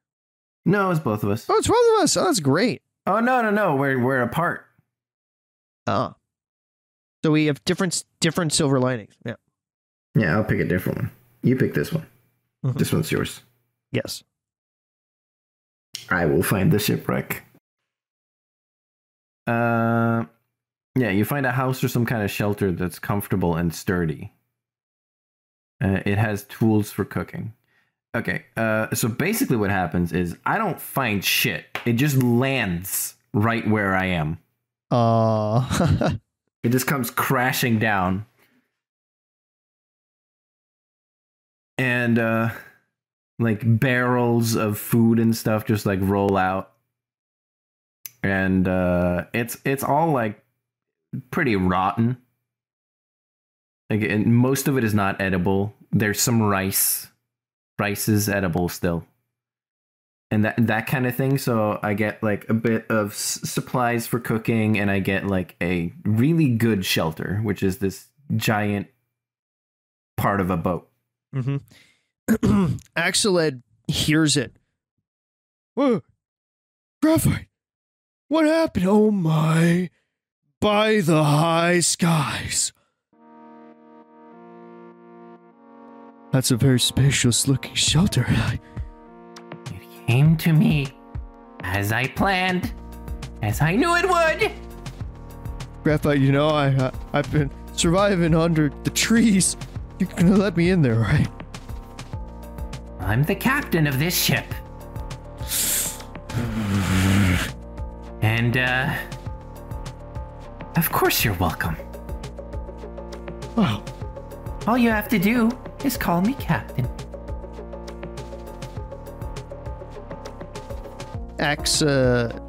No, it's both of us. Oh, it's both of us. Oh, that's great. Oh, no. We're apart. Oh. So we have different silver linings. Yeah. Yeah, I'll pick a different one. You pick this one. This one's yours. Yes. I will find the shipwreck. Yeah, you find a house or some kind of shelter that's comfortable and sturdy. It has tools for cooking. Okay, so basically what happens is I don't find shit. It just lands right where I am. It just comes crashing down. And, barrels of food and stuff just, roll out. And, it's all, pretty rotten. And most of it is not edible. There's some rice. Rice is edible still. And that kind of thing. So I get a bit of supplies for cooking, and I get a really good shelter, which is this giant part of a boat. Axeled hears it. Whoa, graphite! What happened? Oh my! By the high skies. That's a very spacious looking shelter. It came to me as I planned, as I knew it would. Graphite, I've been surviving under the trees. You're gonna let me in there, right? I'm the captain of this ship. And, of course you're welcome. Wow. All you have to do is call me captain. Axe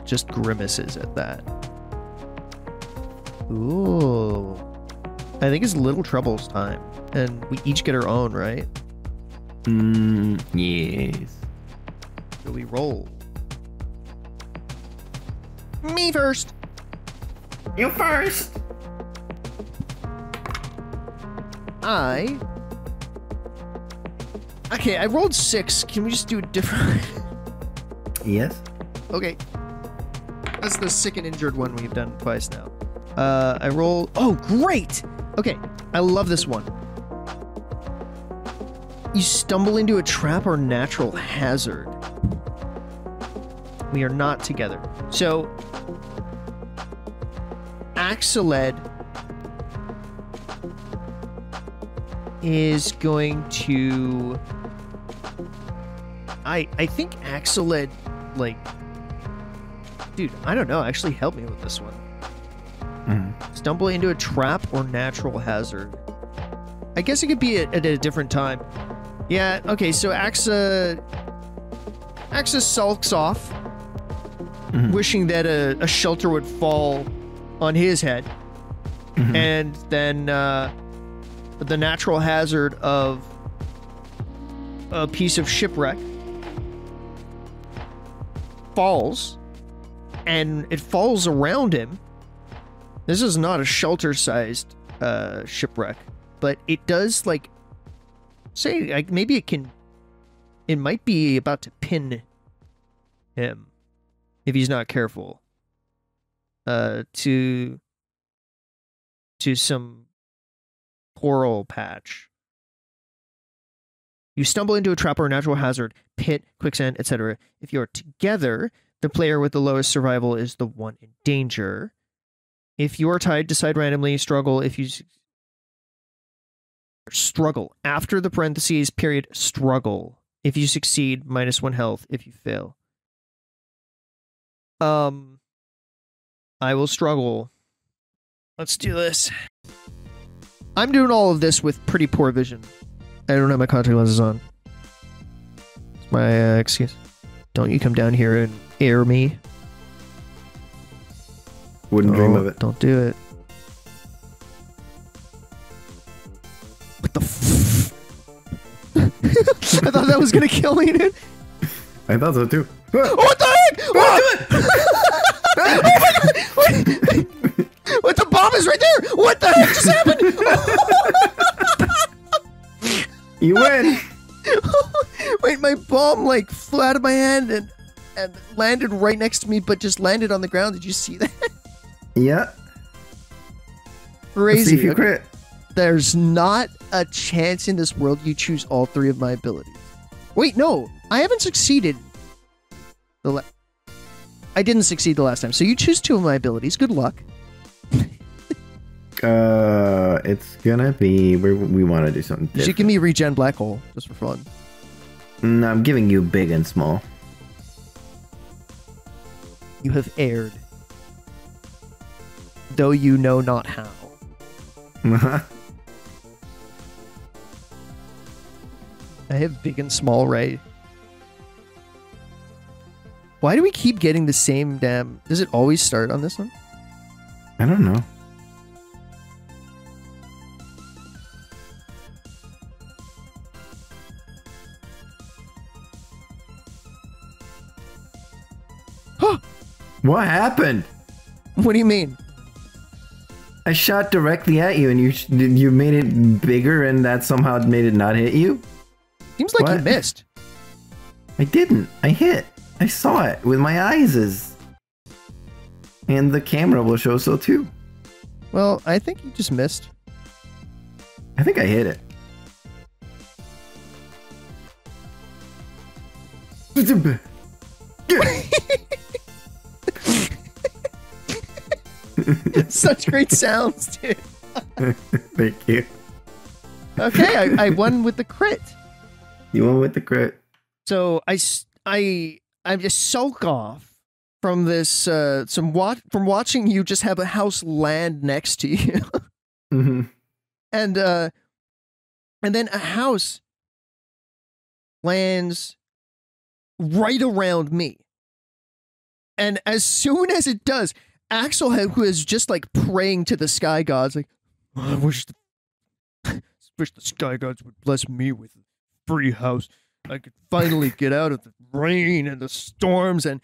just grimaces at that. Ooh. I think it's Little Trouble's time. And we each get our own, right? Yes. So we roll. Me first. You first. Okay, I rolled 6. Can we just do it different? Yes. Okay. That's the sick and injured one we've done twice now. I roll... Oh, great! Okay, I love this one. You stumble into a trap or natural hazard. We are not together. So, Axeled is going to... I think Axeled, like... Dude, I don't know. Actually, help me with this one. Stumble into a trap or natural hazard. I guess it could be at a different time. Yeah, okay, so Axa sulks off, wishing that a shelter would fall on his head. And then the natural hazard of a piece of shipwreck falls, and it falls around him. This is not a shelter-sized shipwreck, but it does, like, say, like, maybe it might be about to pin him if he's not careful to some coral patch. You stumble into a trap or a natural hazard, pit, quicksand, etc. If you're together, the player with the lowest survival is the one in danger. If you're tied, decide randomly, struggle if you... Struggle. After the parentheses, period, struggle. If you succeed, -1 health if you fail. I will struggle. Let's do this. I'm doing all of this with pretty poor vision. I don't have my contact lenses on. It's my excuse. Don't you come down here and air me. Wouldn't dream of it. Don't do it. What the f... I thought that was gonna kill me, dude. I thought so too. What the heck? What? Oh my god! Wait. What, the bomb is right there! What the heck just happened? You win! Wait, my bomb like flew out of my hand and landed right next to me, but just landed on the ground. Did you see that? Yeah. Crazy. Let's see if you crit. There's not a chance in this world you choose all 3 of my abilities. Wait, no. I haven't succeeded. I didn't succeed the last time. So you choose 2 of my abilities. Good luck. It's gonna be... We want to do something different. You should give me regen black hole, just for fun. No, I'm giving you big and small. You have erred. Though you know not how. I have big and small, right? Why do we keep getting the same damn... Does it always start on this one? I don't know. What happened? What do you mean? I shot directly at you and you made it bigger and that somehow made it not hit you? Seems like What? you missed. I didn't. I hit. I saw it with my eyes. And the camera will show so too. Well, I think you just missed. I think I hit it. Such great sounds, dude. Thank you. Okay, I won with the crit. You went with the crit. So I just sulk off from this from watching you just have a house land next to you. Mm-hmm. And then a house lands right around me. And as soon as it does, Axel, who is just like praying to the sky gods, like, "Oh, I wish the sky gods would bless me with a free house. I could finally get out of the rain and the storms and."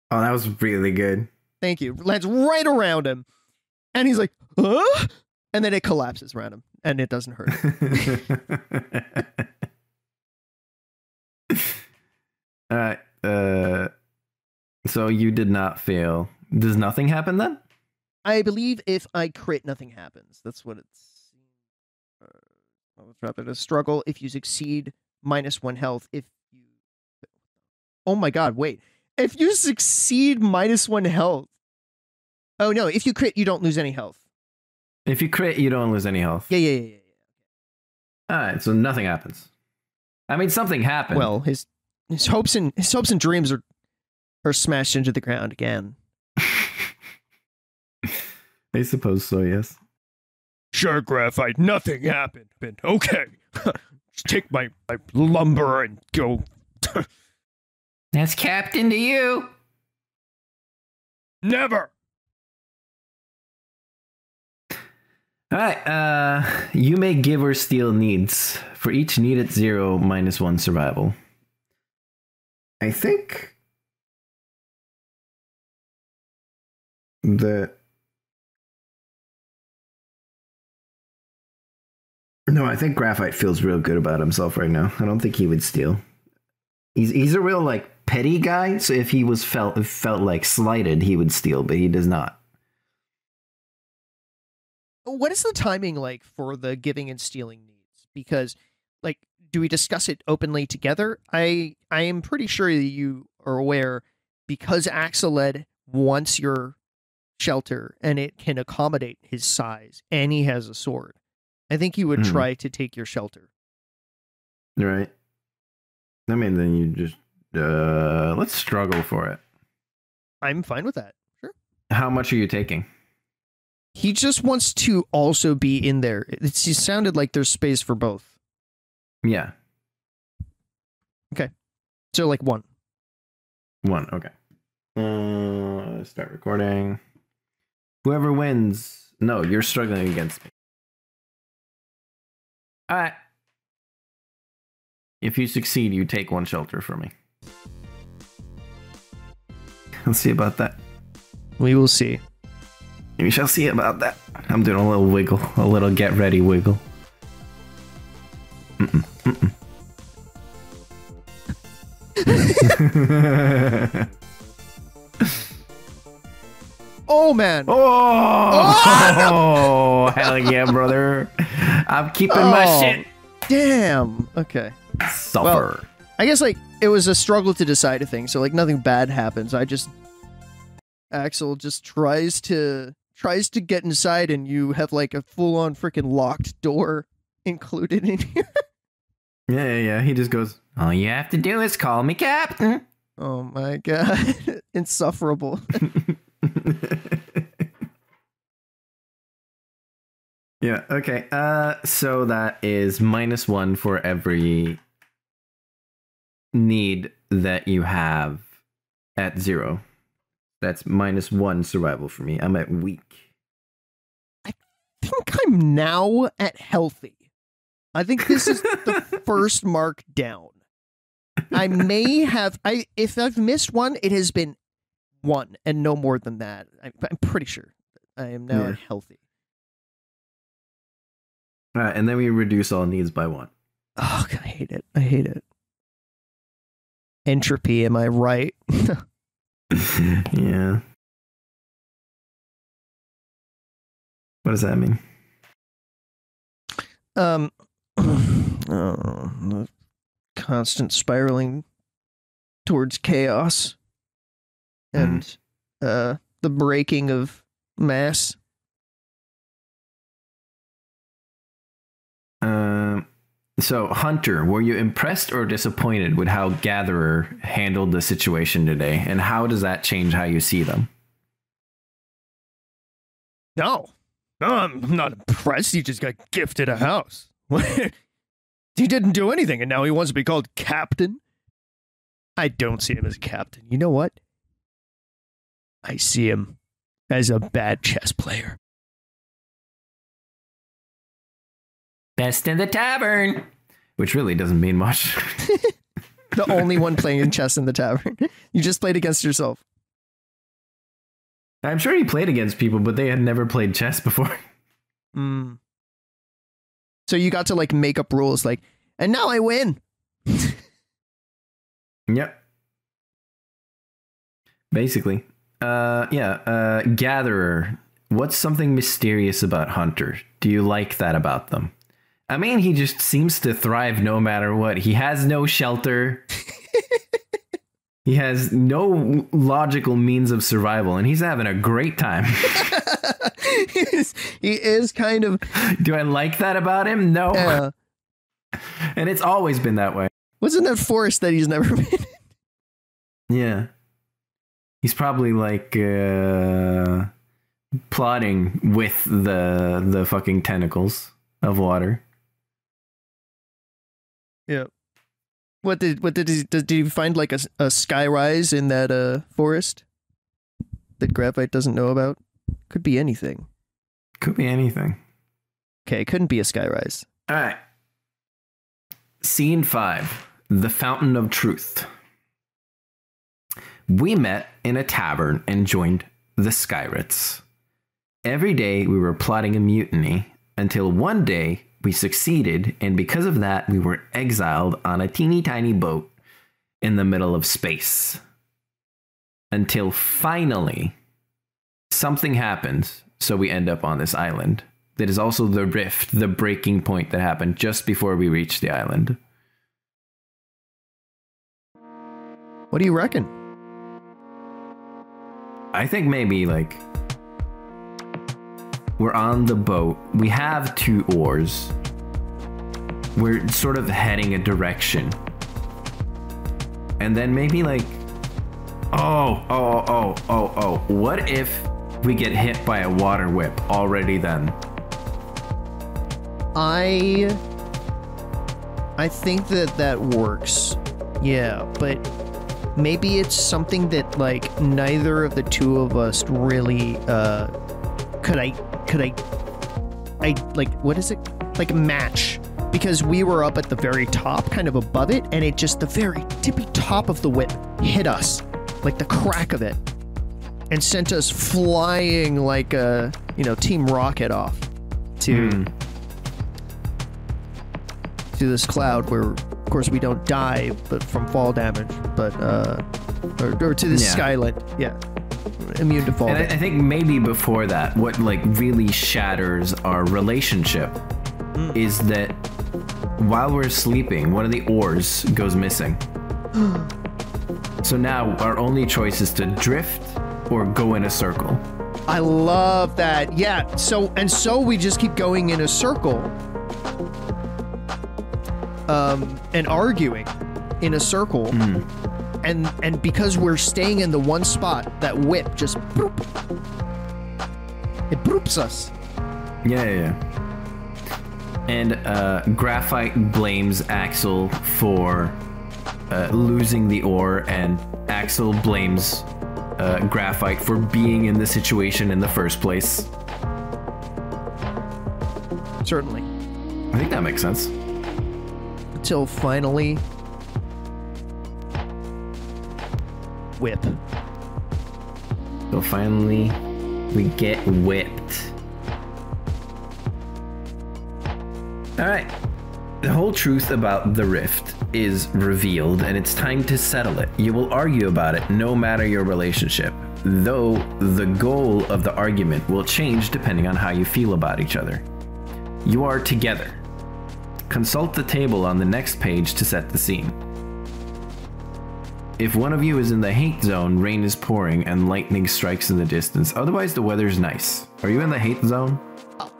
Oh, that was really good. Thank you. Lands right around him. And he's like, huh? And then it collapses around him. And it doesn't hurt him. All right. So you did not fail. Does nothing happen then? I believe if I crit, nothing happens. That's what it's. It's rather a struggle. If you succeed, -1 health. If you. Oh my god, wait. If you succeed, -1 health. Oh no, if you crit, you don't lose any health. If you crit, you don't lose any health. Yeah. All right, so nothing happens. I mean, something happened. Well, his hopes and dreams are smashed into the ground again. I suppose so, yes. Sure, Graphite, nothing happened. Okay. Just take my lumber and go. That's Captain to you. Never. All right, you may give or steal needs. For each need at 0, -1 survival. I think No, I think Graphite feels real good about himself right now. I don't think he would steal. He's a real like petty guy, so if he was felt like slighted, he would steal, but he does not. What is the timing like for the giving and stealing needs? Because, like, do we discuss it openly together? I am pretty sure that you are aware, because Axeled wants your shelter and it can accommodate his size, and he has a sword. I think he would try to take your shelter. Right. I mean, then you just let's struggle for it. I'm fine with that. Sure. How much are you taking? He just wants to also be in there. It sounded like there's space for both. Yeah. Okay. So like 1. 1, okay. Start recording. Whoever wins. No, you're struggling against me. All right. If you succeed, you take 1 shelter from me. Let's see about that. We will see. We shall see about that. I'm doing a little wiggle, a little get ready wiggle. Oh man! Oh, hell yeah, brother! I'm keeping my shit. Damn. Okay. Suffer. Well, I guess like it was a struggle to decide a thing, so like nothing bad happens. Axel just tries to get inside, and you have like a full-on freaking locked door included in here. Yeah. He just goes, All you have to do is call me Captain. Oh my god. Insufferable. Yeah, okay. So that is -1 for every need that you have at 0. That's -1 survival for me. I'm at weak. I think I'm now at healthy. I think this is the first mark down. I may have if I've missed one, it has been 1 and no more than that. I'm pretty sure I am now at healthy. All right, and then we reduce all needs by 1. Oh, God, I hate it. Entropy, am I right? Yeah. What does that mean? The constant spiraling towards chaos and the breaking of mass. So, Hunter, were you impressed or disappointed with how Gatherer handled the situation today, and how does that change how you see them? No, I'm not impressed. He just got gifted a house. He didn't do anything, and now he wants to be called Captain? I don't see him as a captain. You know what? I see him as a bad chess player. Best in the tavern. Which really doesn't mean much. The only one playing chess in the tavern. You just played against yourself. I'm sure he played against people, but they had never played chess before. Mm. So you got to like make up rules like, and now I win. Yep. Basically. Gatherer. What's something mysterious about Hunter? Do you like that about them? I mean, he just seems to thrive no matter what. He has no shelter. He has no logical means of survival, and he's having a great time. He is kind of... Do I like that about him? No. Yeah. And it's always been that way. What's in that forest that he's never been in? Yeah. He's probably like plotting with the fucking tentacles of water. Yeah. Did you find like a sky rise in that forest that Graphite doesn't know about? Could be anything. Could be anything. Okay, it couldn't be a sky rise. All right. Scene 5. The Fountain of Truth. We met in a tavern and joined the Skyrits. Every day we were plotting a mutiny until one day we succeeded, and because of that we were exiled on a teeny tiny boat in the middle of space. Until finally something happens, so we end up on this island. That is also the rift, the breaking point that happened just before we reached the island. What do you reckon? I think maybe like we're on the boat. We have 2 oars. We're sort of heading a direction. And then maybe like, what if we get hit by a water whip already then? I think that works. Yeah, but maybe it's something that like neither of the two of us really could I like, what is it? Like match, because we were up at the very top, kind of above it, and it just the very tippy top of the whip hit us, like the crack of it, and sent us flying like a, Team Rocket off to this cloud where, of course, we don't die, but from fall damage, but or to this skyline, immune to fall. And I think maybe before that, what like really shatters our relationship is that while we're sleeping, one of the oars goes missing. So now our only choice is to drift or go in a circle. I love that. Yeah. So we just keep going in a circle, and arguing in a circle. And because we're staying in the one spot, that whip just broop, it broops us. Yeah. And Graphite blames Axel for losing the oar, and Axel blames Graphite for being in the situation in the first place. Certainly. I think that makes sense. Until finally, whip. So finally, we get whipped. Alright. The whole truth about the rift is revealed, and it's time to settle it. You will argue about it no matter your relationship, though the goal of the argument will change depending on how you feel about each other. You are together. Consult the table on the next page to set the scene. If one of you is in the hate zone, rain is pouring and lightning strikes in the distance. Otherwise, the weather's nice. Are you in the hate zone?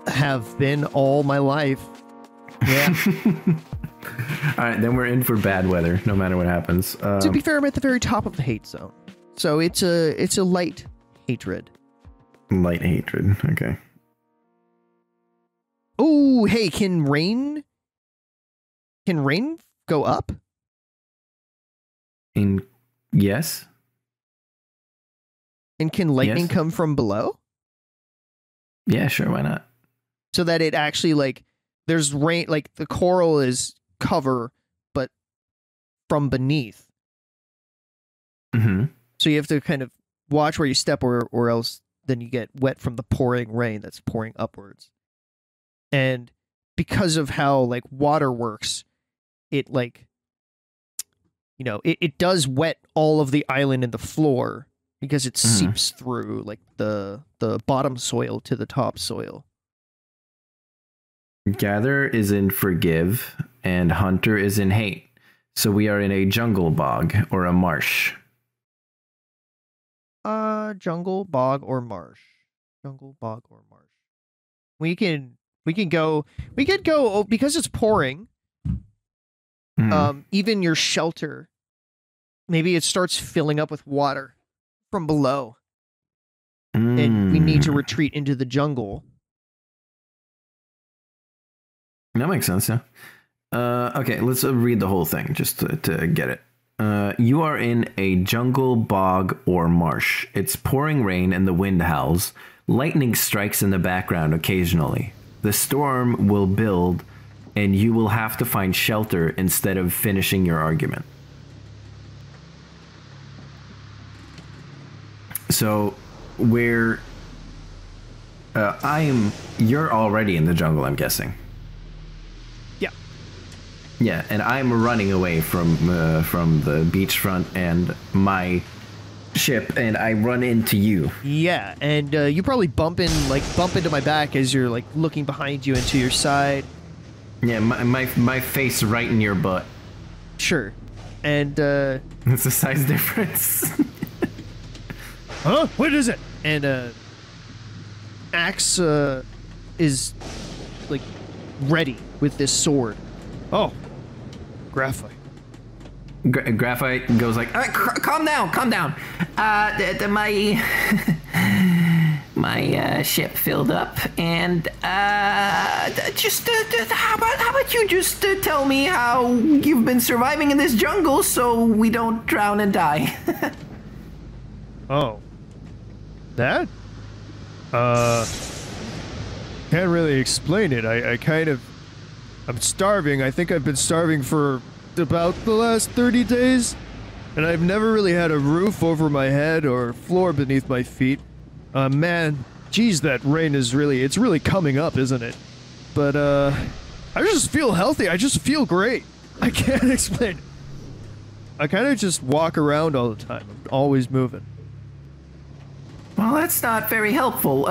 Have been all my life. Yeah. All right, then we're in for bad weather, no matter what happens. To be fair, I'm at the very top of the hate zone, so it's a light hatred. Light hatred. Okay. Oh, hey, can rain go up? Yes. And can lightning Yes. come from below? Yeah, sure. Why not? So that it actually, like, there's rain, like the coral is cover, but from beneath. Mm-hmm. So you have to kind of watch where you step, or else then you get wet from the pouring rain that's pouring upwards. And because of how like water works, it like, you know, it does wet all of the island and the floor because it seeps through like the bottom soil to the top soil. Gather is in forgive, and hunter is in hate. So we are in a jungle bog or a marsh. Jungle, bog, or marsh. Jungle, bog, or marsh. We could go because it's pouring. Even your shelter, maybe it starts filling up with water from below, and we need to retreat into the jungle. That makes sense, yeah. Okay, let's read the whole thing just to get it. You are in a jungle, bog, or marsh. It's pouring rain and the wind howls. Lightning strikes in the background occasionally. The storm will build, and you will have to find shelter instead of finishing your argument. So, you're already in the jungle, I'm guessing. Yeah, and I'm running away from the beachfront and my ship, and I run into you. Yeah, and you probably bump into my back as you're like looking behind you and to your side. Yeah, my face right in your butt. Sure, and it's a size difference. huh? What is it? And Axe is like ready with this sword. Oh. Graphite. Graphite goes like, Calm down. My ship filled up, and how about you just tell me how you've been surviving in this jungle so we don't drown and die? Oh, that? Can't really explain it. I'm starving. I think I've been starving for about the last 30 days. And I've never really had a roof over my head or floor beneath my feet. Man, geez, that rain is it's really coming up, isn't it? But, I just feel healthy. I just feel great. I can't explain it. I kind of just walk around all the time. I'm always moving. Well, that's not very helpful.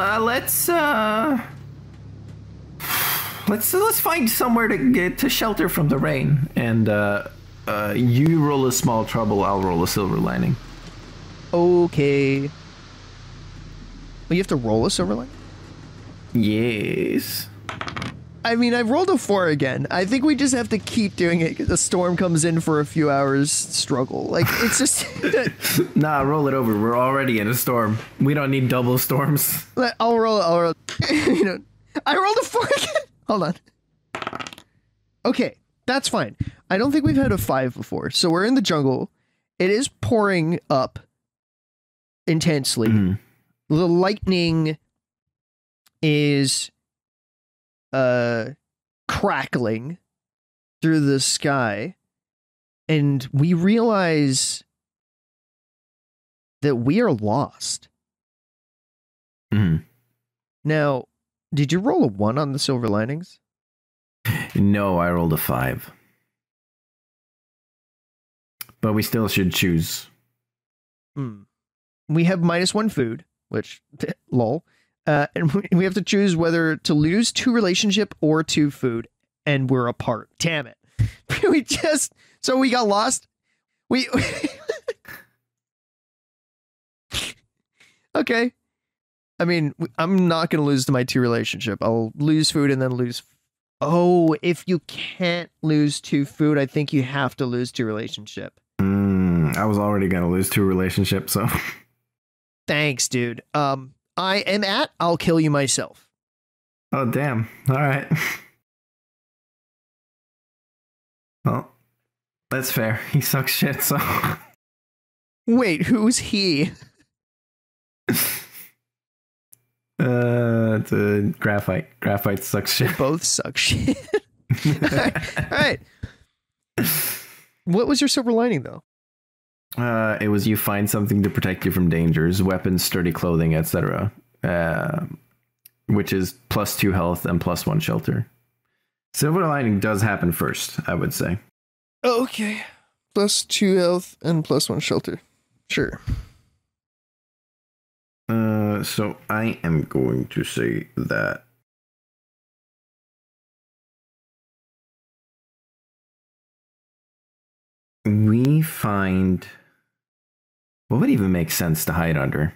Let's find somewhere to get to shelter from the rain. and you roll a small trouble, I'll roll a silver lining. Okay. Well, you have to roll a silver lining? Yes. I mean, I've rolled a 4 again. I think we just have to keep doing it. The storm comes in for a few hours struggle. Like, it's just... Nah, roll it over. We're already in a storm. We don't need double storms. I'll roll. You know, I rolled a 4 again. Hold on. Okay, that's fine. I don't think we've had a 5 before. So we're in the jungle. It is pouring up intensely. The lightning is crackling through the sky, and we realize that we are lost. Now, did you roll a 1 on the silver linings? No, I rolled a 5. But we still should choose. We have -1 food, which, lol. And we have to choose whether to lose 2 relationship or 2 food, and we're apart. Damn it. So we got lost. Okay. I mean, I'm not going to lose to my 2 relationship. I'll lose food and then lose. Oh, if you can't lose 2 food, I think you have to lose 2 relationship. I was already going to lose 2 relationships, so. Thanks, dude. I am I'll kill you myself. Oh, damn. All right. Well, that's fair. He sucks shit, so. Wait, who's he? It's a graphite. Graphite sucks shit. Both suck shit. All right. What was your silver lining, though? It was you find something to protect you from dangers, weapons, sturdy clothing, etc. Which is +2 health and +1 shelter. Silver lining does happen first, I would say. Okay. +2 health and +1 shelter. Sure. So I am going to say that we find what would even make sense to hide under.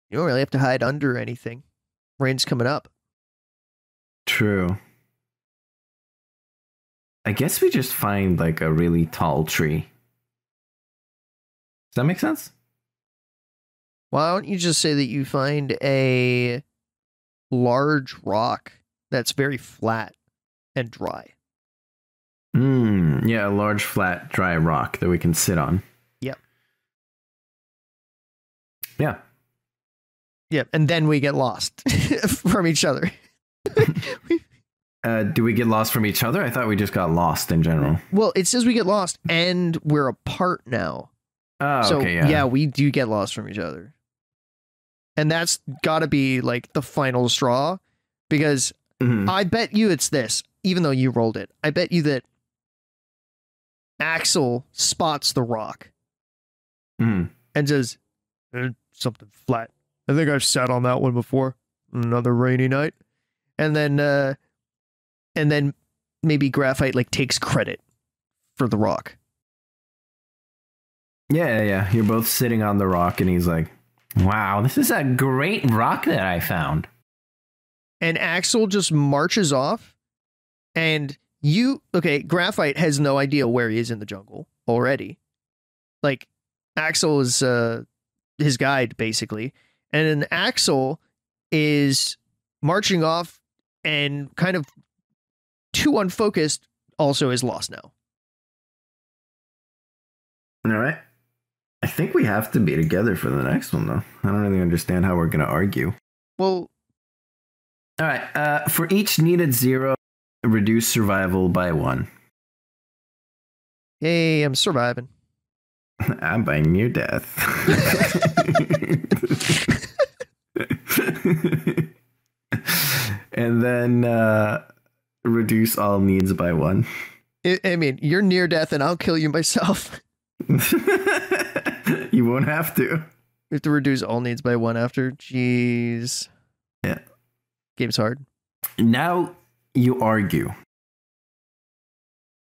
You don't really have to hide under anything. Rain's coming up. True. I guess we just find like a really tall tree. Does that make sense? Why don't you just say that you find a large rock that's very flat and dry? Yeah, a large, flat, dry rock that we can sit on. Yep. Yeah. Yep, and then we get lost from each other. Do we get lost from each other? I thought we just got lost in general. Well, it says we get lost and we're apart now. Oh, so, okay, yeah. we do get lost from each other. And that's got to be like the final straw because I bet you it's this, even though you rolled it. I bet you that Axel spots the rock and says, something flat. I think I've sat on that one before. Another rainy night. And then maybe Graphite like takes credit for the rock. Yeah. You're both sitting on the rock and he's like, Wow, this is a great rock that I found. And Axel just marches off and Graphite has no idea where he is in the jungle already. Like, Axel is his guide, basically. And then Axel is marching off and kind of too unfocused, also is lost now. all right. I think we have to be together for the next one, though. I don't really understand how we're going to argue. Well, all right. For each needed 0, reduce survival by 1. hey, I'm surviving. I'm by near death. And then reduce all needs by 1. I mean, you're near death and I'll kill you myself. You won't have to. We have to reduce all needs by 1 after. Jeez. Yeah. Game's hard. Now you argue.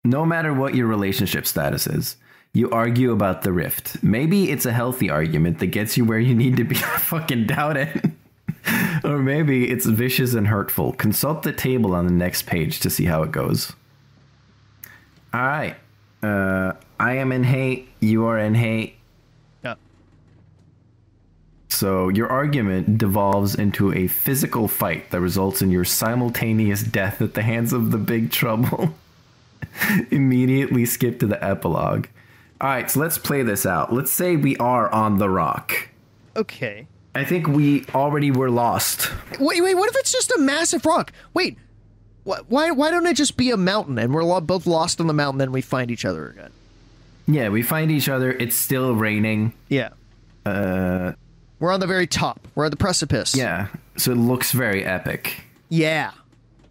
No matter what your relationship status is, you argue about the rift. Maybe it's a healthy argument that gets you where you need to be. I fucking doubt it. Or maybe it's vicious and hurtful. Consult the table on the next page to see how it goes. All right. I am in hate. You are in hate. Yeah. So your argument devolves into a physical fight that results in your simultaneous death at the hands of the Big Trouble. Immediately skip to the epilogue. All right, so let's play this out. Let's say we are on the rock. Okay. I think we already were lost. Wait, what if it's just a massive rock? Wait, why don't it just be a mountain and we're both lost on the mountain and we find each other again? Yeah, we find each other. It's still raining. Yeah. We're on the very top. We're at the precipice. Yeah, so it looks very epic. Yeah.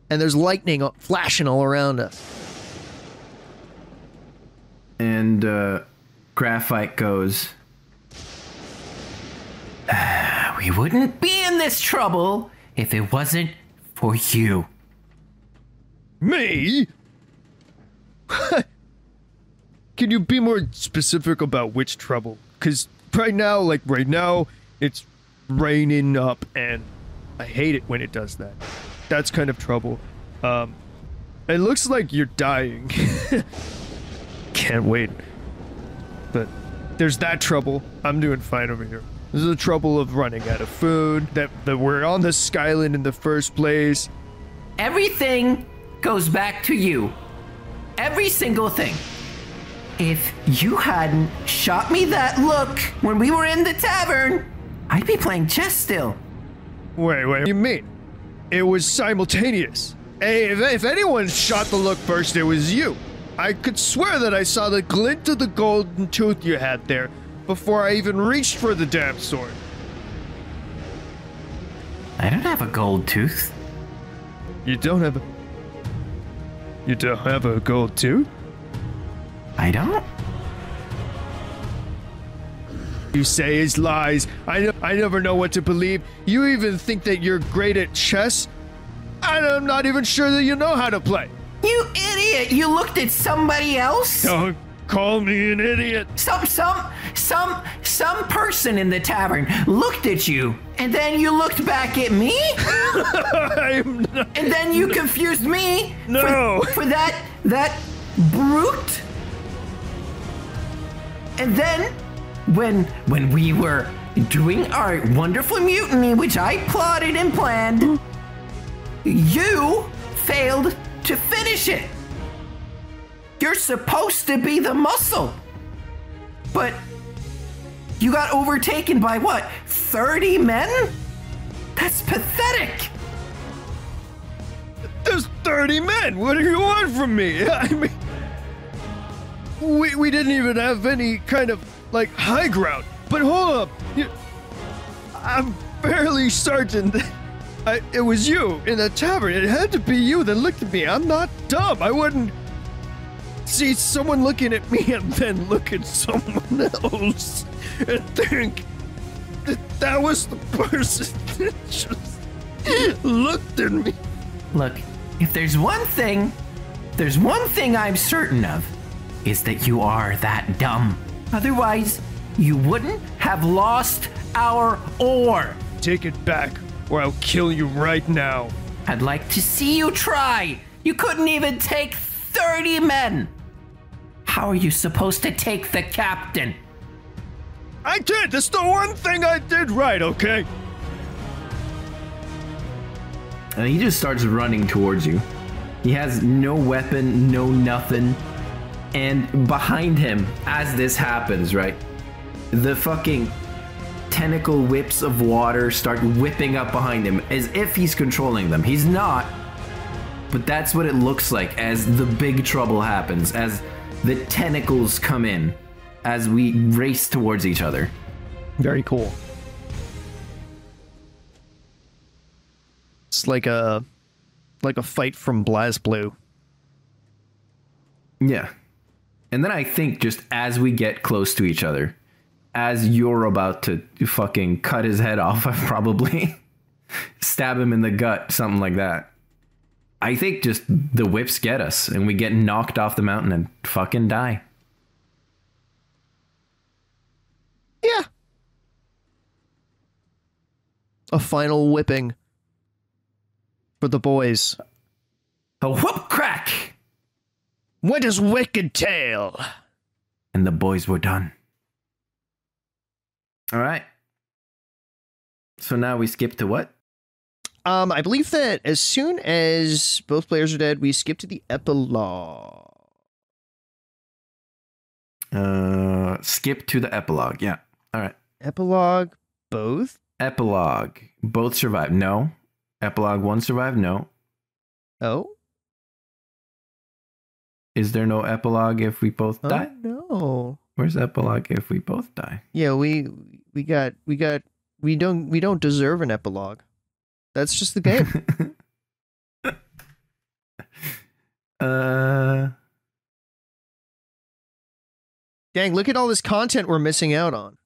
And there's lightning flashing all around us. And Graphite goes, We wouldn't be in this trouble if it wasn't for you. Me? Can you be more specific about which trouble? Because right now, it's raining up, and I hate it when it does that. That's kind of trouble. It looks like you're dying. Can't wait. But there's that trouble. I'm doing fine over here. This is the trouble of running out of food, that we're on this skyline in the first place. Everything goes back to you. Every single thing. If you hadn't shot me that look when we were in the tavern, I'd be playing chess still. Wait, what do you mean? It was simultaneous. Hey, if anyone shot the look first, it was you. I could swear that I saw the glint of the golden tooth you had there before I even reached for the damn sword. I don't have a gold tooth. You don't have a gold tooth? I don't? You say is lies. I never know what to believe. You even think that you're great at chess? I'm not even sure that you know how to play. You idiot! You looked at somebody else? Don't call me an idiot. Some person in the tavern looked at you, and then you looked back at me? I'm not. And then you confused me? No. For that brute? And then, when we were doing our wonderful mutiny, which I plotted and planned, you failed to finish it. You're supposed to be the muscle. But you got overtaken by what, 30 men? That's pathetic. There's 30 men. What do you want from me? I mean, we didn't even have any kind of, like, high ground. But hold up. I'm fairly certain that it was you in the tavern. It had to be you that looked at me. I'm not dumb. I wouldn't see someone looking at me and then look at someone else and think that was the person that just looked at me. Look, if there's one thing I'm certain of, is that you are that dumb. Otherwise, you wouldn't have lost our ore. Take it back, or I'll kill you right now. I'd like to see you try. You couldn't even take 30 men. How are you supposed to take the captain? I did! That's the one thing I did right, okay? And he just starts running towards you. He has no weapon, no nothing. And behind him, as this happens, right, the fucking tentacle whips of water start whipping up behind him as if he's controlling them. He's not, but that's what it looks like as the big trouble happens, as the tentacles come in, as we race towards each other. Very cool. It's like a fight from BlazBlue. Yeah. And then I think just as we get close to each other, as you're about to fucking cut his head off, probably stab him in the gut, something like that. I think just the whips get us and we get knocked off the mountain and fucking die. Yeah. A final whipping for the boys. A whoop crack! What is wicked tale? And the boys were done. All right. So now we skip to what? I believe that as soon as both players are dead, we skip to the epilogue. Skip to the epilogue. Yeah. All right. Epilogue, both? Epilogue. Both survive. No. Epilogue 1 survived. No. Oh? Is there no epilogue if we both die? No. Where's epilogue if we both die? Yeah, we don't deserve an epilogue. That's just the game. Dang, look at all this content we're missing out on.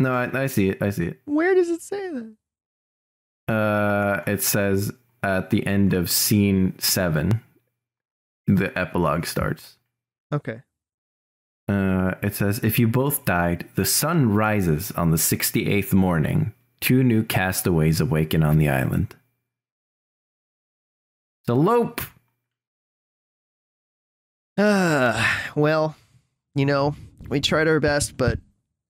No, I see it. I see it. Where does it say that? It says at the end of scene 7, the epilogue starts. Okay. It says, if you both died, the sun rises on the 68th morning. 2 new castaways awaken on the island. Elope! Well, you know, we tried our best, but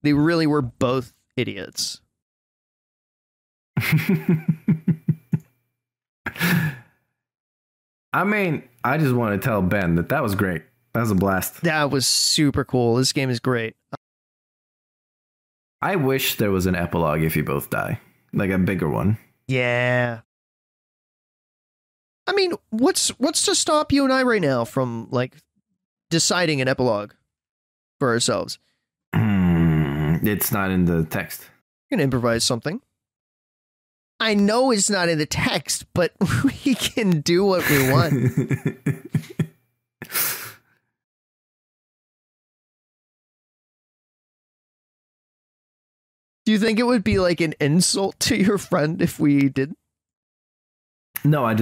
they really were both idiots. I mean, I just want to tell Ben that was great. That was a blast. That was super cool. This game is great. I wish there was an epilogue if you both die. Like a bigger one. Yeah. I mean, what's to stop you and I right now from like deciding an epilogue for ourselves? It's not in the text. You can improvise something. I know it's not in the text, but we can do what we want. Do you think it would be like an insult to your friend if we did? No, I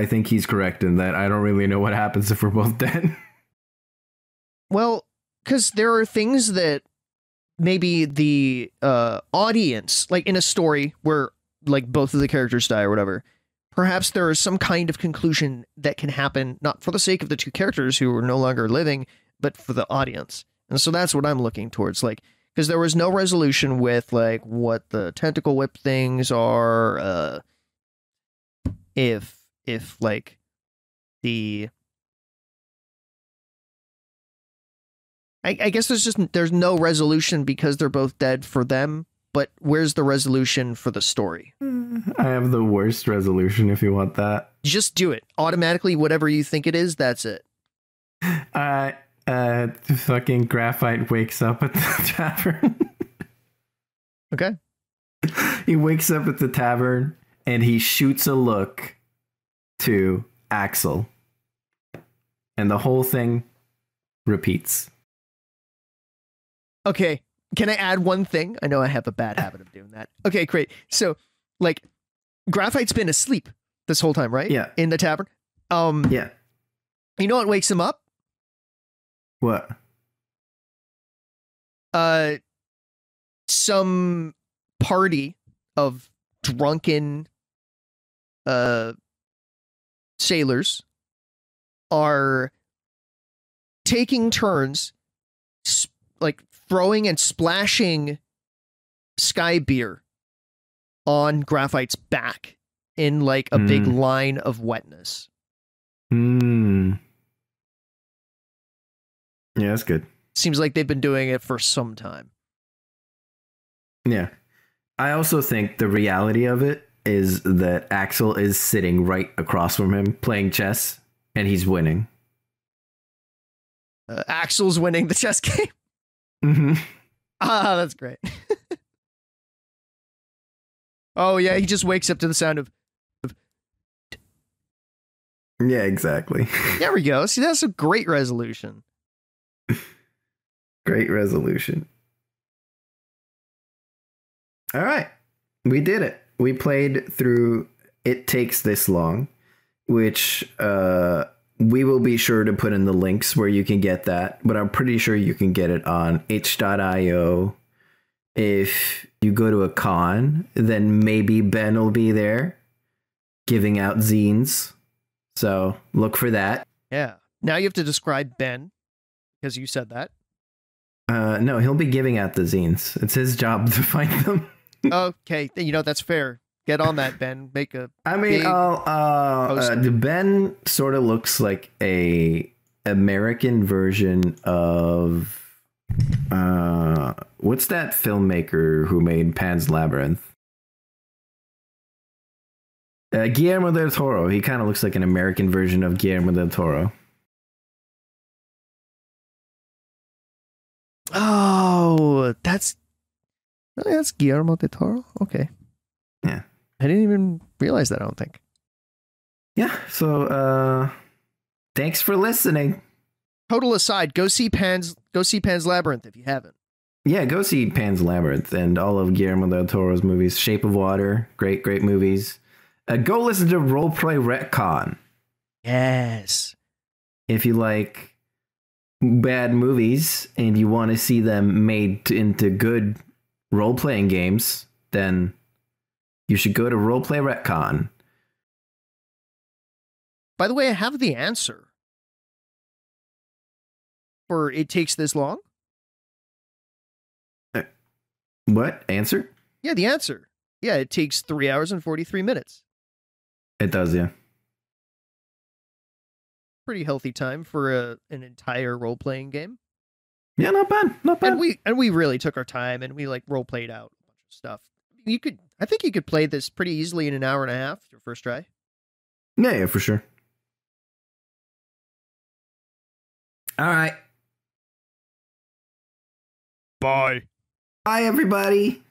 think he's correct in that I don't really know what happens if we're both dead. Well, because there are things that maybe the audience, like in a story where like both of the characters die or whatever, perhaps there is some kind of conclusion that can happen, not for the sake of the two characters who are no longer living, but for the audience. And so that's what I'm looking towards, like, because there was no resolution with like what the tentacle whip things are, if like the I guess there's no resolution because they're both dead for them, but where's the resolution for the story? I have the worst resolution if you want that. Just do it. Automatically, whatever you think it is, that's it. Fucking Graphite wakes up at the tavern. Okay. He wakes up at the tavern and he shoots a look to Axel. And the whole thing repeats. Okay, can I add one thing? I know I have a bad habit of doing that. Okay, great. So, like, Graphite's been asleep this whole time, right? Yeah. In the tavern? Yeah. You know what wakes him up? What? Some party of drunken sailors are taking turns like throwing and splashing sky beer on Graphite's back in like a big line of wetness. Yeah, that's good. Seems like they've been doing it for some time. Yeah. I also think the reality of it is that Axel is sitting right across from him playing chess and he's winning. Axel's winning the chess game. Mm-hmm. Ah, that's great. Oh, yeah, he just wakes up to the sound of... Yeah, exactly. There we go. See, that's a great resolution. Great resolution. All right. We did it. We played through It Takes This Long, which we will be sure to put in the links where you can get that, but I'm pretty sure you can get it on itch.io. If you go to a con, then maybe Ben will be there giving out zines. So look for that. Yeah. Now you have to describe Ben, because you said that. No, he'll be giving out the zines. It's his job to find them. Okay, you know, that's fair. Get on that, Ben. Make a Ben sort of looks like a American version of what's that filmmaker who made Pan's Labyrinth? Guillermo del Toro. He kind of looks like an American version of Guillermo del Toro. Oh, that's Guillermo del Toro? Okay. Yeah. I didn't even realize that, I don't think. Yeah, so thanks for listening. Total aside, go see Pan's Labyrinth if you haven't. Yeah, go see Pan's Labyrinth and all of Guillermo del Toro's movies. Shape of Water, great movies. Go listen to Roleplay Retcon. Yes. If you like bad movies and you want to see them made into good role-playing games, then you should go to Roleplay Retcon. By the way, I have the answer for It Takes This Long. What? Answer? Yeah, the answer. Yeah, it takes 3 hours and 43 minutes. It does, yeah. pretty healthy time for an entire role playing game. Yeah, not bad. Not bad. And we really took our time and we like role played out a bunch of stuff. I think you could play this pretty easily in an hour and a half, your first try. Yeah, for sure. All right. Bye. Bye, everybody.